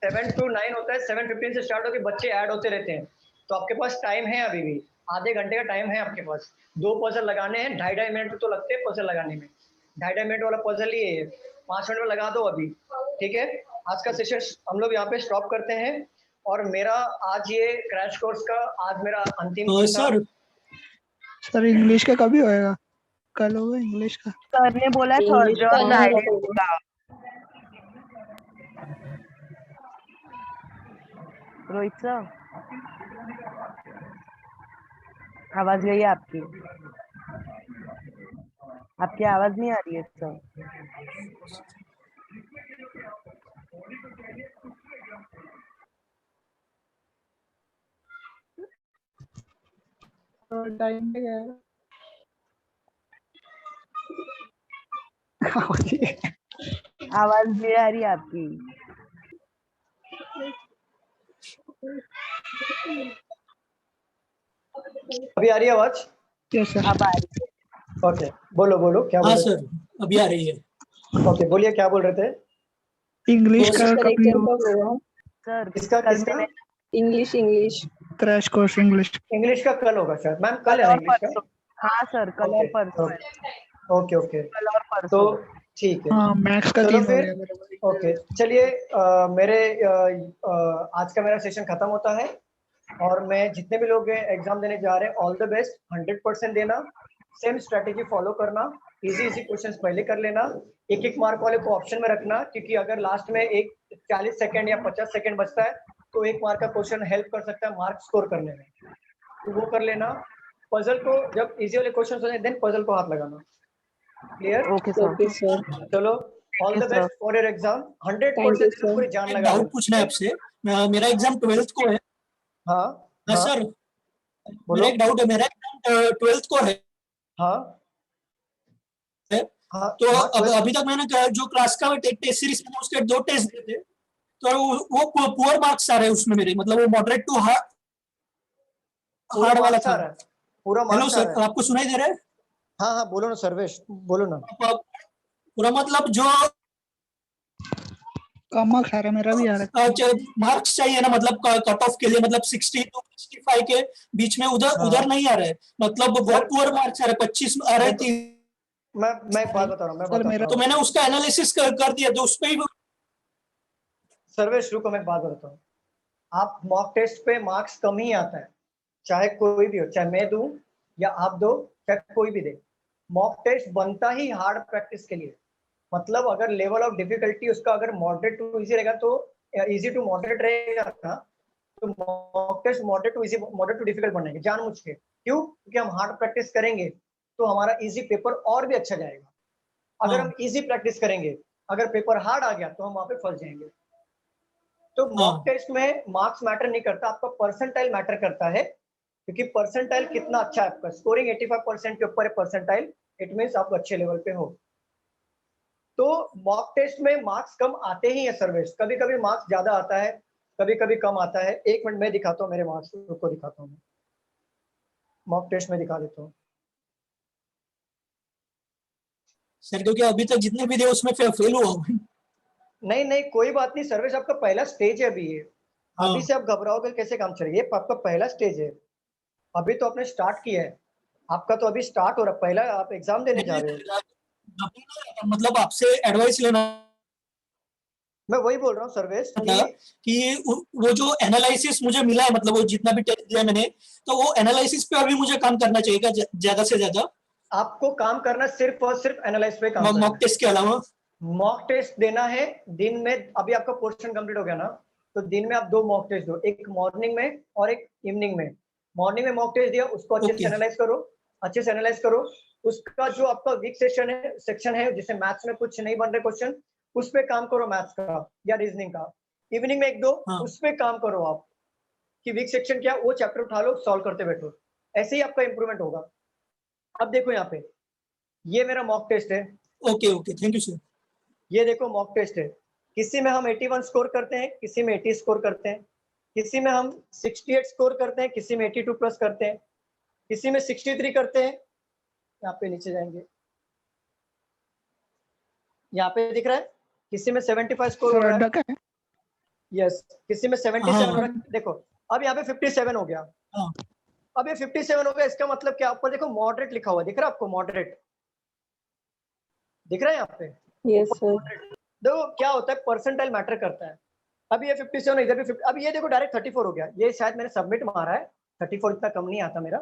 7 to 9 होता है, 7:15 से स्टार्ट होकर बच्चे ऐड होते रहते हैं। तो आपके पास टाइम है, अभी भी आधे घंटे का टाइम है आपके पास। 2 पजल लगाने हैं, 2.5 मिनट तो लगते हैं पजल लगाने में। 2.5 मिनट वाला पजल ही है, 5 मिनट में लगा दो अभी। ठीक है, आज का सेशन हम लोग यहाँ पे स्टॉप करते हैं। और मेरा आज ये क्रैश कोर्स का आज मेरा अंतिम सर इंग्लिश का कभी होएगा? कल होगा इंग्लिश का? सर ने बोला थर्सडे और फ्राइडे होगा। रोहित सर आवाज गई है आपकी आवाज नहीं आ रही है सर। टाइम पे गया आवाज नहीं आ रही आपकी। अभी आ रही है आवाज? यस सर अब आ रही है। ओके बोलो क्या बोल रहे थे? सर अभी आ रही है। ओके बोलिए क्या बोल रहे थे? इंग्लिश का कभी होगा? सर किसका इंग्लिश क्रैश कोर्स इंग्लिश का कल होगा सर। मैम कल है इंग्लिश का? हाँ सर कल और परसों। ओके कल और तो परसों। ठीक है। हाँ मैथ्स का चलो 3 फिर ओके चलिए मेरे आज का मेरा सेशन खत्म होता है। और मैं जितने भी लोग एग्जाम देने जा रहे हैं ऑल द बेस्ट, 100% देना, सेम स्ट्रेटेजी फॉलो करना, इजी क्वेश्चंस पहले कर लेना, एक मार्क वाले को ऑप्शन में रखना, क्योंकि अगर लास्ट में 40 सेकंड या 50 सेकंड बचता है तो 1 मार्क का क्वेश्चन हेल्प कर सकता है मार्क स्कोर करने में, तो वो कर लेना। पजल को जब इजी वाले क्वेश्चन हो जाए देन पजल को हाथ लगाना। क्लियर? Okay sir. चलो all the best for your exam, 100% पूरी जान लगा। डाउट पूछना है आपसे, मेरा एग्जाम 12th को है। हाँ सर मेरा एक डाउट है, मेरा एग्जाम 12th को है। हाँ तो अभी तक मैंने जो क्लास का टेस्ट सीरीज में उसके 2 टेस्ट दिए थे, तो वो पुअर मार्क्स आ रहे हैं उसमें मेरे, मतलब वो मॉडरेट टू हार्ड वाला था। पूरा हेलो मार्क्स आ सर, रहा है। आपको सुनाई दे रहा है? हाँ हाँ बोलो ना सर्वेश, बोलो ना। पूरा मतलब जो कम मार्क्स आ रहा है, मेरा भी आ रहा है। मार्क्स चाहिए ना, मतलब कट ऑफ के लिए, मतलब 60 to 65 के बीच में, उधर हाँ। उधर नहीं आ रहे, मतलब बहुत पुअर मार्क्स आ रहे, 25 आ रहे थे। मैं एक बात बता रहा हूँ, मैं सर, बताता मेरा- तो हूँ। मैंने उसका एनालिसिस कर दिया, तो उस पे ही सर्वेश रुको, मैं एक बात बताता हूँ। आप मॉक टेस्ट पे मार्क्स कम ही आता है, चाहे कोई भी हो, चाहे मैं दूं या आप दो, चाहे कोई भी दे। मॉक टेस्ट बनता ही हार्ड प्रैक्टिस के लिए। मतलब अगर लेवल ऑफ डिफिकल्टी उसका अगर मॉडरेट टू इजी रहेगा तो इजी टू मॉडरेट रहेगा ना, तो mock test moderate to easy, moderate to difficult बनेंगे जानबूझ के। क्यों? क्योंकि हम हार्ड प्रैक्टिस करेंगे तो हमारा इजी पेपर और भी अच्छा जाएगा। अगर हम इजी प्रैक्टिस करेंगे, अगर पेपर हार्ड आ गया तो हम वहां पे फंस जाएंगे। तो मॉक टेस्ट में मार्क्स मैटर नहीं करता, आपका परसेंटाइल मैटर करता है। क्योंकि परसेंटाइल कितना अच्छा है आपका, स्कोरिंग 85% के ऊपर है परसेंटाइल, इट मींस आप अच्छे लेवल पे हो। तो मॉक टेस्ट में मार्क्स कम आते ही है सर्वेश, कभी कभी मार्क्स ज्यादा आता है, कभी कभी कम आता है। एक मिनट में दिखाता हूँ मेरे मार्क्स को, दिखाता हूँ मॉक टेस्ट में दिखा देता हूँ। सर, क्योंकि अभी तक जितने भी दिए उसमें फेल हुआ हूँ। नहीं नहीं कोई बात नहीं सर्वेश, आपका पहला स्टेज है अभी ये। अभी से आप घबराओगे कैसे काम चलेगा? ये आपका पहला स्टेज है, अभी तो आपने स्टार्ट किया है, आपका तो अभी स्टार्ट हो रहा है, पहला आप एग्जाम देने जा रहे हो। मतलब आपसे एडवाइस लेना, मैं वही बोल रहा हूँ सर्वेश कि वो जो एनालिसिस मुझे मिला है, मतलब वो जितना भी टेस्ट दिया मैंने, तो वो एनालिसिस पे अभी मुझे काम करना चाहिए ज्यादा से ज्यादा। आपको काम करना सिर्फ और सिर्फ एनालाइज पे काम करना है। मॉक टेस्ट के अलावा मॉक टेस्ट देना है दिन में। अभी आपका पोर्शन कंप्लीट हो गया ना, तो दिन में आप 2 मॉक टेस्ट दो, एक मॉर्निंग में और एक इवनिंग में। मॉर्निंग में मॉक टेस्ट दिया, उसको अच्छे से एनालाइज करो, अच्छे से एनालाइज करो। उसका जो आपका वीक सेक्शन है जिसे मैथ्स में कुछ नहीं बन रहे क्वेश्चन, उस पे काम करो, मैथ्स का या रीजनिंग का। इवनिंग में 1-2 उस पे काम करो आप, कि वीक सेक्शन क्या, वो चैप्टर उठा लो, सॉल्व करते बैठो। ऐसे ही आपका इंप्रूवमेंट होगा। अब देखो यहाँ पे, ये मेरा मॉक टेस्ट है। Okay okay, thank you sir. ये देखो मॉक टेस्ट है, किसी में हम 81 स्कोर करते हैं, किसी में 80 स्कोर करते हैं, किसी में हम 68 स्कोर करते हैं, किसी में 82 प्लस करते हैं, किसी में 63 करते हैं। यहाँ पे नीचे जाएंगे, यहाँ पे दिख रहा है, किसी में 75 स्कोर हो रहा है। यस, किसी में 77 हो रहा है। देखो अब यहाँ पे 57 हो गया। अब ये 57 हो गया, इसका मतलब क्या? ऊपर देखो मॉडरेट लिखा हुआ दिख रहा है आपको, मॉडरेट दिख रहा है यहाँ पे। Yes sir. देखो क्या होता है, परसेंटाइल मैटर करता है। अभी ये 57, इधर भी 50, अब ये देखो डायरेक्ट 34 हो गया। ये शायद मैंने सबमिट मारा है, 34 इतना कम नहीं आता मेरा,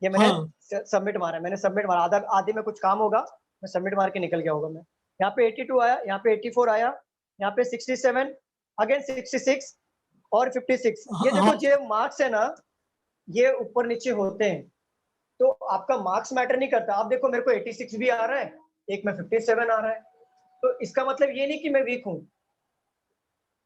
ये मैंने सबमिट मारा है, मैंने सबमिट मारा। आधे में कुछ काम होगा, मैं सबमिट मार के निकल गया होगा मैं। यहाँ पे 82 आया, यहाँ पे 84 आया, यहाँ पे 67, अगेन 66 और 56। ये देखो जो मार्क्स है ना, ये ऊपर नीचे होते हैं, तो आपका मार्क्स मैटर नहीं करता। आप देखो मेरे को 86 भी आ रहा है, एक में 57 आ रहा है, तो इसका मतलब ये नहीं कि मैं वीक हूं।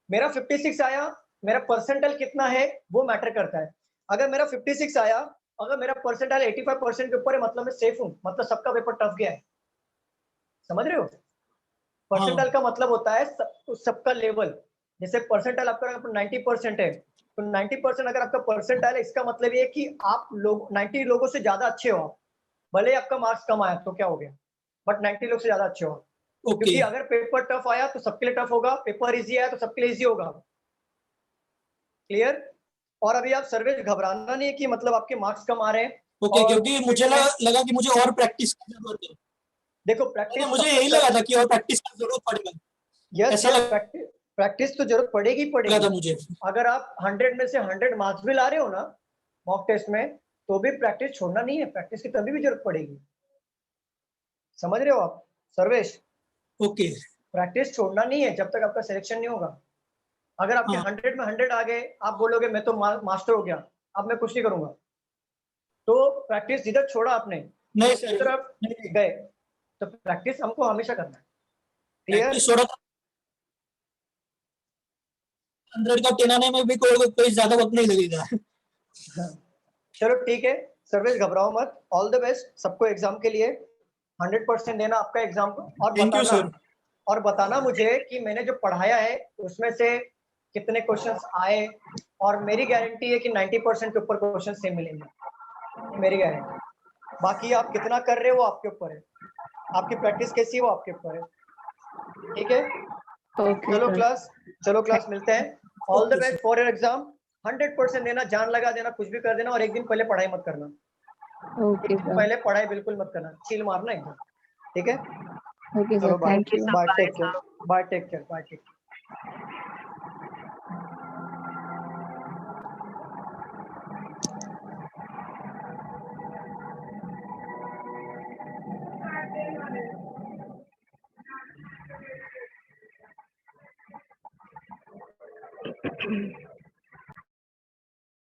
मेरा 56 आया, मेरा परसेंटाइल कितना है वो मैटर करता है। अगर मेरा 56 आया, अगर मेरा परसेंटाइल 85% के ऊपर है, मतलब मैं सेफ हूं, मतलब सबका पेपर टफ गया है। समझ रहे हो? परसेंटाइल का मतलब होता है सबका लेवल। जैसे परसेंटाइल आपका 90% है, तो 90% अगर आपका परसेंटाइल है, इसका मतलब ये कि आप लोग 90 लोगों से ज्यादा अच्छे हो। भले आपका मार्क्स कम आया तो क्या हो गया, बट 90 लोग से ज्यादा अच्छे हो। क्योंकि अगर पेपर टफ आया तो सबके लिए टफ होगा, पेपर इजी आया तो सबके लिए इजी होगा। क्लियर? और अभी आप सर्वेश घबराना नहीं है कि मतलब आपके मार्क्स कम आ रहे हैं। ओके, क्योंकि मुझे लगा कि मुझे और प्रैक्टिस की जरूरत है। देखो प्रैक्टिस, मुझे यही लगा था कि और प्रैक्टिस की जरूरत पड़ेगा। यस, प्रैक्टिस तो जरूरत पड़ेगी ही पड़ेगी मुझे। अगर आप 100 में से 100 मार्क्स भी ला रहे हो ना मॉक टेस्ट में, तो भी प्रैक्टिस छोड़ना नहीं है, प्रैक्टिस की तभी भी जरूरत पड़ेगी। समझ रहे हो आप सर्वेश? ओके, प्रैक्टिस छोड़ना नहीं है जब तक आपका सिलेक्शन नहीं होगा। अगर आपके 100 में 100 आ गए, आप बोलोगे मैं तो मास्टर हो गया, अब मैं कुछ नहीं करूंगा, तो प्रैक्टिस जिधर छोड़ा आपने नहीं उस तरफ गए, तो प्रैक्टिस हमको हमेशा करना है। क्लियर? 100 का 10 आने में भी कोई ज्यादा वक्त नहीं लगेगा। चलो ठीक है सर्वेश, घबराओ मत, ऑल द बेस्ट सबको एग्जाम के लिए। 100% देना आपका एग्जाम को, और बताना मुझे कि मैंने जो पढ़ाया है उसमें से कितने क्वेश्चंस आए, और मेरी गारंटी है कि 90% के ऊपर क्वेश्चन सेम मिलेंगे, मेरी गारंटी। बाकी आप कितना कर रहे हो वो आपके ऊपर है, आपकी प्रैक्टिस कैसी है वो आपके ऊपर है, ठीक है। चलो क्लास मिलते हैं। All the best for your exam. 100% देना, जान लगा देना, कुछ भी कर देना, और एक दिन पहले पढ़ाई मत करना। Okay sir. पहले पढ़ाई बिल्कुल मत करना, चिल मारना एकदम, ठीक है। ओके चलो sir, bye thank you. Bye, take care, bye, take care, bye, take care.